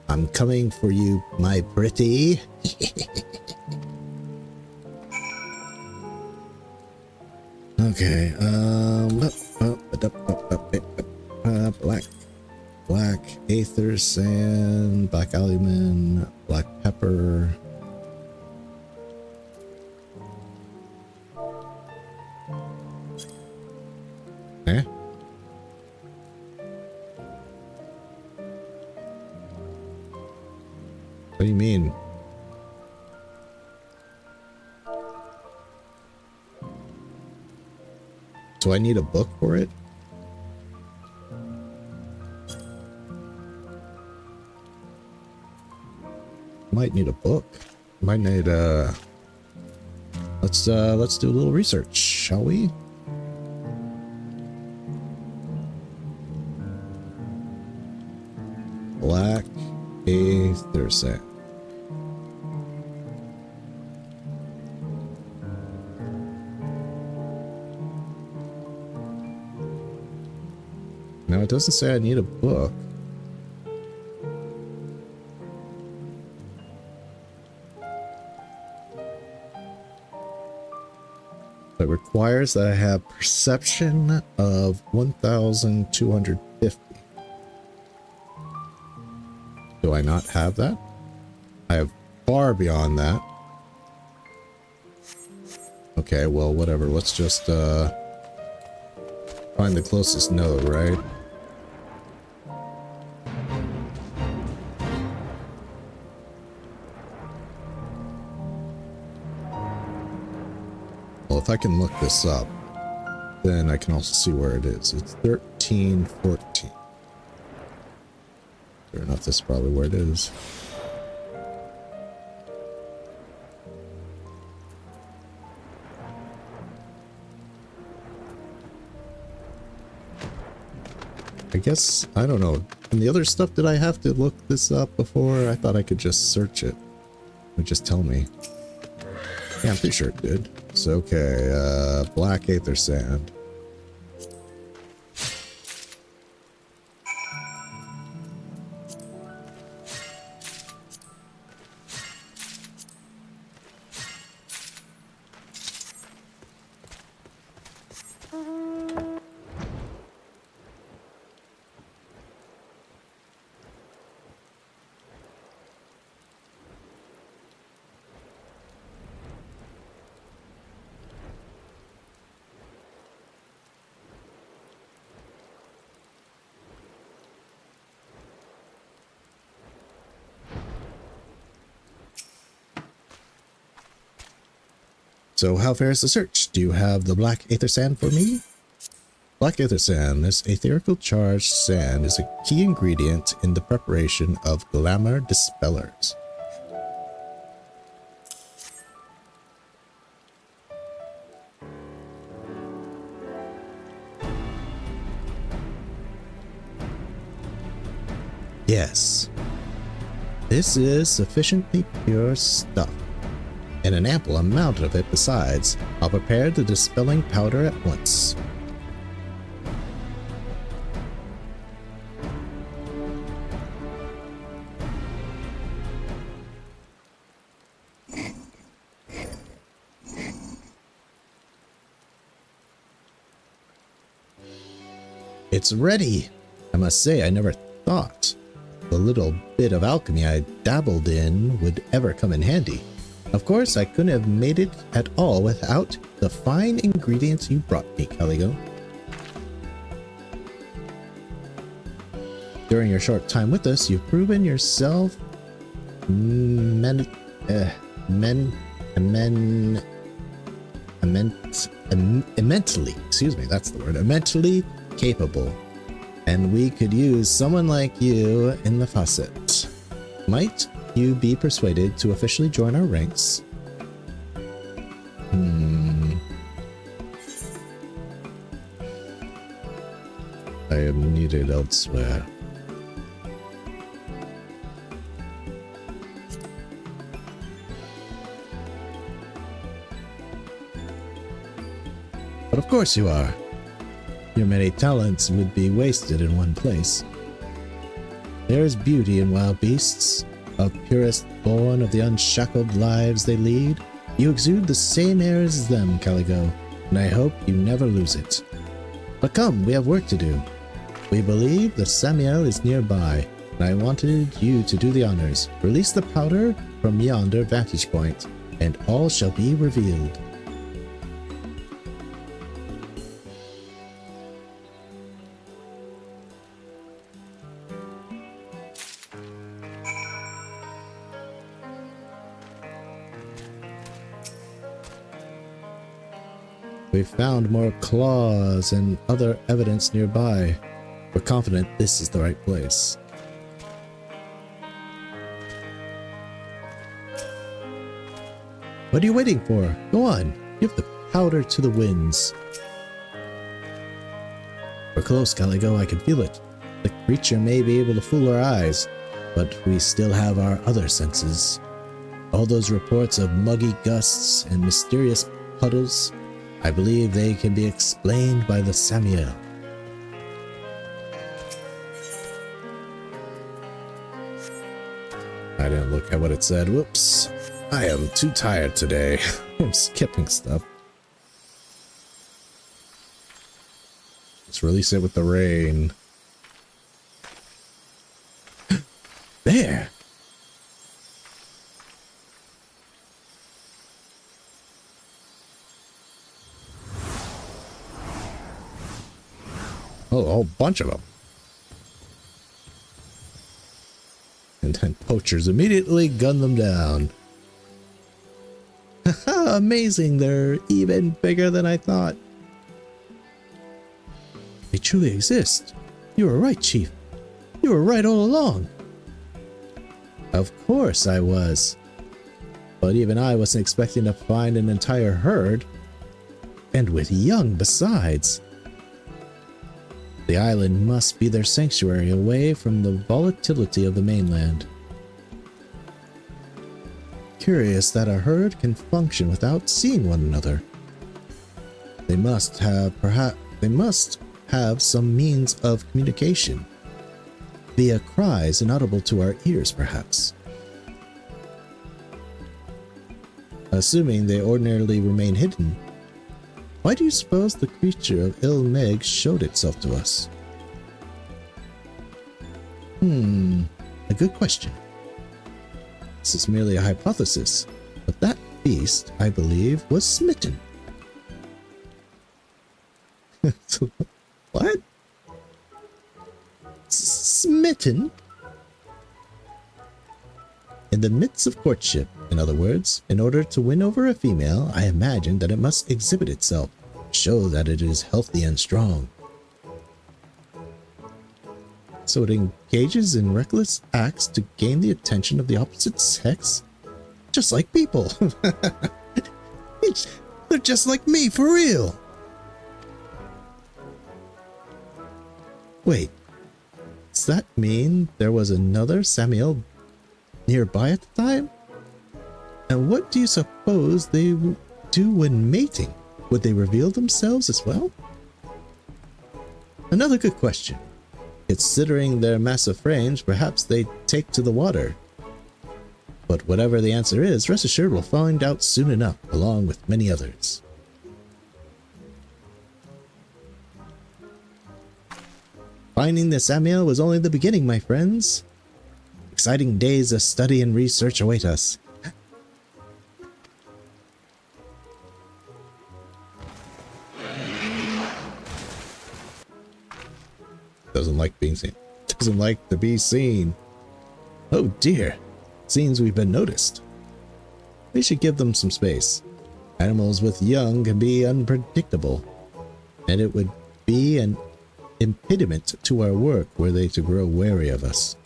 I'm coming for you, my pretty. Okay, black aether sand, black alumine, black pepper. What do you mean? Do I need a book for it? Might need a book. Might need let's do a little research, shall we? Black Aether Sand. Now it doesn't say I need a book. It requires that I have perception of 1,250. Do I not have that? I have far beyond that. Okay, well, whatever. Let's just find the closest node, right? Well, if I can look this up, then I can also see where it is. It's 1314. Sure enough, this is probably where it is. I guess, I don't know. And the other stuff, did I have to look this up before? I thought I could just search it. It would just tell me. Yeah, I'm pretty sure it did. So, okay, Black Aether Sand. So how fares the search? Do you have the Black Aether Sand for me? Black Aether Sand. This etherical charged sand is a key ingredient in the preparation of glamour dispellers. Yes. This is sufficiently pure stuff. And an ample amount of it besides. I'll prepare the dispelling powder at once. It's ready! I must say, I never thought the little bit of alchemy I dabbled in would ever come in handy. Of course, I couldn't have made it at all without the fine ingredients you brought me, Caligo. During your short time with us, you've proven yourself immensely capable, and we could use someone like you in the faucet. Might you be persuaded to officially join our ranks? I am needed elsewhere. But of course you are. Your many talents would be wasted in one place. There is beauty in wild beasts, of purest born of the unshackled lives they lead. You exude the same air as them, Caligo, and I hope you never lose it. But come, we have work to do. We believe that Samuel is nearby, and I wanted you to do the honors. Release the powder from yonder vantage point, and all shall be revealed. We found more claws and other evidence nearby. We're confident this is the right place. What are you waiting for? Go on, give the powder to the winds. We're close, Caligo, I can feel it. The creature may be able to fool our eyes, but we still have our other senses. All those reports of muggy gusts and mysterious puddles, I believe they can be explained by the Samiel. I didn't look at what it said. Whoops. I am too tired today. I'm skipping stuff. Let's release it with the rain. There! Oh, a whole bunch of them. And then poachers immediately gun them down. Haha, amazing, they're even bigger than I thought. They truly exist. You were right, Chief. You were right all along. Of course I was. But even I wasn't expecting to find an entire herd. And with young besides. The island must be their sanctuary away from the volatility of the mainland. Curious that a herd can function without seeing one another. They must have some means of communication. Via cries inaudible to our ears, perhaps. Assuming they ordinarily remain hidden, why do you suppose the creature of ill Meg showed itself to us? A good question. This is merely a hypothesis, but that beast, I believe, was smitten. What? Smitten? In the midst of courtship, in other words, in order to win over a female, I imagine that it must exhibit itself, show that it is healthy and strong. So it engages in reckless acts to gain the attention of the opposite sex? Just like people. They're just like me, for real. Wait, does that mean there was another Samiel nearby at the time? And what do you suppose they do when mating? Would they reveal themselves as well? Another good question. Considering their massive frames, perhaps they take to the water. But whatever the answer is, rest assured we'll find out soon enough, along with many others. Finding the Samiel was only the beginning, my friends. Exciting days of study and research await us. Doesn't like being seen. Doesn't like to be seen. Oh dear. Seems we've been noticed. We should give them some space. Animals with young can be unpredictable, and it would be an impediment to our work were they to grow wary of us.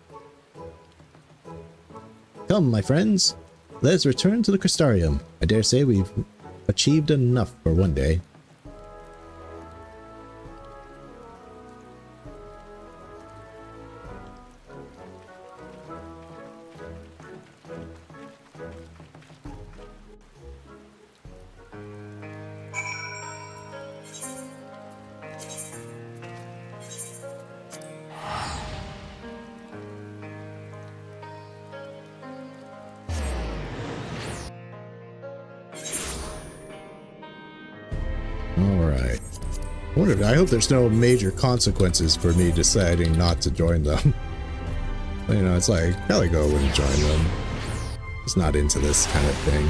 Come, my friends, let's return to the Crystarium. I dare say we've achieved enough for one day. Alright. I hope there's no major consequences for me deciding not to join them. You know, it's like, Caligo wouldn't join them. He's not into this kind of thing.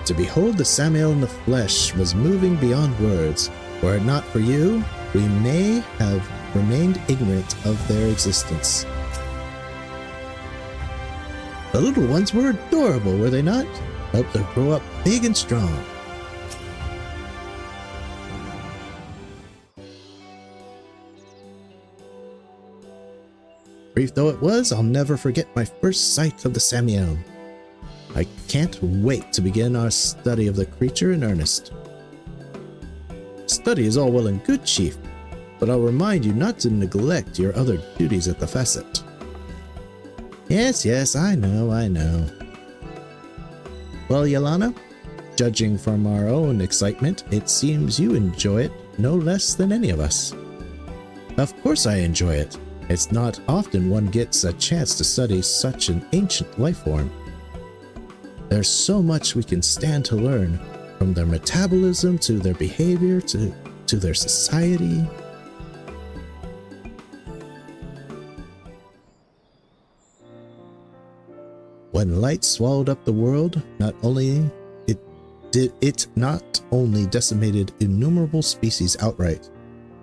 To behold the Samiel in the flesh was moving beyond words. Were it not for you, we may have remained ignorant of their existence. The little ones were adorable, were they not? Hope they'll grow up big and strong. Brief though it was, I'll never forget my first sight of the Samiel. I can't wait to begin our study of the creature in earnest. Study is all well and good, Chief, but I'll remind you not to neglect your other duties at the facet. Yes, I know. Well, Yelana, judging from our own excitement, it seems you enjoy it no less than any of us. Of course I enjoy it. It's not often one gets a chance to study such an ancient life form. There's so much we can stand to learn, from their metabolism to their behavior to their society. When light swallowed up the world, not only decimated innumerable species outright,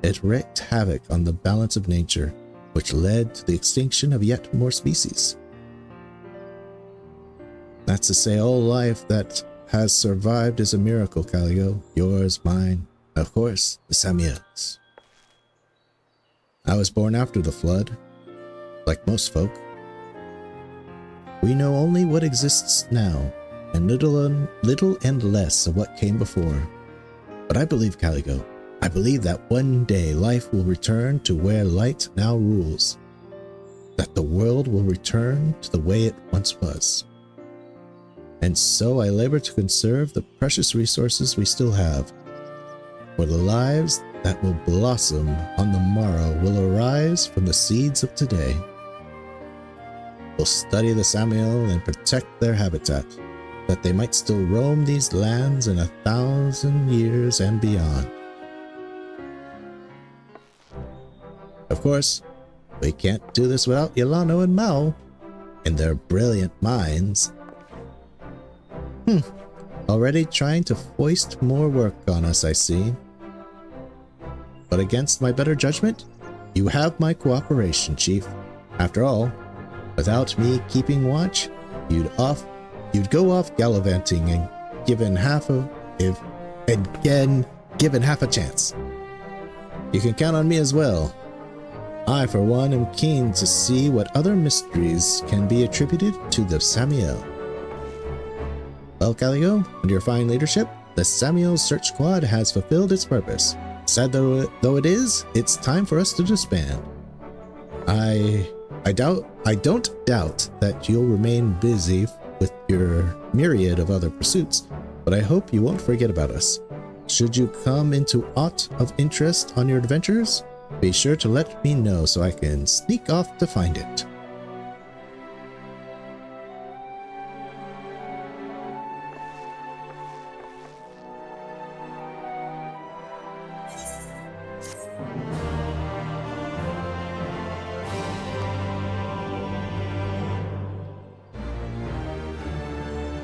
it wreaked havoc on the balance of nature, which led to the extinction of yet more species. That's to say, all life that has survived is a miracle, Caligo. Yours, mine, of course, the Samiel's. I was born after the flood, like most folk. We know only what exists now, and little and less of what came before. But I believe, Caligo, I believe that one day life will return to where light now rules, that the world will return to the way it once was. And so I labor to conserve the precious resources we still have, for the lives that will blossom on the morrow will arise from the seeds of today. We'll study the Samiel and protect their habitat, that they might still roam these lands in 1,000 years and beyond. Of course, we can't do this without Yelano and Mao and their brilliant minds. Already trying to foist more work on us, I see. But against my better judgment, you have my cooperation, Chief. After all, without me keeping watch, you'd go off gallivanting and given half a chance. You can count on me as well. I, for one, am keen to see what other mysteries can be attributed to the Samiel. Well, Caligo, under your fine leadership, the Samiel Search Squad has fulfilled its purpose. Sad though it is, it's time for us to disband. I don't doubt that you'll remain busy with your myriad of other pursuits, but I hope you won't forget about us. Should you come into aught of interest on your adventures, be sure to let me know so I can sneak off to find it.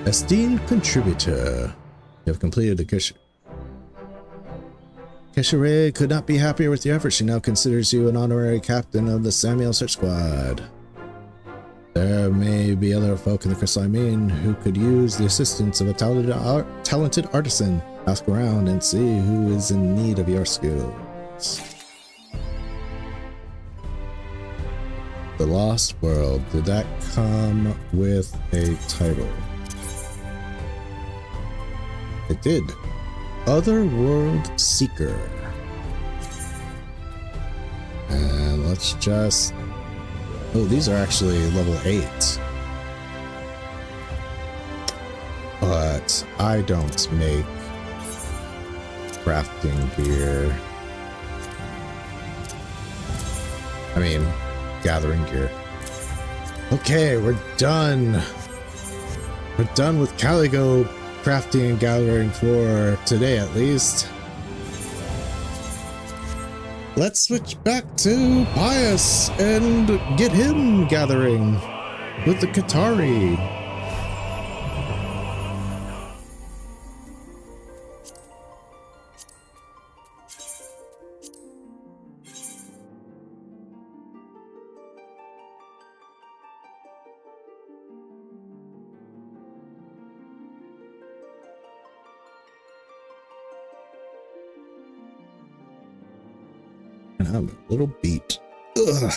Esteemed contributor, you have completed the Keshere could not be happier with your efforts. She now considers you an honorary captain of the Samiel Search Squad. There may be other folk in the Crystalline Main who could use the assistance of a talented artisan. Ask around and see who is in need of your skills. The Lost World. Did that come with a title? It did. Otherworld Seeker. And let's just... Oh, these are actually level 8. But I don't make crafting gear. I mean, gathering gear. Okay, we're done. We're done with Caligo crafting and gathering for today, at least. Let's switch back to Pius and get him gathering with the Qatari. And I'm a little beat. Ugh.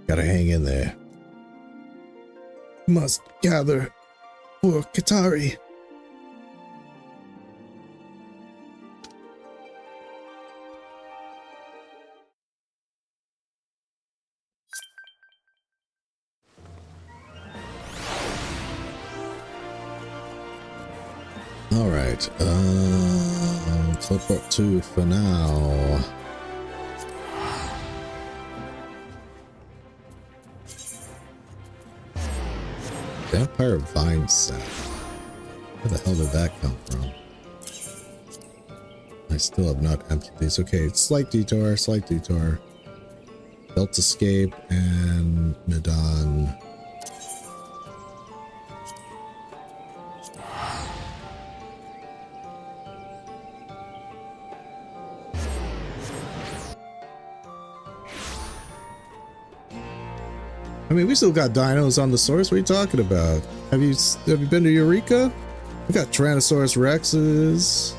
Gotta hang in there. Must gather for Katari. Alright, teleport 2 for now. Vampire Vine Set. Where the hell did that come from? I still have not emptied these. Okay, slight detour, slight detour. Belt Escape and Medan. I mean, we still got dinos on the source. What are you talking about? Have you been to Eureka? We got Tyrannosaurus Rexes,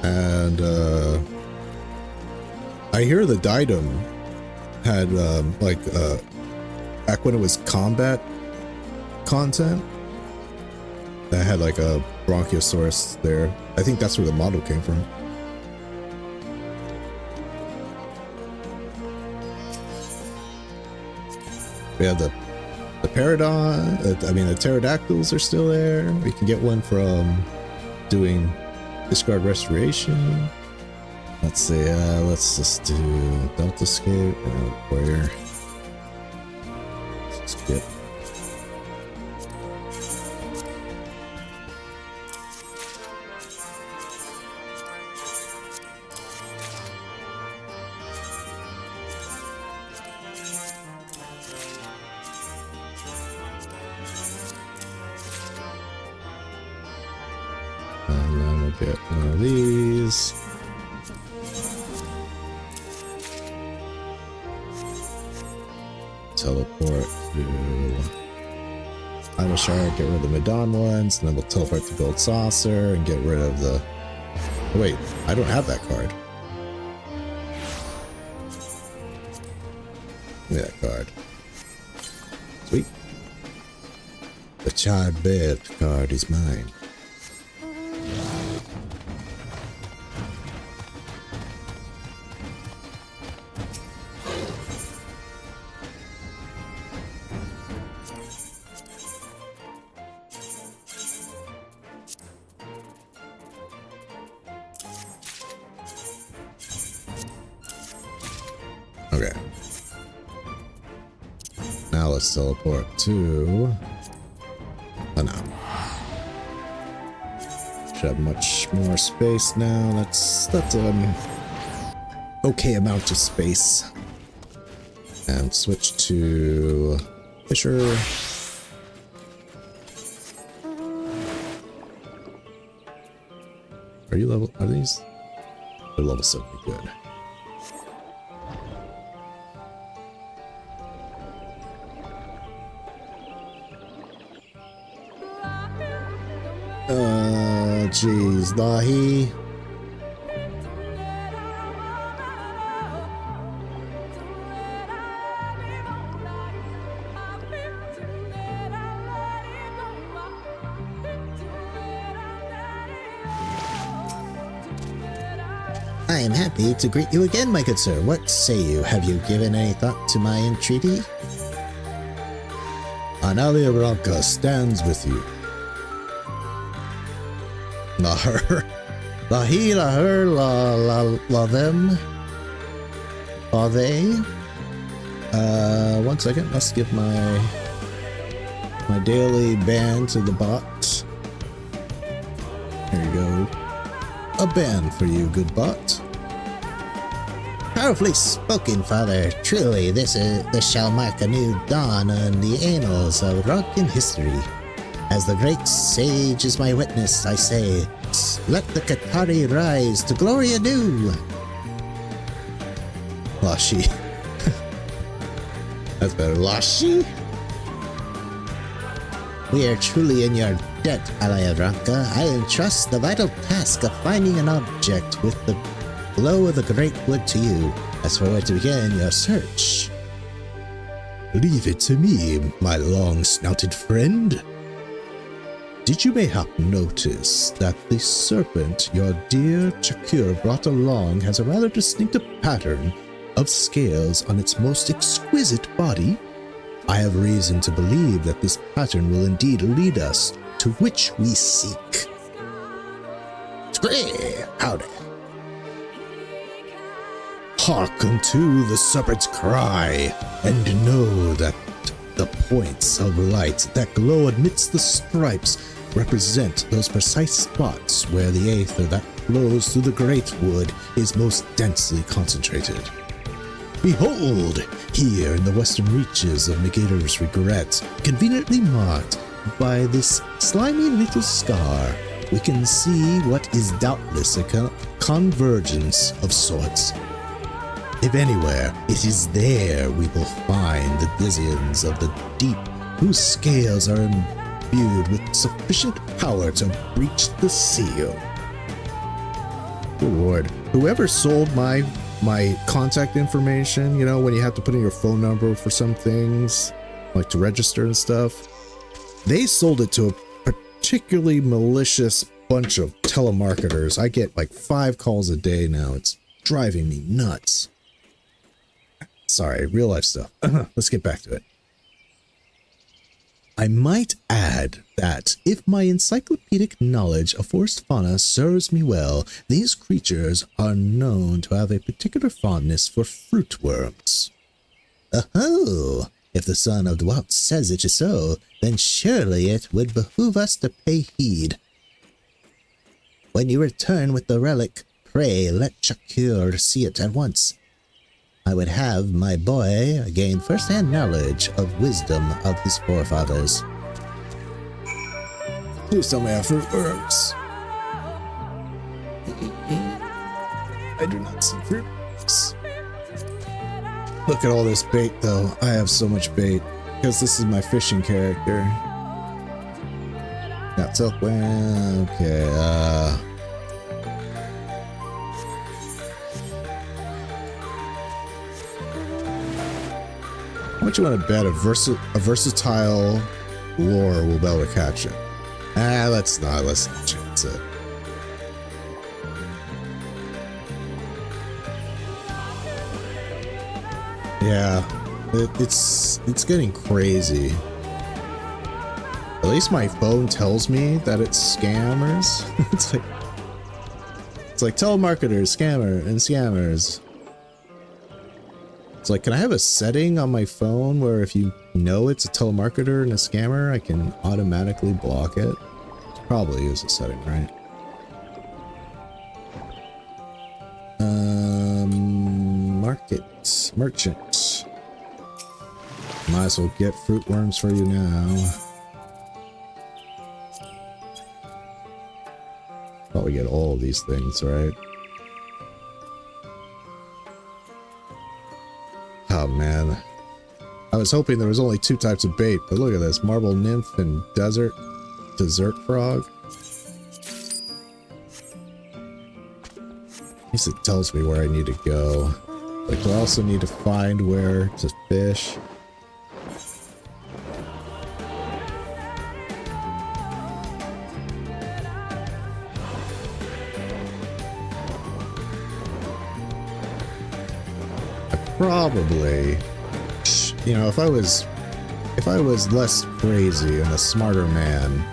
and I hear the Didum had back when it was combat content, that had like a Brachiosaurus there. I think that's where the model came from. We have the Paradon, the pterodactyls are still there. We can get one from doing discard restoration. Let's see, let's just do Belt Escape. Where? Skip. Get one of these. Teleport to Idle Shard, get rid of the Medan ones, and then we'll teleport to Gold Saucer and get rid of the... Oh, wait, I don't have that card. Give me that card. Sweet. The Charred Bed card is mine. Okay. Now let's teleport to... Oh no. Should have much more space now. That's okay amount of space. And switch to Fisher. Are you level? Are these? They're level 70. Good. Jeez, Lahi. I am happy to greet you again, my good sir. What say you? Have you given any thought to my entreaty? Analia Branca stands with you. La her. La he, la her, la them. La they. 1 second. Let's give my daily ban to the bot. There you go. A ban for you, good bot. Powerfully spoken, father. Truly, this shall mark a new dawn in the annals of Rokin history. As the great sage is my witness, I say, let the Katari rise to glory anew. Lashi. That's better. Lashi? We are truly in your debt, Alaya Branca. I entrust the vital task of finding an object with the glow of the great wood to you. As for where to begin your search, Leave it to me, my long-snouted friend. Did you mayhap notice that the serpent your dear Chakur brought along has a rather distinctive pattern of scales on its most exquisite body? I have reason to believe that this pattern will indeed lead us to which we seek. Scree, howdy. Hearken to the serpent's cry, and know that the points of light that glow amidst the stripes represent those precise spots where the aether that flows through the great wood is most densely concentrated. Behold, here in the western reaches of Negator's Regret, conveniently marked by this slimy little scar, we can see what is doubtless a convergence of sorts. If anywhere, it is there we will find the denizens of the deep, whose scales are imbued with sufficient power to breach the seal. Good Lord, whoever sold my contact information, you know, when you have to put in your phone number for some things, like to register and stuff, they sold it to a particularly malicious bunch of telemarketers. I get like 5 calls a day now. It's driving me nuts. Sorry, real life stuff. Let's get back to it. I might add that if my encyclopedic knowledge of forest fauna serves me well, these creatures are known to have a particular fondness for fruit worms. Oh, if the son of Dwalt says it is so, then surely it would behoove us to pay heed. When you return with the relic, pray let Chakur see it at once. I would have my boy gain first-hand knowledge of wisdom of his forefathers. Please tell me I have fruit worms. I do not see fruit worms. Look at all this bait, though. I have so much bait because this is my fishing character. Got silkworm. Okay. How much you want to bet a versatile lure will be able to catch it? Let's not chance it. Yeah, it's getting crazy. At least my phone tells me that it's scammers. it's like telemarketers, scammer, and scammers. It's like, can I have a setting on my phone where if you know it's a telemarketer and a scammer, I can automatically block it? Probably is a setting, right? Merchant. Might as well get fruit worms for you now. Probably get all of these things, right? Oh man, I was hoping there was only 2 types of bait, but look at this, marble nymph and dessert frog. At least it tells me where I need to go. Like, I also need to find where to fish. Probably, you know, if I was less crazy and a smarter man,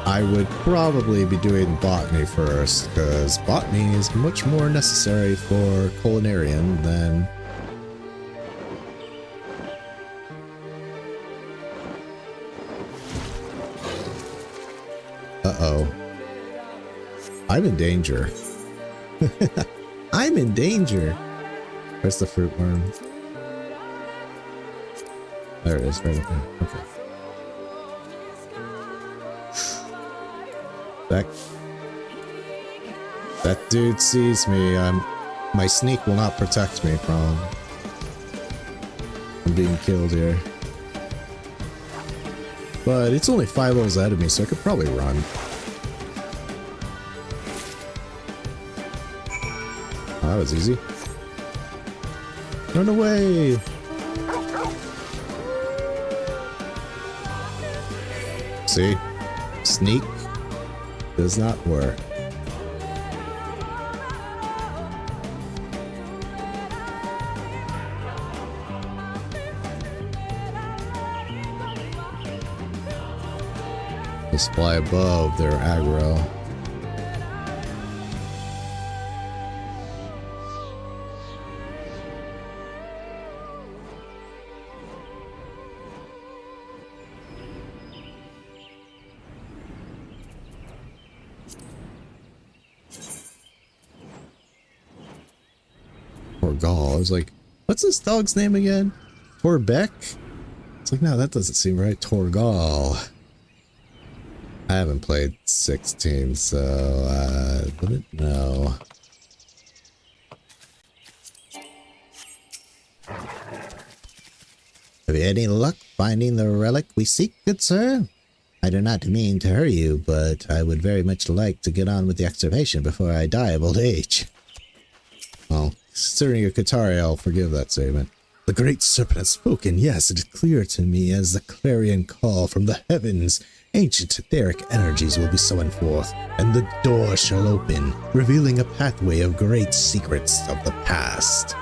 I would probably be doing botany first, because botany is much more necessary for culinarian than... Uh-oh. I'm in danger. I'm in danger. Where's the fruit worm? There it is, right up there. Okay. That dude sees me. My sneak will not protect me from being killed here. But it's only 5 levels ahead of me, so I could probably run. that was easy. Run away! See? Sneak does not work. Just fly above their aggro. Torgal. I was like, what's this dog's name again? Torbeck? It's like, no, that doesn't seem right. Torgal. I haven't played 16, so I wouldn't know. Have you any luck finding the relic we seek, good sir? I do not mean to hurry you, but I would very much like to get on with the excavation before I die of old age. Well, considering you're Qatari, I'll forgive that statement. The great serpent has spoken. Yes, it is clear to me as the clarion call from the heavens. Ancient etheric energies will be summoned forth, and the door shall open, revealing a pathway of great secrets of the past.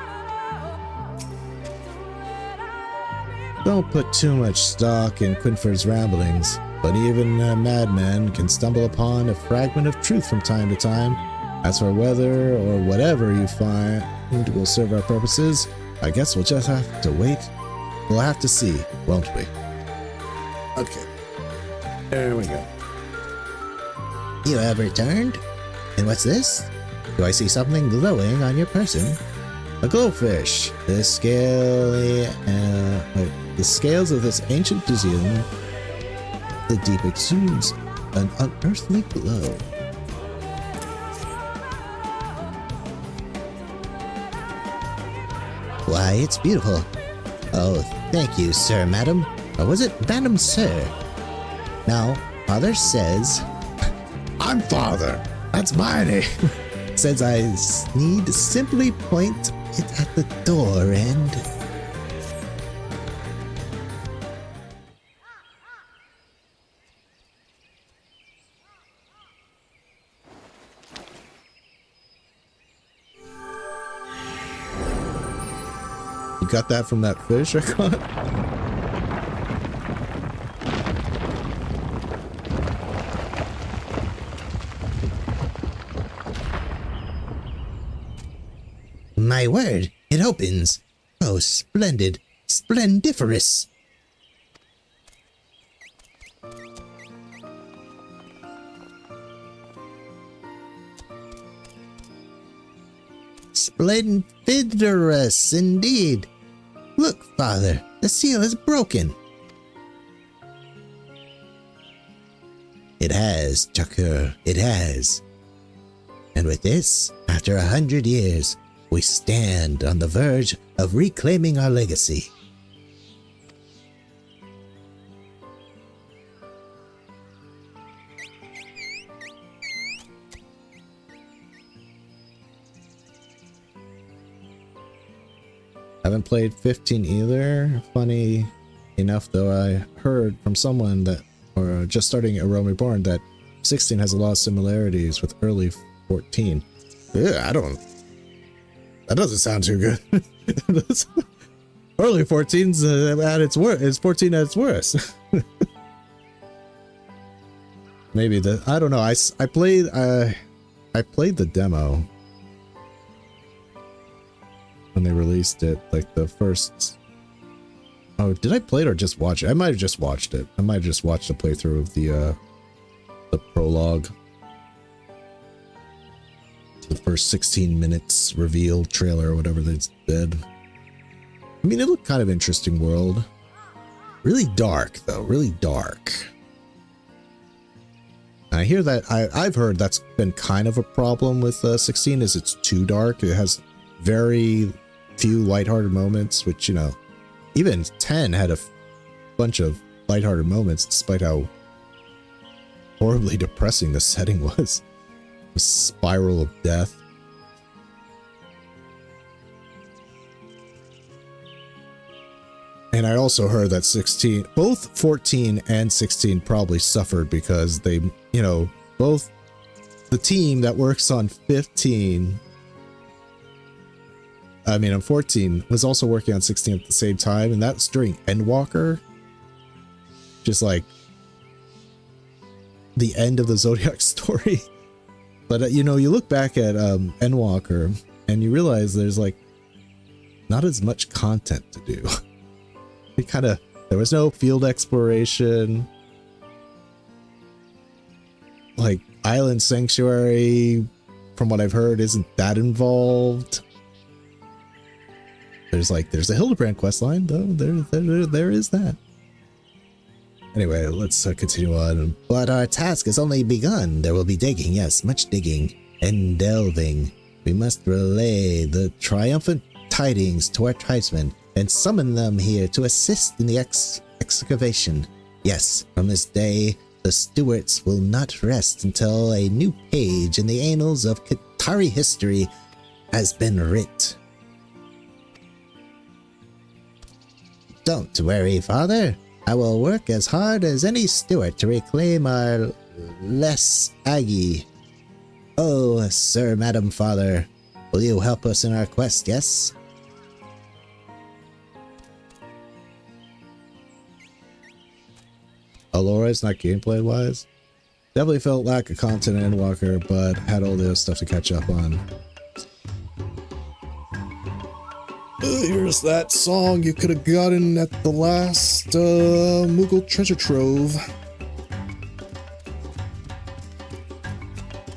Don't put too much stock in Quinford's ramblings, but even a madman can stumble upon a fragment of truth from time to time. As for whether or whatever you find will serve our purposes, I guess we'll just have to wait. We'll have to see, won't we? Okay. There we go. You have returned? And what's this? Do I see something glowing on your person? A glowfish. The scales of this ancient museum. The deep exudes an unearthly glow. Why, it's beautiful. Oh, thank you, sir, madam. Or was it madam, sir? Now, father says... I'm father. That's my name. Says I need to simply point it at the door and... You got that from that fish I caught? My word, it opens. Oh, splendid, splendiferous. Splendiferous indeed. Look, father, the seal is broken. It has, Chakur, it has. And with this, after 100 years, we stand on the verge of reclaiming our legacy. Haven't played 15 either. Funny enough, though, I heard from someone that, or just starting A Realm Reborn, that 16 has a lot of similarities with early 14. Yeah, that doesn't sound too good. Early 14's at its worst. It's 14 at its worst. Maybe I don't know. I played the demo when they released it, like the first. Oh, did I play it or just watch it? I might have just watched it. I might have just watched a playthrough of the prologue. The first 16 minutes reveal trailer or whatever they did. I mean, it looked kind of interesting world. Really dark though, really dark. And I hear that I've heard that's been kind of a problem with 16 is it's too dark. It has very few lighthearted moments, which, you know, even 10 had a bunch of lighthearted moments despite how horribly depressing the setting was. The spiral of death. And I also heard that 16, both 14 and 16 probably suffered because they, you know, both the team that works on 15, I mean, on 14 was also working on 16 at the same time. And that's during Endwalker. Just like the end of the Zodiac story. But, you know, you look back at Endwalker and you realize there's like not as much content to do. There was no field exploration. Like Island Sanctuary, from what I've heard, isn't that involved. There's the Hildebrand questline, though. There is that. Anyway, let's continue on. But our task has only begun. There will be digging, yes, much digging and delving. We must relay the triumphant tidings to our tribesmen and summon them here to assist in the excavation. Yes, from this day, the Stewarts will not rest until a new page in the annals of Qatari history has been writ. Don't worry, Father. I will work as hard as any Stewart to reclaim our Les Aggie. Oh, Sir, Madam, Father, will you help us in our quest, yes? Alora's not gameplay wise. Definitely felt lack of content in Endwalker, but had all the other stuff to catch up on. Here's that song you could have gotten at the last Moogle treasure trove.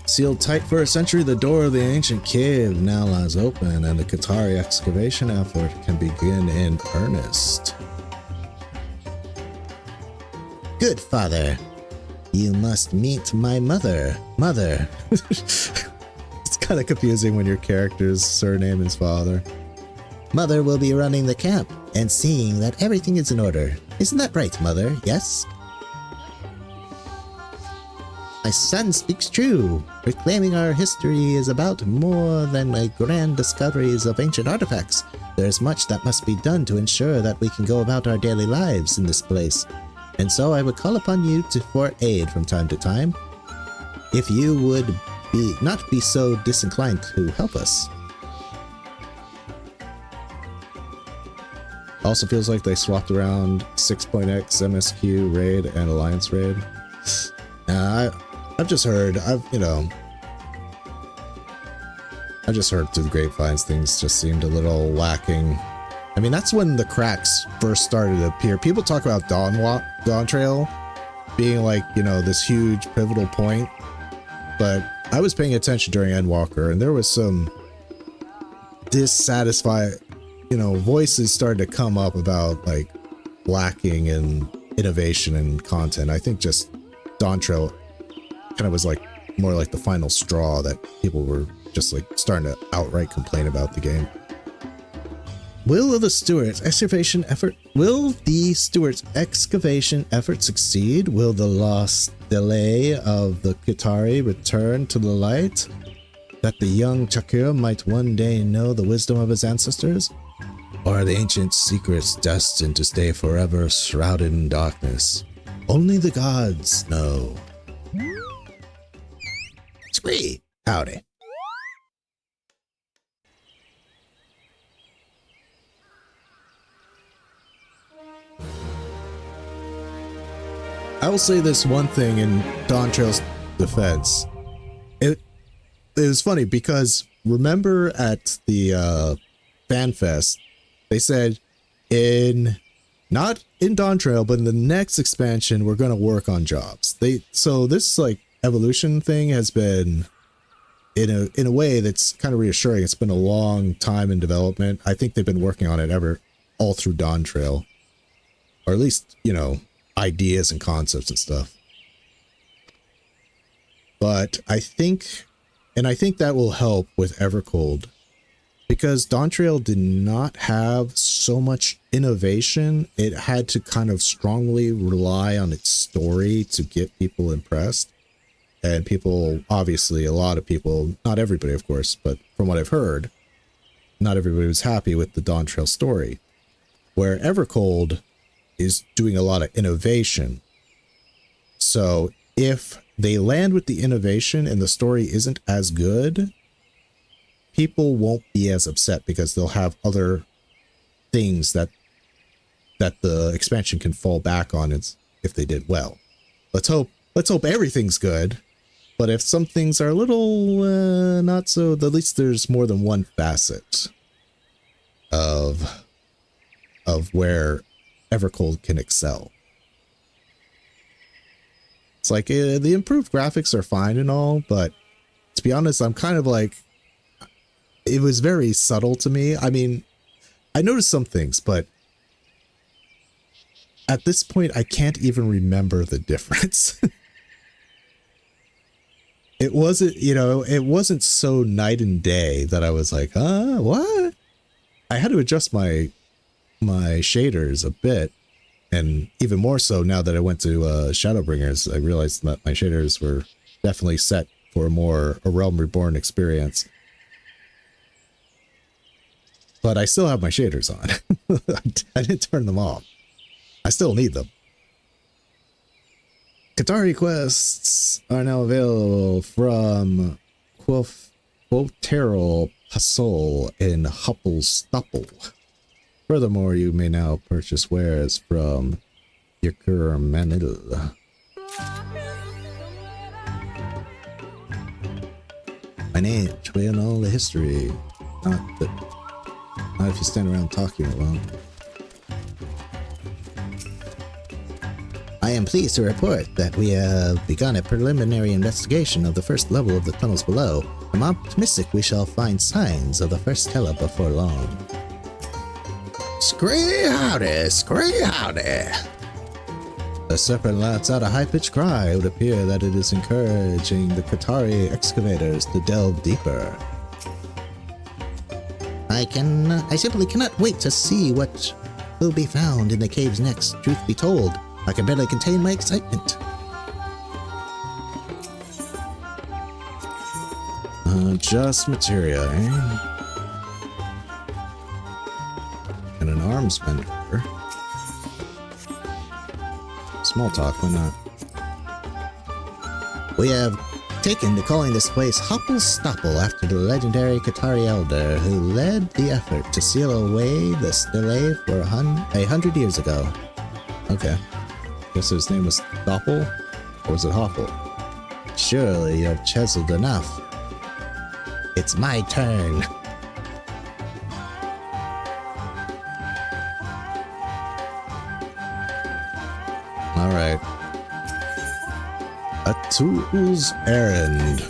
Sealed tight for a century, the door of the ancient cave now lies open, and the Qatari excavation effort can begin in earnest. Good, Father. You must meet my mother. Mother. It's kind of confusing when your character's surname is Father. Mother will be running the camp and seeing that everything is in order. Isn't that right, Mother? Yes? My son speaks true. Reclaiming our history is about more than a grand discoveries of ancient artifacts. There's much that must be done to ensure that we can go about our daily lives in this place. And so I would call upon you for aid from time to time, if you would not be so disinclined to help us. Also feels like they swapped around 6.x, MSQ raid, and Alliance raid. I've just heard, I've just heard through the grapevines things just seemed a little lacking. I mean, that's when the cracks first started to appear. People talk about Dawn Trail being like, you know, this huge pivotal point, but I was paying attention during Endwalker, and there was some dissatisfied, you know, voices started to come up about like lacking in innovation and content. I think just Dawn Trail kind of was like more like the final straw that people were just like starting to outright complain about the game. Will the Stewarts' excavation effort succeed? Will the lost delay of the Qatari return to the light, that the young Chakir might one day know the wisdom of his ancestors? Or are the ancient secrets destined to stay forever shrouded in darkness? Only the gods know. Squee! Howdy. I will say this one thing in Dawn Trail's defense. It was funny because remember at the FanFest, they said not in Dawn Trail, but in the next expansion, we're going to work on jobs. So this like evolution thing has been in a way that's kind of reassuring. It's been a long time in development. I think they've been working on it all through Dawn Trail, or at least, you know, ideas and concepts and stuff. But I think that will help with Evercold, because Dawn Trail did not have so much innovation. It had to kind of strongly rely on its story to get people impressed. And people, obviously, a lot of people, not everybody, of course, but from what I've heard, not everybody was happy with the Dawn Trail story. where Evercold is doing a lot of innovation. So if they land with the innovation and the story isn't as good, people won't be as upset because they'll have other things that the expansion can fall back on if they did well. Let's hope everything's good. But if some things are a little not so, at least there's more than one facet of where Evercold can excel. It's like the improved graphics are fine and all, but to be honest, I'm kind of like, it was very subtle to me. I mean, I noticed some things, but at this point, I can't even remember the difference. It wasn't, it wasn't so night and day that I was like, what? I had to adjust my shaders a bit, and even more so now that I went to Shadowbringers, I realized that my shaders were definitely set for a Realm Reborn experience. But I still have my shaders on. I didn't turn them off. I still need them. Qatari quests are now available from Quoteral Pasol in Huppelstoppel. Furthermore, you may now purchase wares from Yakur Manil. My name, we know the history. Not if you stand around talking alone. I am pleased to report that we have begun a preliminary investigation of the first level of the tunnels below. I'm optimistic we shall find signs of the first teller before long. Scree howdy, scree howdy. The serpent lets out a high-pitched cry. It would appear that it is encouraging the Qatari excavators to delve deeper. I simply cannot wait to see what will be found in the caves next. Truth be told, I can barely contain my excitement. Just materia, eh? And an arms spender. Small talk, why not? We have taken to calling this place Huppelstoppel after the legendary Qatari elder who led the effort to seal away the stele for 100 years ago. Okay. Guess his name was Doppel? Or was it Hoppel? Surely you have chiseled enough. It's my turn. Alright. A tool's errand.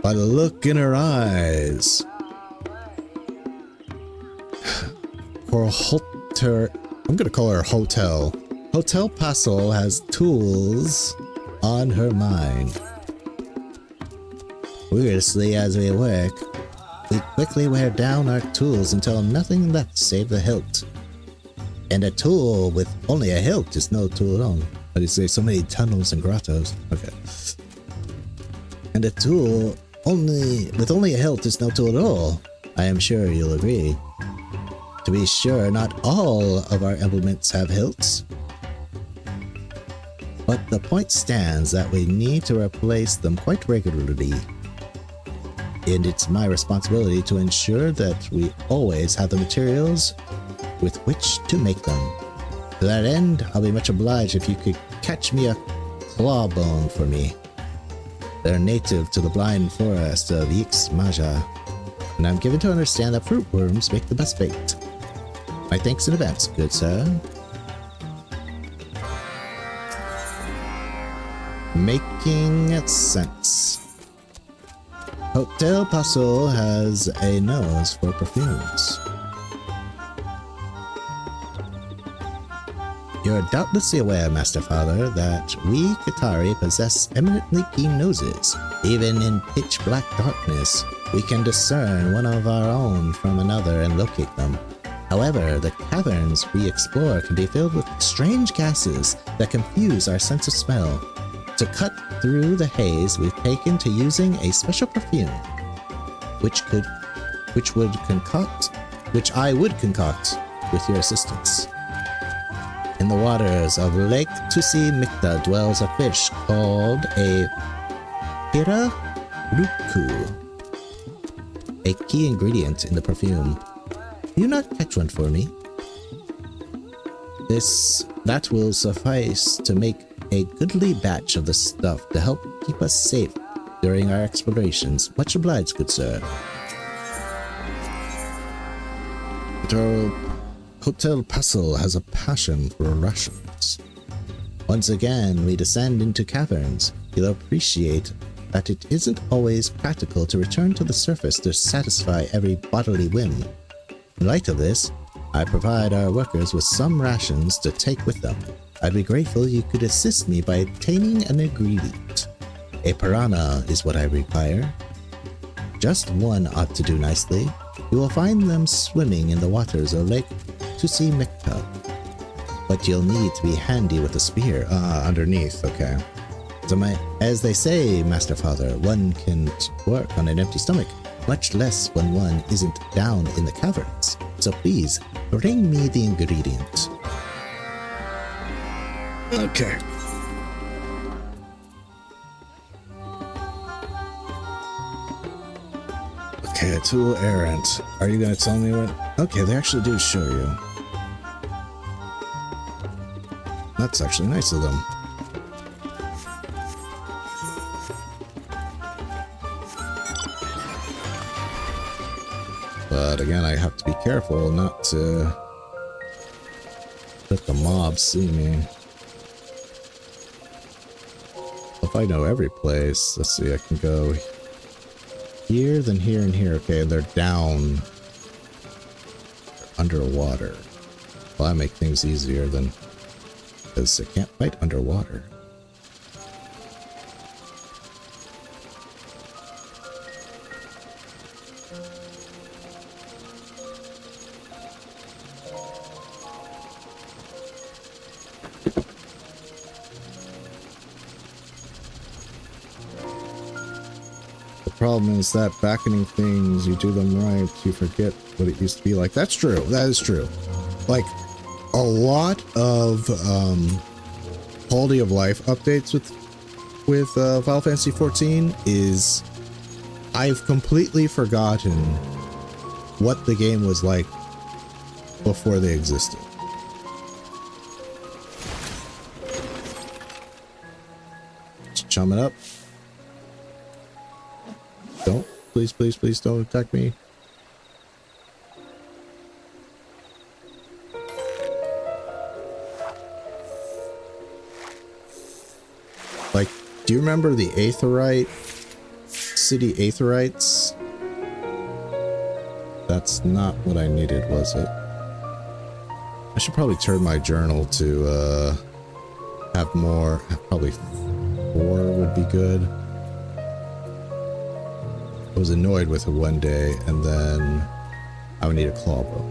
By the look in her eyes. For Holter, I'm gonna call her Hotel. Hotel Passel has tools on her mind. Furiously as we work, we quickly wear down our tools until nothing left save the hilt. And a tool with only a hilt is no tool at all. How do you say so many tunnels and grottos? Okay. And a tool with only a hilt is no tool at all. I am sure you'll agree. To be sure, not all of our implements have hilts. But the point stands that we need to replace them quite regularly. And it's my responsibility to ensure that we always have the materials with which to make them. To that end, I'll be much obliged if you could catch me a clawbone for me. They're native to the blind forest of Ixmaja, and I'm given to understand that fruit worms make the best bait. My thanks in advance, good sir. Making sense. Hotel Paso has a nose for perfumes. You're doubtlessly aware, Master Father, that we Qatari possess eminently keen noses. Even in pitch-black darkness, we can discern one of our own from another and locate them. However, the caverns we explore can be filled with strange gases that confuse our sense of smell. To cut through the haze, we've taken to using a special perfume, which I would concoct with your assistance. In the waters of Lake Tusi Mikta dwells a fish called a Piraruku, a key ingredient in the perfume. Will you not catch one for me? That will suffice to make a goodly batch of the stuff to help keep us safe during our explorations. Much obliged, good sir. Hotel Puzzle has a passion for rations. Once again, we descend into caverns. You'll appreciate that it isn't always practical to return to the surface to satisfy every bodily whim. In light of this, I provide our workers with some rations to take with them. I'd be grateful you could assist me by obtaining an ingredient. A piranha is what I require. Just one ought to do nicely. You will find them swimming in the waters of Lake Tusi Mikta. But you'll need to be handy with a spear. Underneath, okay. As they say, Master Father, one can't work on an empty stomach, much less when one isn't down in the caverns. So please, bring me the ingredient. Okay. Okay, a tool errant. Are you gonna tell me what? Okay, they actually do show you. That's actually nice of them. But again, I have to be careful not to let the mobs see me. If I know every place, let's see, I can go here, then here, and here. Okay, they're down. They're underwater. Well, I make things easier than... because I can't fight underwater. The problem is that backening things, you do them right, you forget what it used to be like. That's true. That is true. Like, a lot of quality of life updates with Final Fantasy XIV is I've completely forgotten what the game was like before they existed. Just chum it up. Don't, please, please, please don't attack me. Like, do you remember the Aetheryte? City Aetherites? That's not what I needed, was it? I should probably turn my journal to, have more. Probably 4 would be good. I was annoyed with it one day, and then I would need a claw bow.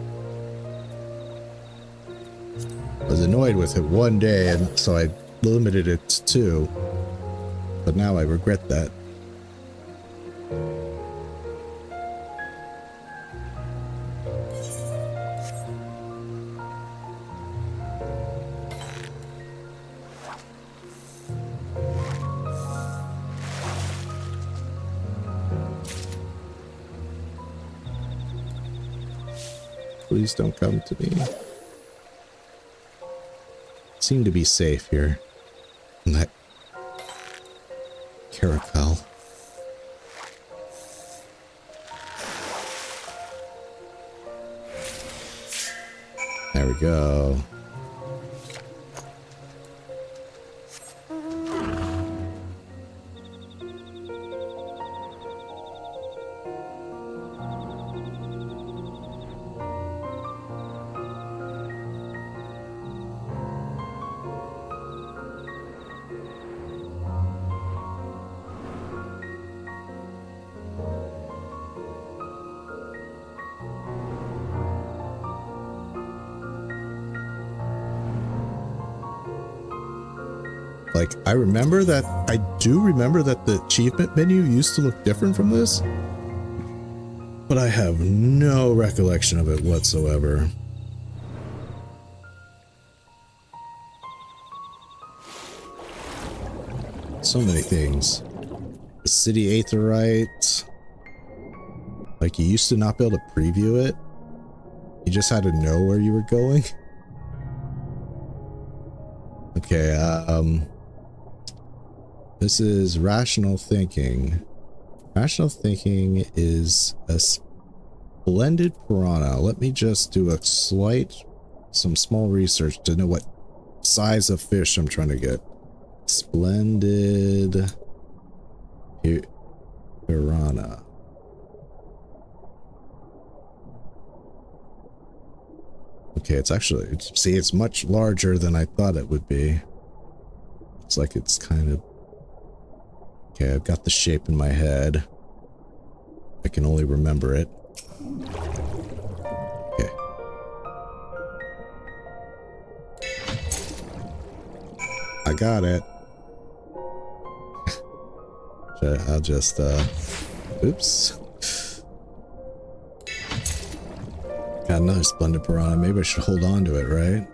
I was annoyed with it one day, and so I limited it to 2. But now I regret that. Please don't come to me. Seem to be safe here. In that caracal. There we go. Like, I do remember that the achievement menu used to look different from this, but I have no recollection of it whatsoever. So many things. The city aetheryte. Like, you used to not be able to preview it. You just had to know where you were going. Okay, this is rational thinking. Rational thinking is a splendid piranha. Let me just do some small research to know what size of fish I'm trying to get. Splendid piranha. Okay, it's actually, see, it's much larger than I thought it would be. Looks like it's kind of, okay, I've got the shape in my head. I can only remember it. Okay. I got it. I'll just, oops. Got another splendid piranha. Maybe I should hold on to it, right?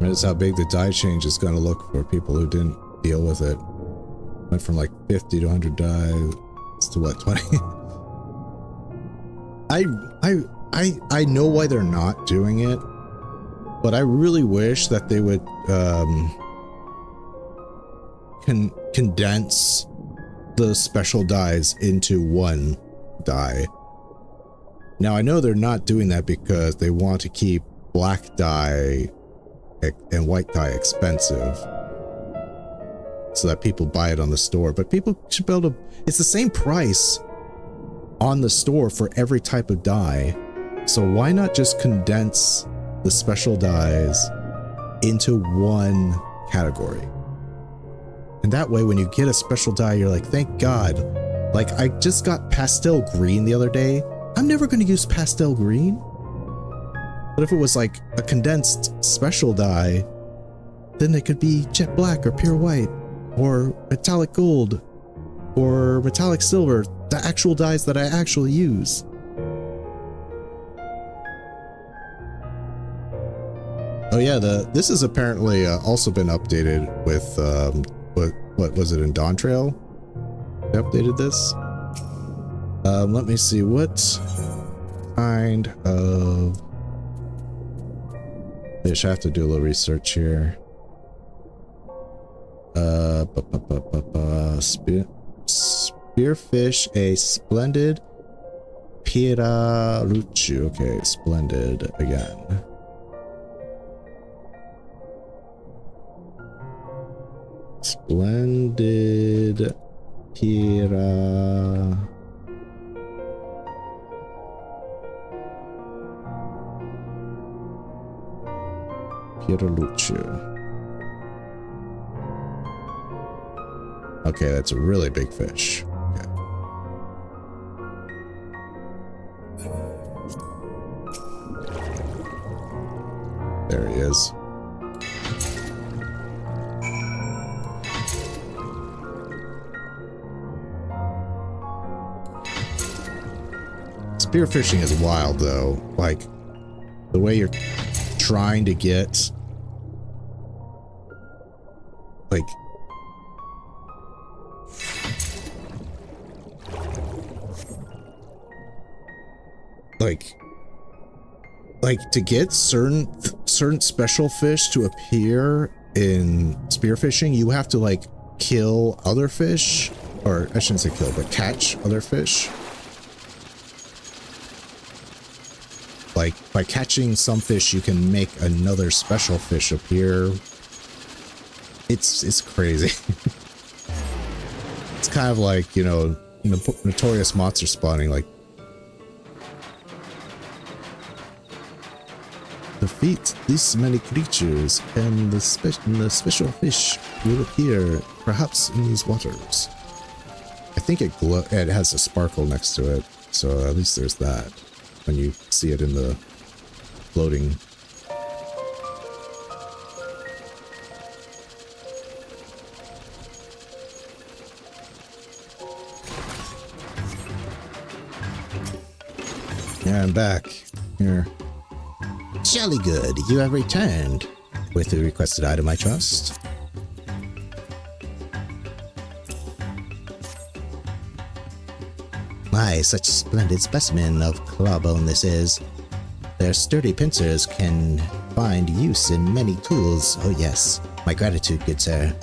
Notice how big the die change is going to look for people who didn't deal with it. Went from like 50 to 100 die to what, 20? I know why they're not doing it, but I really wish that they would condense the special dies into one die. Now I know they're not doing that because they want to keep black die and white die expensive so that people buy it on the store, but people should be able to, it's the same price on the store for every type of die, so why not just condense the special dies into one category? And that way when you get a special die, you're like, thank God. Like, I just got pastel green the other day. I'm never going to use pastel green. But if it was like a condensed special die, then it could be jet black or pure white or metallic gold or metallic silver, the actual dyes that I actually use. Oh yeah, this has apparently also been updated with what was it in Dawn Trail? They updated this. Let me see, what kind of fish? I have to do a little research here. Spearfish, a splendid piraruchu. Okay, splendid again. Splendid piraruchu. Okay, that's a really big fish. Okay. There he is. Spearfishing is wild though. Like, the way you're trying to get like to get certain special fish to appear in spearfishing, you have to like kill other fish, or I shouldn't say kill, but catch other fish. Like, by catching some fish, you can make another special fish appear. It's crazy. It's kind of like, you know, notorious monster spawning, like, defeat these many creatures, and the special fish will appear, perhaps in these waters. I think it has a sparkle next to it, so at least there's that. When you see it in the floating. Yeah, I'm back. Here. Jolly good, you have returned. With the requested item, I trust. My, such splendid specimen of clawbone this is. Their sturdy pincers can find use in many tools. Oh yes, my gratitude, good sir.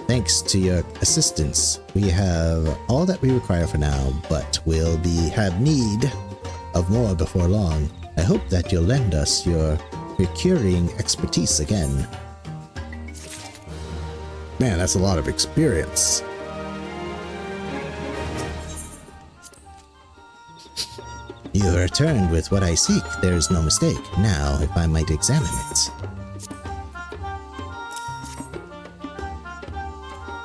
Thanks to your assistance, we have all that we require for now, but we'll have need of more before long. I hope that you'll lend us your procuring expertise again. Man, that's a lot of experience. You returned with what I seek, there is no mistake. Now, if I might examine it.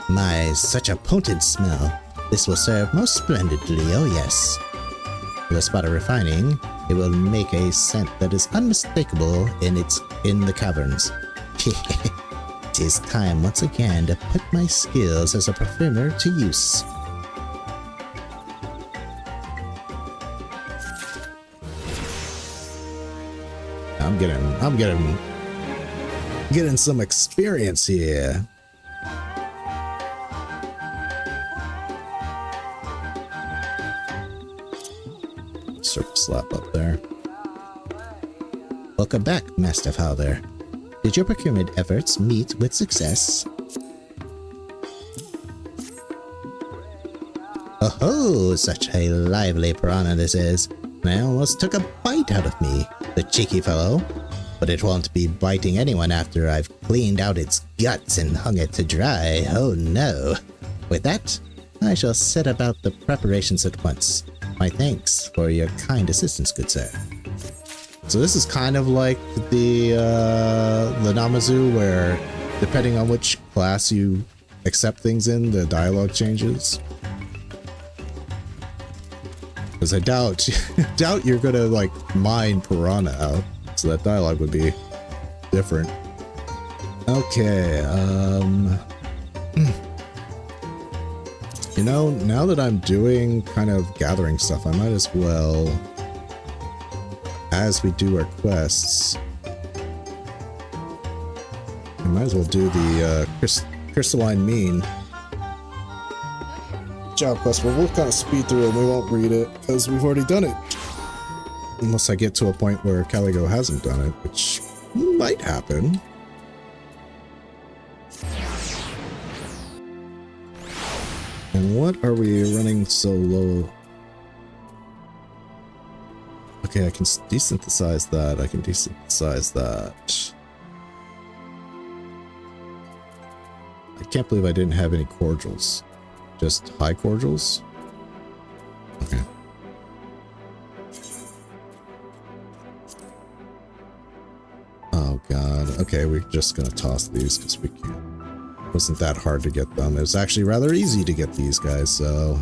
My, such a potent smell. This will serve most splendidly, oh yes. With a spot of refining, it will make a scent that is unmistakable in the caverns. 'Tis time once again to put my skills as a perfumer to use. I'm getting some experience here. Surf slap up there. Welcome back, Master Father. Did your procurement efforts meet with success? Oh, such a lively piranha this is. I almost took a bite out of me, the cheeky fellow. But it won't be biting anyone after I've cleaned out its guts and hung it to dry. Oh no. With that, I shall set about the preparations at once. My thanks for your kind assistance, good sir. So this is kind of like the Namazu, where depending on which class you accept things in, the dialogue changes. Because I doubt you're gonna like mine Piranha out, so that dialogue would be different. Okay, you know, now that I'm doing kind of gathering stuff, I might as well, as we do our quests, I might as well do the crystalline mean job quest, but we'll kind of speed through it and we won't read it because we've already done it. Unless I get to a point where Caligo hasn't done it, which might happen. And what are we running so low? Okay, I can desynthesize that. I can desynthesize that. I can't believe I didn't have any cordials. Just high cordials? Okay. Oh god. Okay, we're just gonna toss these because we can't. It wasn't that hard to get them. It was actually rather easy to get these guys, so...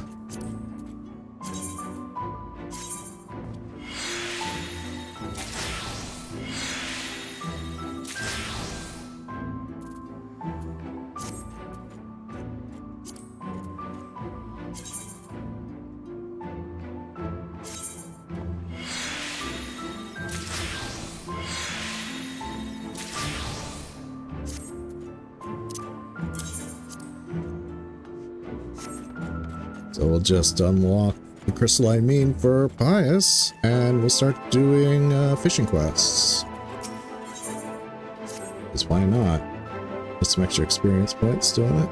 So we'll just unlock the crystalline mean for Pius, and we'll start doing fishing quests. Because why not? Get some extra experience points doing it.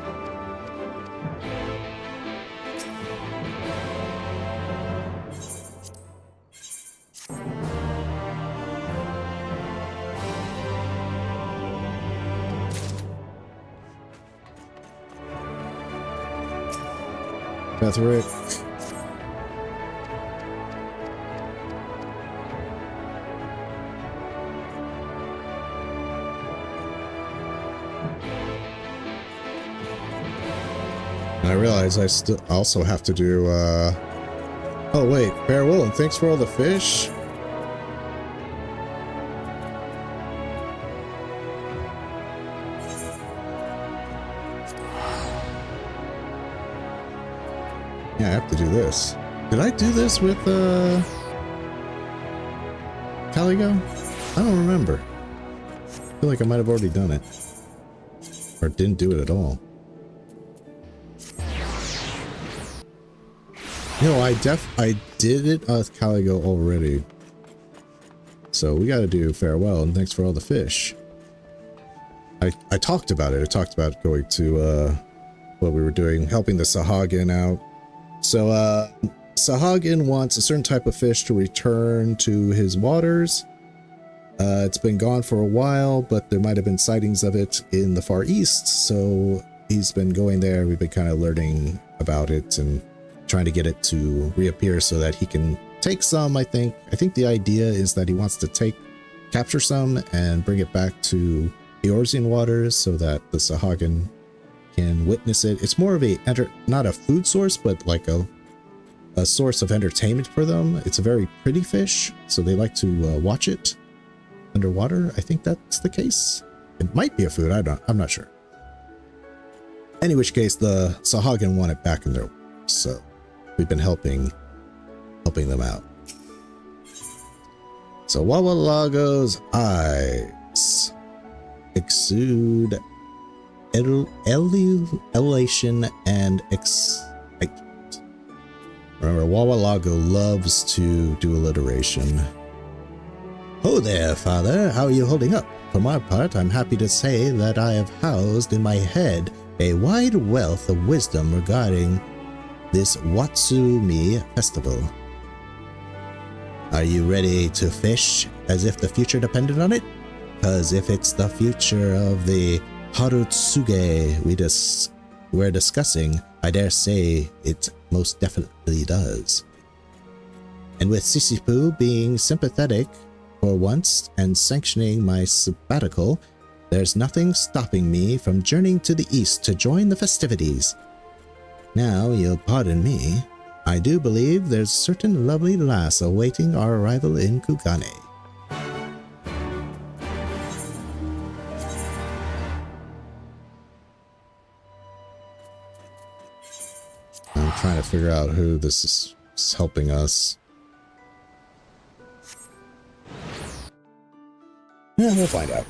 Bethrick. And I realize I still also have to do, oh wait, farewell and thanks for all the fish. Yeah, I have to do this. Did I do this with, Caligo? I don't remember. I feel like I might have already done it. Or didn't do it at all. No, I did it with Caligo already. So we gotta do farewell and thanks for all the fish. I talked about it. I talked about going to what we were doing, helping the Sahagin out. So Sahagin wants a certain type of fish to return to his waters. It's been gone for a while, but there might have been sightings of it in the Far East, so he's been going there. We've been kind of learning about it and trying to get it to reappear so that he can take some, I think. I think the idea is that he wants to capture some and bring it back to Eorzean waters so that the Sahagin can witness it. It's more of not a food source, but like a source of entertainment for them. It's a very pretty fish, so they like to watch it underwater. I think that's the case. It might be a food. I'm not sure. In which case, the Sahagin want it back in their waters, so we've been helping them out. So Wawalago's eyes exude elation and excitement. Remember, Wawalago loves to do alliteration. "Oh there, father, how are you holding up? For my part, I'm happy to say that I have housed in my head a wide wealth of wisdom regarding this Watsumi festival. Are you ready to fish as if the future depended on it? Because if it's the future of the Harutsuge we're discussing, I dare say it most definitely does. And with Sisipu being sympathetic for once and sanctioning my sabbatical, there's nothing stopping me from journeying to the east to join the festivities. Now, you'll pardon me, I do believe there's a certain lovely lass awaiting our arrival in Kugane." I'm trying to figure out who this is helping us. Yeah, we'll find out.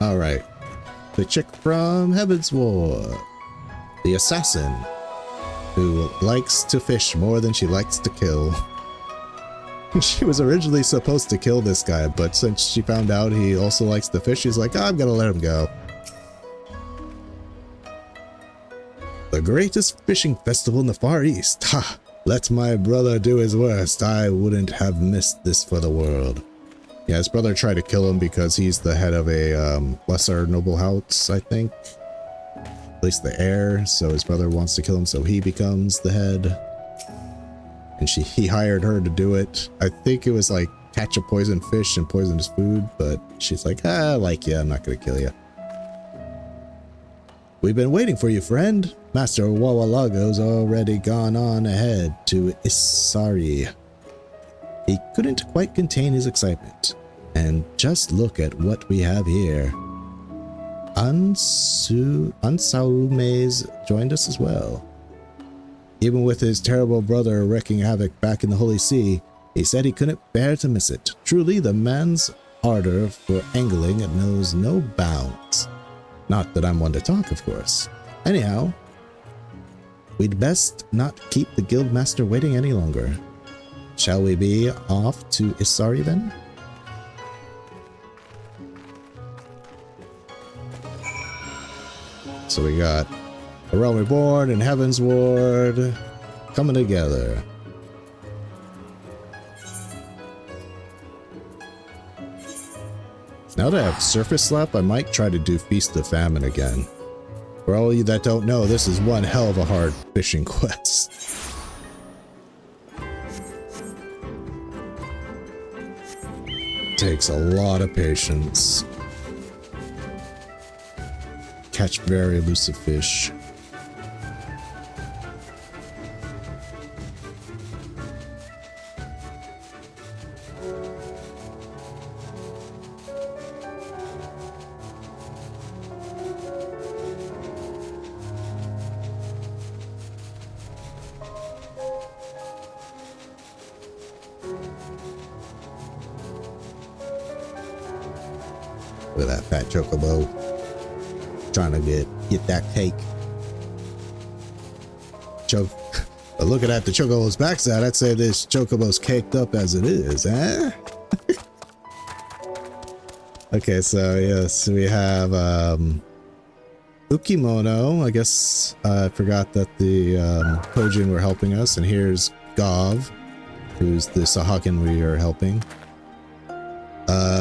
All right. The chick from Heaven's War. The assassin who likes to fish more than she likes to kill. She was originally supposed to kill this guy, but since she found out he also likes to fish, she's like, I'm gonna let him go. The greatest fishing festival in the Far East. Ha! Let my brother do his worst. I wouldn't have missed this for the world. Yeah, his brother tried to kill him because he's the head of a lesser noble house, I think. At least the heir, so his brother wants to kill him so he becomes the head. And he hired her to do it. I think it was like catch a poisoned fish and poison his food, but she's like, I like you, I'm not gonna kill you. We've been waiting for you, friend. Master Wawalago's already gone on ahead to Isari. He couldn't quite contain his excitement. And just look at what we have here. Ansaume's joined us as well. Even with his terrible brother wreaking havoc back in the Holy See, he said he couldn't bear to miss it. Truly, the man's ardor for angling knows no bounds. Not that I'm one to talk, of course. Anyhow, we'd best not keep the guildmaster waiting any longer. Shall we be off to Isari then? So we got A Realm Reborn and Heaven's Ward coming together. Now that I have surface left, I might try to do Feast of Famine again. For all of you that don't know, this is one hell of a hard fishing quest. Takes a lot of patience. Catch very elusive fish. Look at that fat chocobo. Trying to get that cake. But looking at the chocobo's backside, I'd say this chocobo's caked up as it is, eh? Okay, so yes, we have Ukimono. I guess I forgot that the Kojin were helping us, and here's Gov, who's the Sahagan we are helping.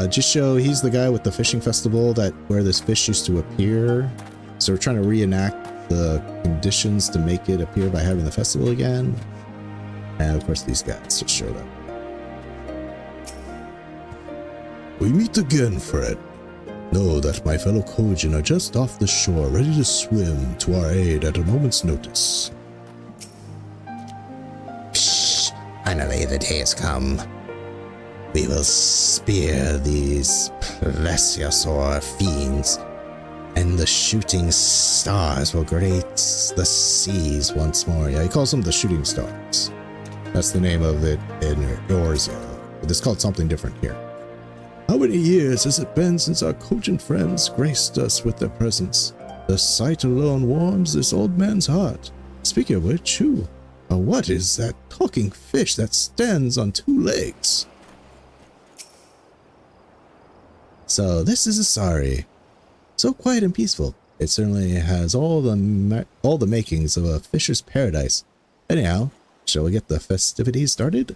Just show he's the guy with the fishing festival where this fish used to appear. So we're trying to reenact the conditions to make it appear by having the festival again. And of course these guys just showed up. We meet again, Fred. Know that my fellow Kojin are just off the shore, ready to swim to our aid at a moment's notice. Psh, finally the day has come. We will spear these plesiosaur fiends, and the shooting stars will great the seas once more. Yeah, he calls them the shooting stars. That's the name of it in Eorzea, but it's called something different here. How many years has it been since our Kojin friends graced us with their presence? The sight alone warms this old man's heart. Speaking of which, who or what is that talking fish that stands on two legs? So this is Asari. So quiet and peaceful. It certainly has all the makings of a fisher's paradise. Anyhow, shall we get the festivities started?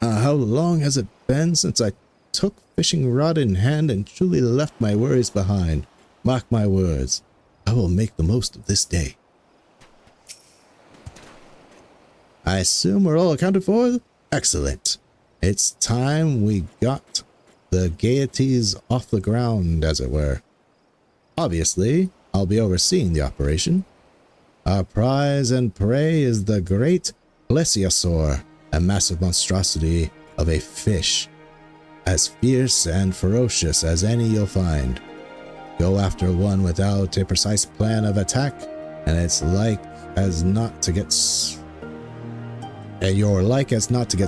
How long has it been since I took fishing rod in hand and truly left my worries behind? Mark my words, I will make the most of this day. I assume we're all accounted for? Excellent. It's time we got the gaieties off the ground, as it were. Obviously, I'll be overseeing the operation. Our prize and prey is the great plesiosaur, a massive monstrosity of a fish, as fierce and ferocious as any you'll find. Go after one without a precise plan of attack, and you're like as not to get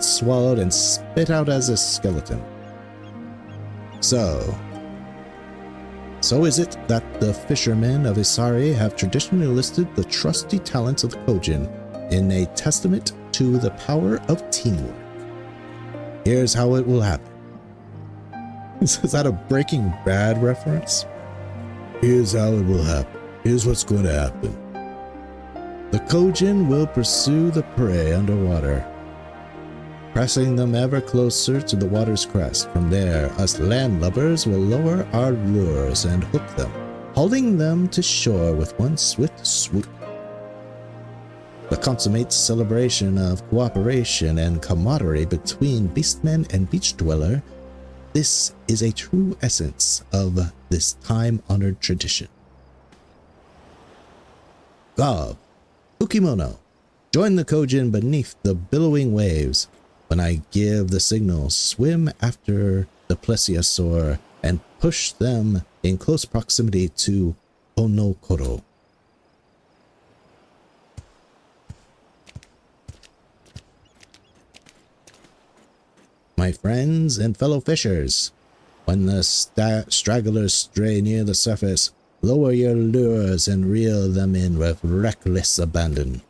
swallowed and spit out as a skeleton. So is it that the fishermen of Asari have traditionally listed the trusty talents of the Kojin in a testament to the power of teamwork. Here's how it will happen. Is that a Breaking Bad reference? Here's how it will happen. Here's what's going to happen. The Kojin will pursue the prey underwater, pressing them ever closer to the water's crest. From there, us landlubbers will lower our lures and hook them, hauling them to shore with one swift swoop. The consummate celebration of cooperation and camaraderie between beastmen and beach dweller, this is a true essence of this time-honored tradition. Gov, Ukimono, join the Kojin beneath the billowing waves. When I give the signal, swim after the plesiosaur and push them in close proximity to Onokoro. My friends and fellow fishers, when the stragglers stray near the surface, lower your lures and reel them in with reckless abandon.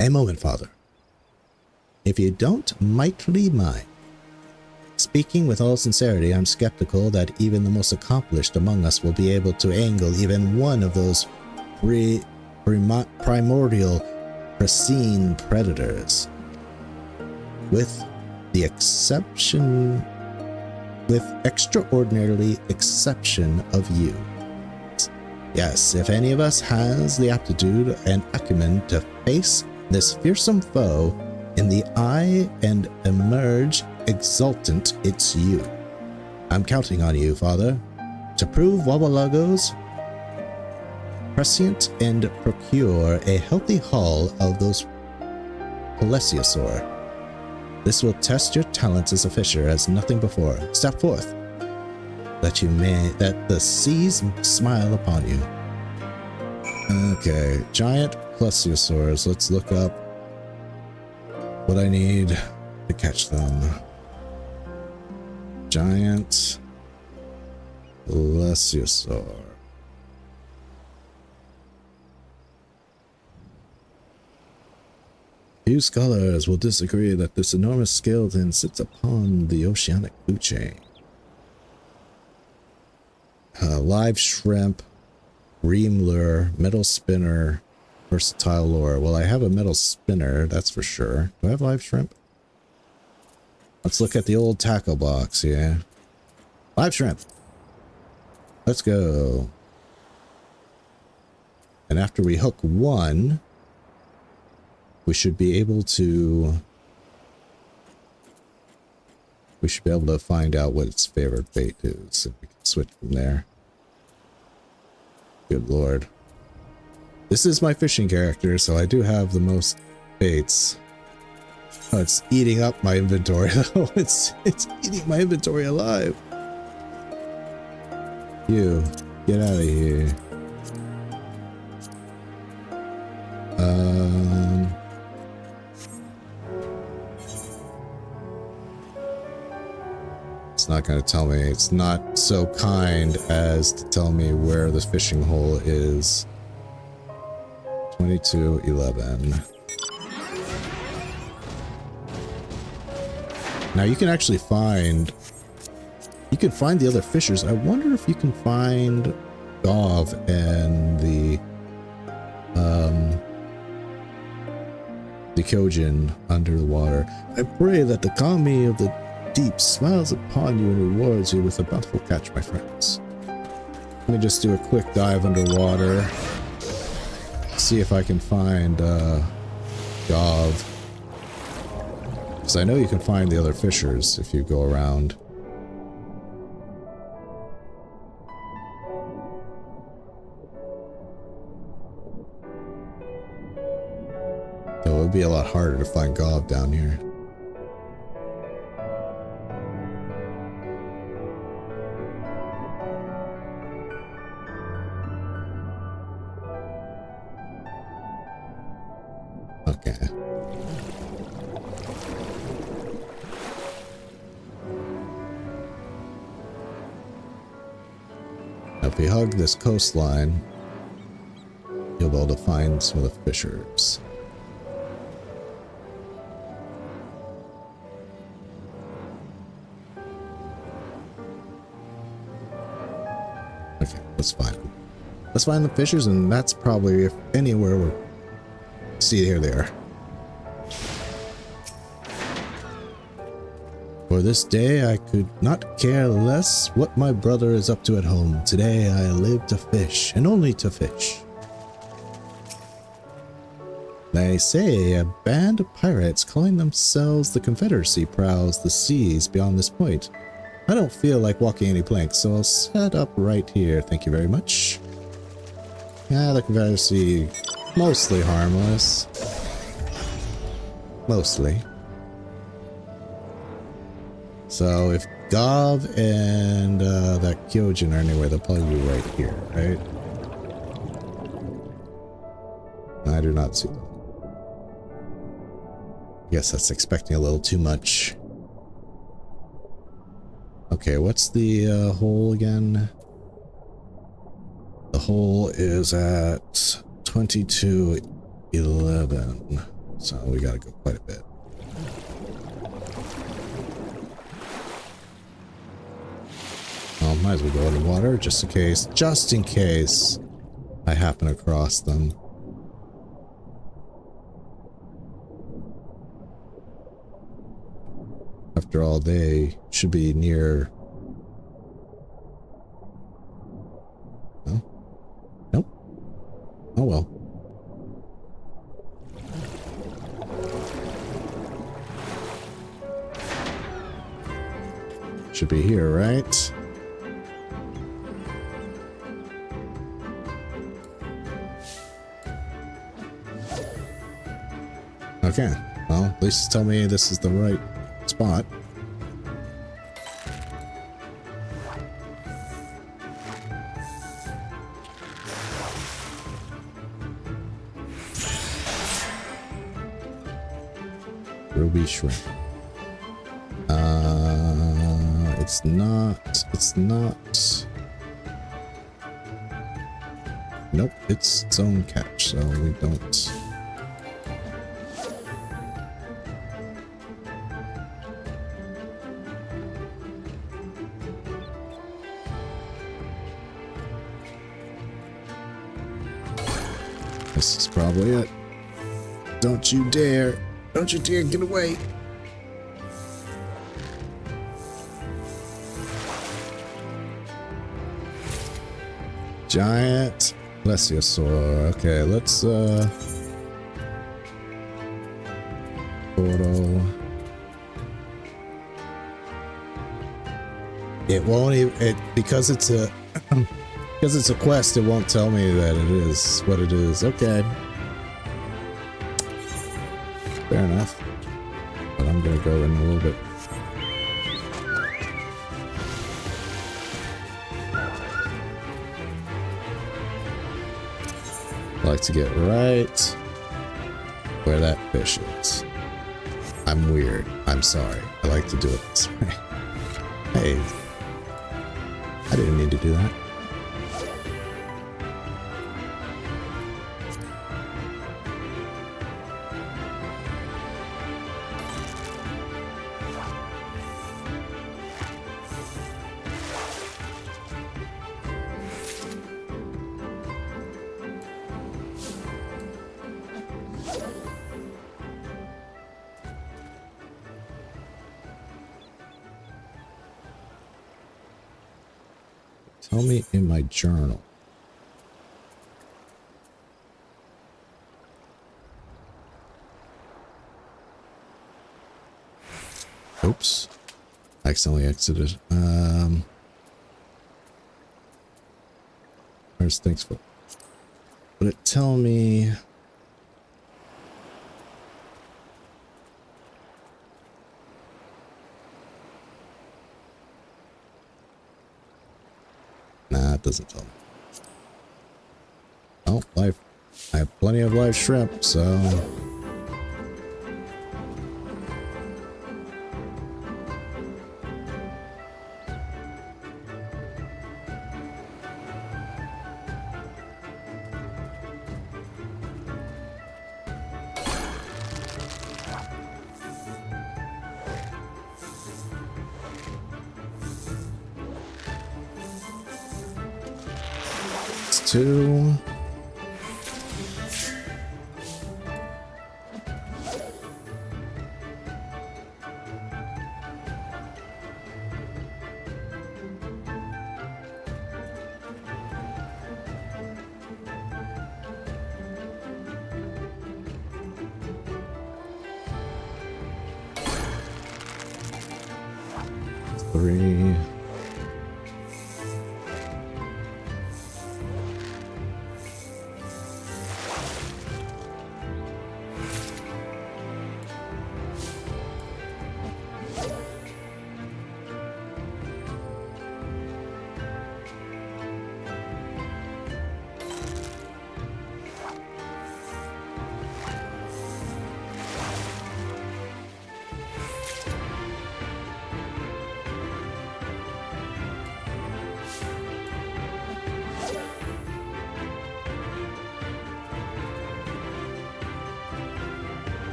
A moment, Father. If you don't mightily mind. Speaking with all sincerity, I'm skeptical that even the most accomplished among us will be able to angle even one of those primordial pristine predators. With extraordinarily exception of you. Yes, if any of us has the aptitude and acumen to face this fearsome foe in the eye and emerge exultant, it's you. I'm counting on you, Father, to prove Wabalagos prescient and procure a healthy haul of those plesiosaur. This will test your talents as a fisher as nothing before. Step forth, that the seas smile upon you. Okay, giant plesiosaurs. Let's look up what I need to catch them. Giant plesiosaur. Few scholars will disagree that this enormous skeleton sits upon the oceanic food chain. Live shrimp, ream lure, metal spinner, versatile lure. Well, I have a metal spinner, that's for sure. Do I have live shrimp? Let's look at the old tackle box here. Live shrimp. Let's go. And after we hook one, we should be able to find out what its favorite bait is, and we can switch from there. Good lord. This is my fishing character, so I do have the most baits. Oh, it's eating up my inventory though. It's eating my inventory alive. You, get out of here. It's not going to tell me. It's not so kind as to tell me where the fishing hole is. 2211. Now you can actually find... You can find the other fishers. I wonder if you can find Gov and the Kojin under the water. I pray that the kami of the deep smiles upon you and rewards you with a bountiful catch, my friends. Let me just do a quick dive underwater. See if I can find Gov. Because I know you can find the other fishers if you go around. So it would be a lot harder to find Gov down here. Okay. Now if we hug this coastline, you'll be able to find some of the fishers. Okay, let's find them. Let's find the fishers, and that's probably, if anywhere, we're... See, here they are. For this day, I could not care less what my brother is up to at home. Today, I live to fish, and only to fish. They say a band of pirates calling themselves the Confederacy prowls the seas beyond this point. I don't feel like walking any planks, so I'll set up right here. Thank you very much. Yeah, the Confederacy, mostly harmless. Mostly. So if Gov and that Kyojin are anywhere, they'll probably be right here, right? I do not see them. Guess that's expecting a little too much. Okay, what's the hole again? The hole is at 2211. So we gotta go quite a bit. Well, might as well go underwater just in case I happen across them. After all, they should be near... No? Nope. Oh well. Should be here, right? Okay. Well, at least tell me this is the right spot. Ruby shrimp. It's not. Nope, it's its own catch, so we don't. This is probably it. Don't you dare. Don't you dare get away. Giant plesiosaur. Okay, let's photo. It won't even because it's a because it's a quest, it won't tell me that it is what it is. Okay. Fair enough. But I'm gonna go in a little bit. I like to get right where that fish is. I'm weird. I'm sorry. I like to do it this way. Hey. I didn't need to do that. Tell me in my journal. Oops. I accidentally exited. Where's Thanksful? Would it tell me? Nah, it doesn't tell me. Oh, live. I have plenty of live shrimp, so. Two. Three.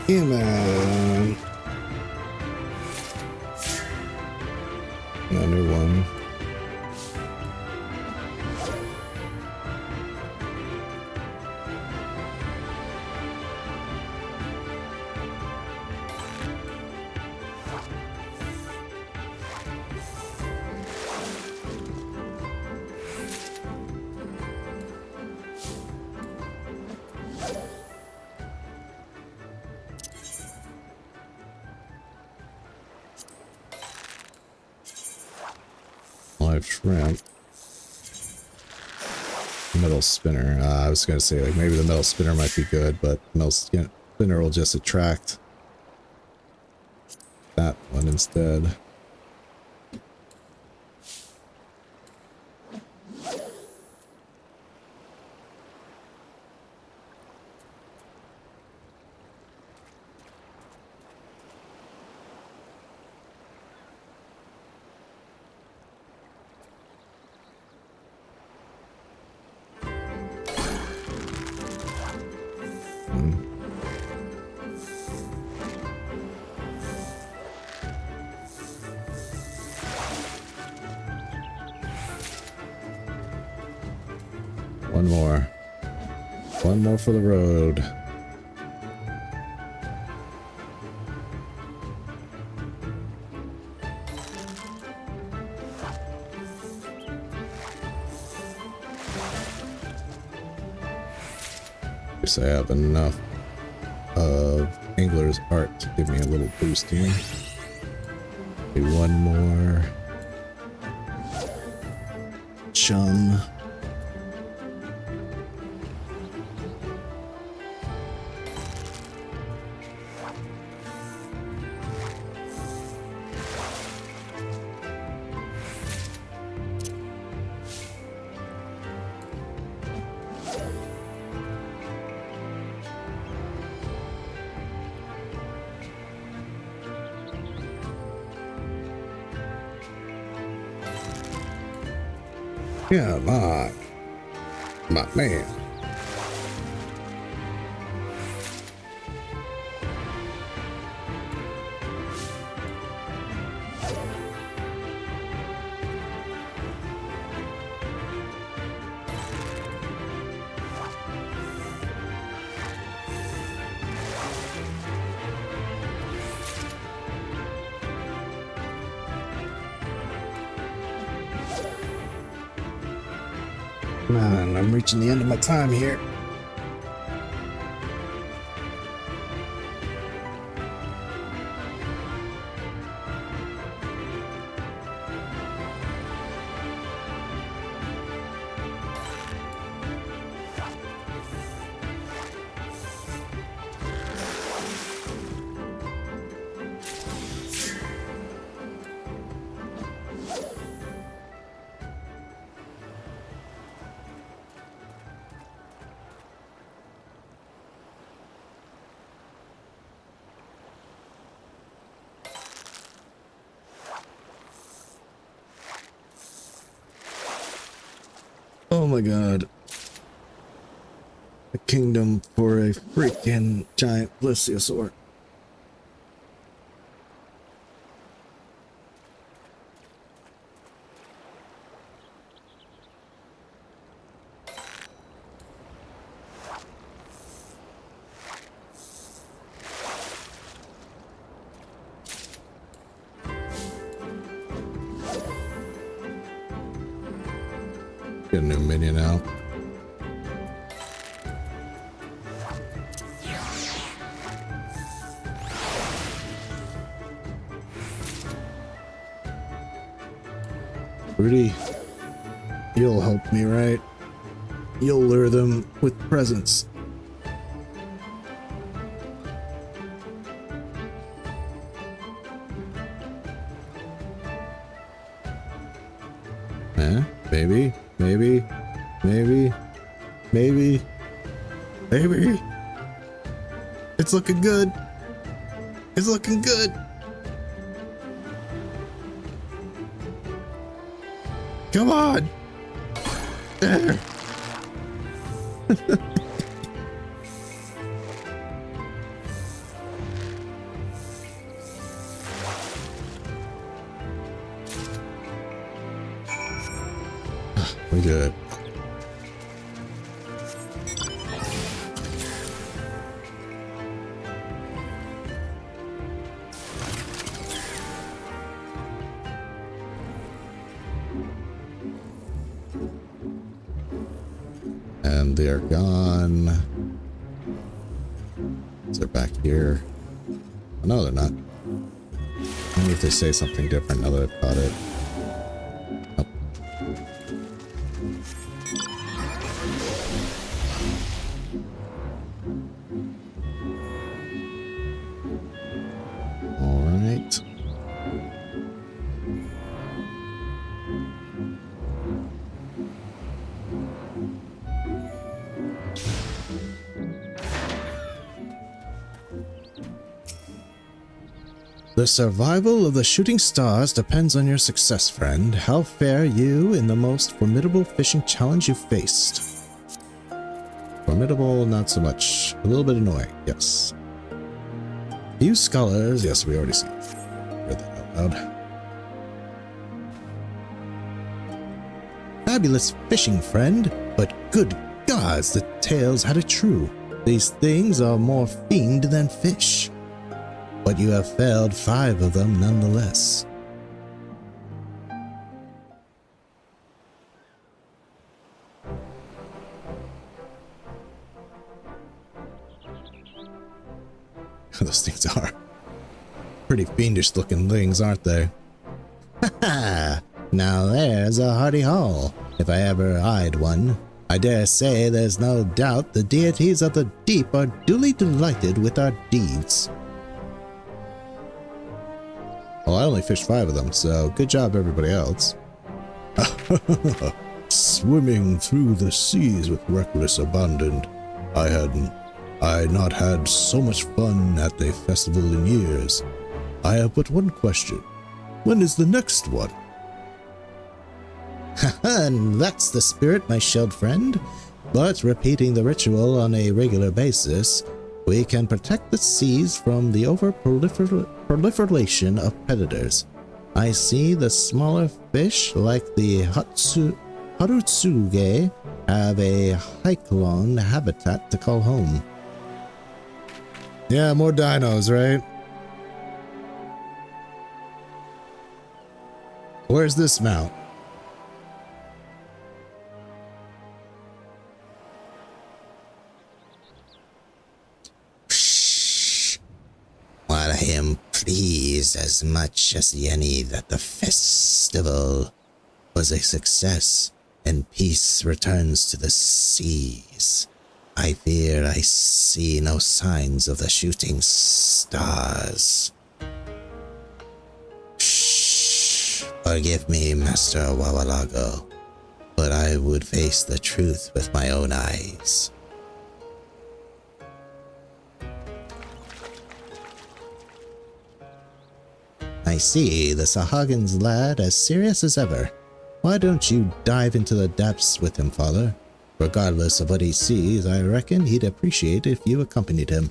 Human. A new one. Live shrimp. Metal spinner. I was gonna say like maybe the metal spinner might be good, but metal spinner will just attract that one instead. One more. One more for the road. Guess I have enough of Angler's art to give me a little boost here. Maybe one more. Chum. Come on, my man. Come on, I'm reaching the end of my time here. Oh my god. A kingdom for a freaking giant plesiosaur. Get a new minion out. Rudy, you'll help me, right? You'll lure them with presents. Huh? Maybe? Maybe, maybe, maybe, maybe. It's looking good. It's looking good. Come on. There. We good. And they are gone. They're back here. Oh, no, they're not. I wonder if they say something different now that I've got it. Oh. All right. The survival of the shooting stars depends on your success, friend. How fare you in the most formidable fishing challenge you faced? Formidable, not so much. A little bit annoying, yes. You scholars, yes, we already see. Read that out loud. Fabulous fishing, friend, but good gods, the tales had it true. These things are more fiend than fish. But you have felled 5 of them nonetheless. Those things are pretty fiendish looking things, aren't they? Ha ha! Now there's a hearty haul, if I ever eyed one. I dare say there's no doubt the deities of the deep are duly delighted with our deeds. Well, I only fished 5 of them, so good job everybody else. Swimming through the seas with reckless abandon. I had not had so much fun at a festival in years. I have but one question. When is the next one? And that's the spirit, my shelled friend. But repeating the ritual on a regular basis, we can protect the seas from the over-proliferation of predators. I see the smaller fish, like the Harutsuge, have a cyclone habitat to call home. Yeah, more dinos, right? Where's this mount? While I am pleased as much as any that the festival was a success and peace returns to the seas, I fear I see no signs of the shooting stars. Shh. Forgive me, Master Wawalago, but I would face the truth with my own eyes. I see the Sahagins lad as serious as ever. Why don't you dive into the depths with him, father? Regardless of what he sees, I reckon he'd appreciate if you accompanied him.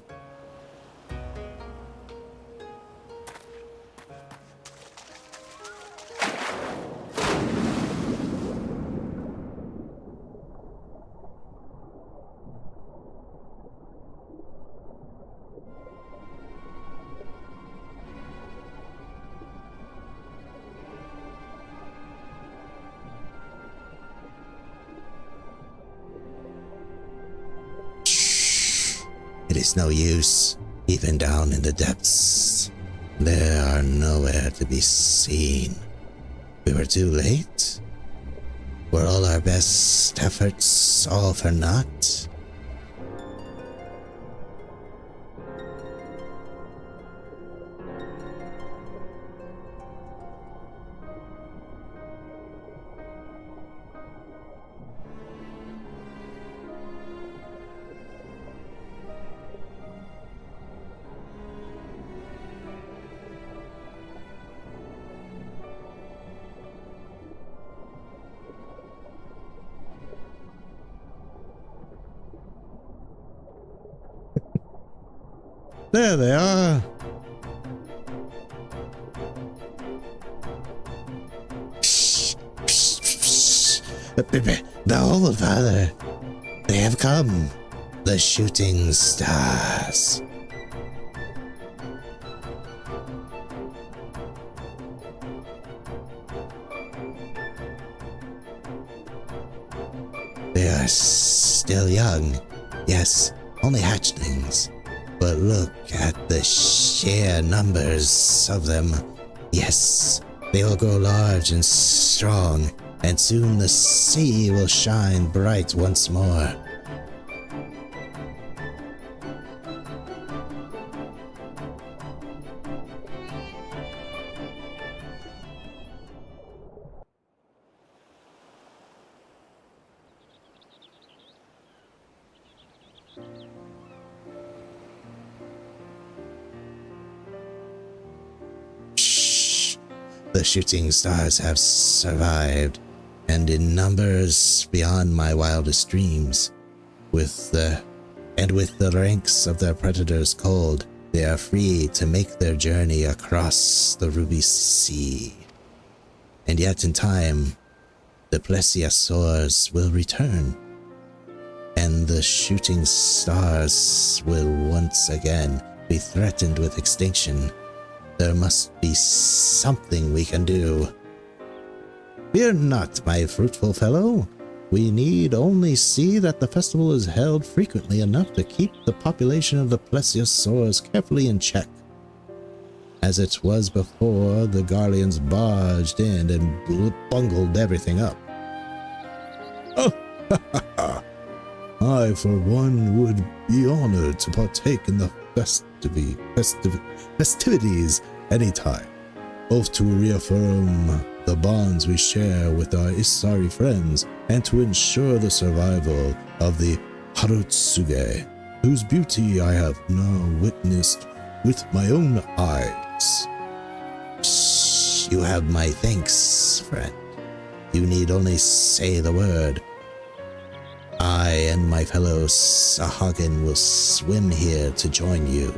It is no use, even down in the depths. They are nowhere to be seen. We were too late? Were all our best efforts all for naught? There they are. Behold, father, they have come, the shooting stars. They are still young, yes, only hatchlings. But look at the sheer numbers of them. Yes, they will grow large and strong, and soon the sea will shine bright once more. The shooting stars have survived, and in numbers beyond my wildest dreams. With the ranks of their predators cold, they are free to make their journey across the Ruby Sea. And yet in time, the plesiosaurs will return. and the shooting stars will once again be threatened with extinction. There must be something we can do. Fear not, my fruitful fellow. We need only see that the festival is held frequently enough to keep the population of the plesiosaurs carefully in check. As it was before, the Garleans barged in and bungled everything up. Oh, I, for one, would be honored to partake in the festivities anytime, both to reaffirm the bonds we share with our Isari friends and to ensure the survival of the Harutsuge, whose beauty I have now witnessed with my own eyes. Shh, you have my thanks, friend. You need only say the word. I and my fellow Sahagin will swim here to join you.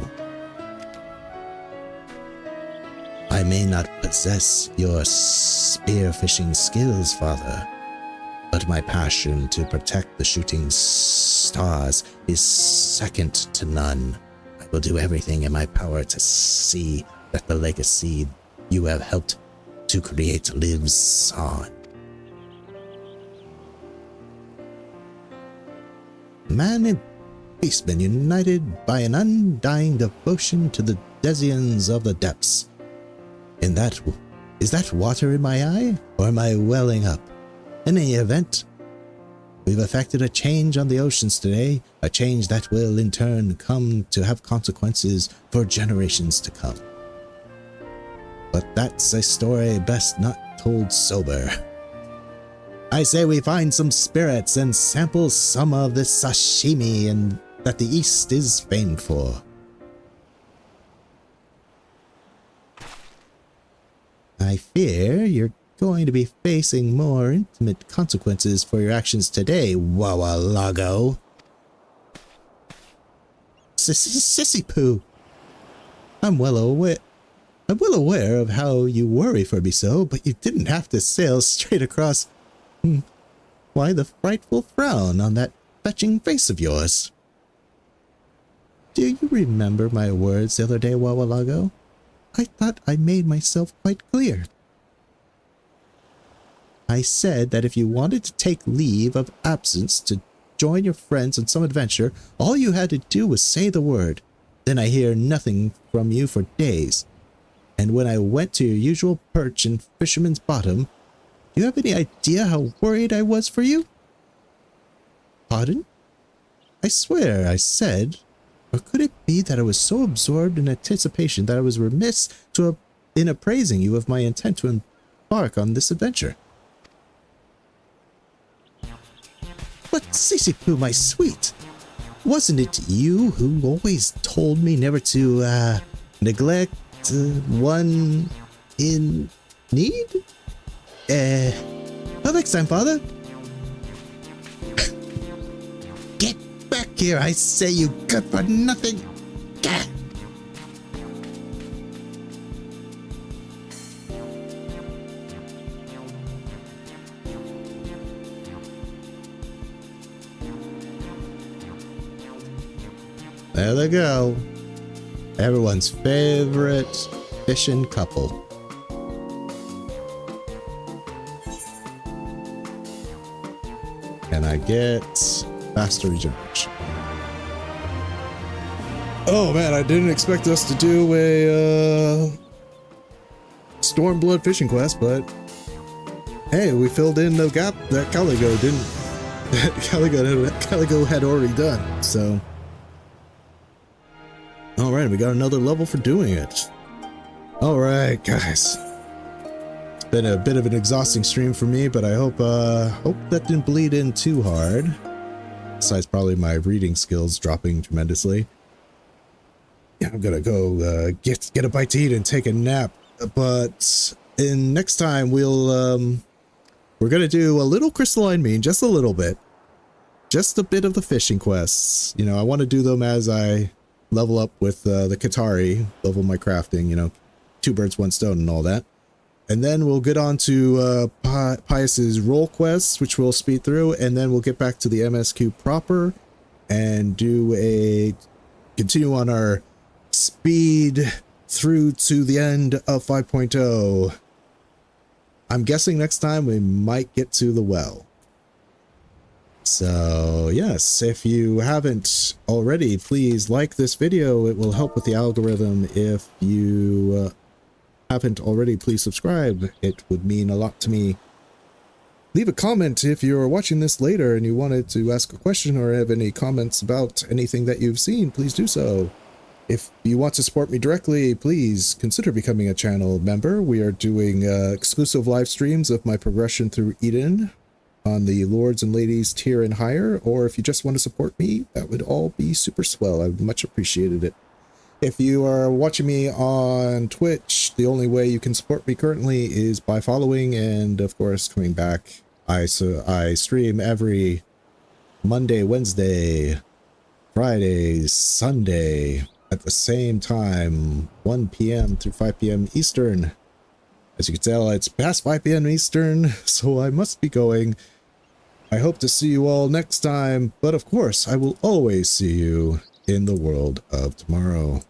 I may not possess your spearfishing skills, Father, but my passion to protect the shooting stars is second to none. I will do everything in my power to see that the legacy you have helped to create lives on. Man and beastman united by an undying devotion to the Desians of the depths. Is that water in my eye, or am I welling up? In any event, we've effected a change on the oceans today, a change that will in turn come to have consequences for generations to come. But that's a story best not told sober. I say we find some spirits and sample some of this sashimi and that the East is famed for. I fear you're going to be facing more intimate consequences for your actions today, Wawalago. Sissy Poo. I'm well aware of how you worry for me so, but you didn't have to sail straight across. Why the frightful frown on that fetching face of yours? Do you remember my words the other day, Wawalago? I thought I made myself quite clear. I said that if you wanted to take leave of absence to join your friends on some adventure, all you had to do was say the word. Then I hear nothing from you for days. And when I went to your usual perch in Fisherman's Bottom, do you have any idea how worried I was for you? Pardon? I swear I said, or could it be that I was so absorbed in anticipation that I was remiss in appraising you of my intent to embark on this adventure? But Sissy-Poo, my sweet, wasn't it you who always told me never to neglect one in need? Well, next time, Father. Get back here, I say, you good for nothing. Gah. There they go. Everyone's favorite fishing couple. Can I get faster regeneration? Oh man, I didn't expect us to do a Stormblood fishing quest, but hey, we filled in the gap that Caligo didn't. That Caligo had already done. So, all right, we got another level for doing it. All right, guys. Been a bit of an exhausting stream for me, but I hope that didn't bleed in too hard. Besides probably my reading skills dropping tremendously. Yeah, I'm gonna go get a bite to eat and take a nap. But next time we're gonna do a little crystalline mean, just a little bit. Just a bit of the fishing quests. You know, I want to do them as I level up with the Katari, level my crafting, you know, 2 birds, 1 stone and all that. And then we'll get on to Pius's role quests, which we'll speed through, and then we'll get back to the MSQ proper and continue on our speed through to the end of 5.0. I'm guessing next time we might get to the well. So yes, if you haven't already, please like this video. It will help with the algorithm. If you haven't already, please subscribe. It would mean a lot to me. Leave a comment if you're watching this later and you wanted to ask a question or have any comments about anything that you've seen, please do so. If you want to support me directly, please consider becoming a channel member. We are doing exclusive live streams of my progression through Eden on the Lords and Ladies tier and higher, or if you just want to support me, that would all be super swell. I would much appreciated it. If you are watching me on Twitch, the only way you can support me currently is by following and, of course, coming back. I stream every Monday, Wednesday, Friday, Sunday at the same time, 1 p.m. through 5 p.m. Eastern. As you can tell, it's past 5 p.m. Eastern, so I must be going. I hope to see you all next time, but of course, I will always see you in the world of tomorrow.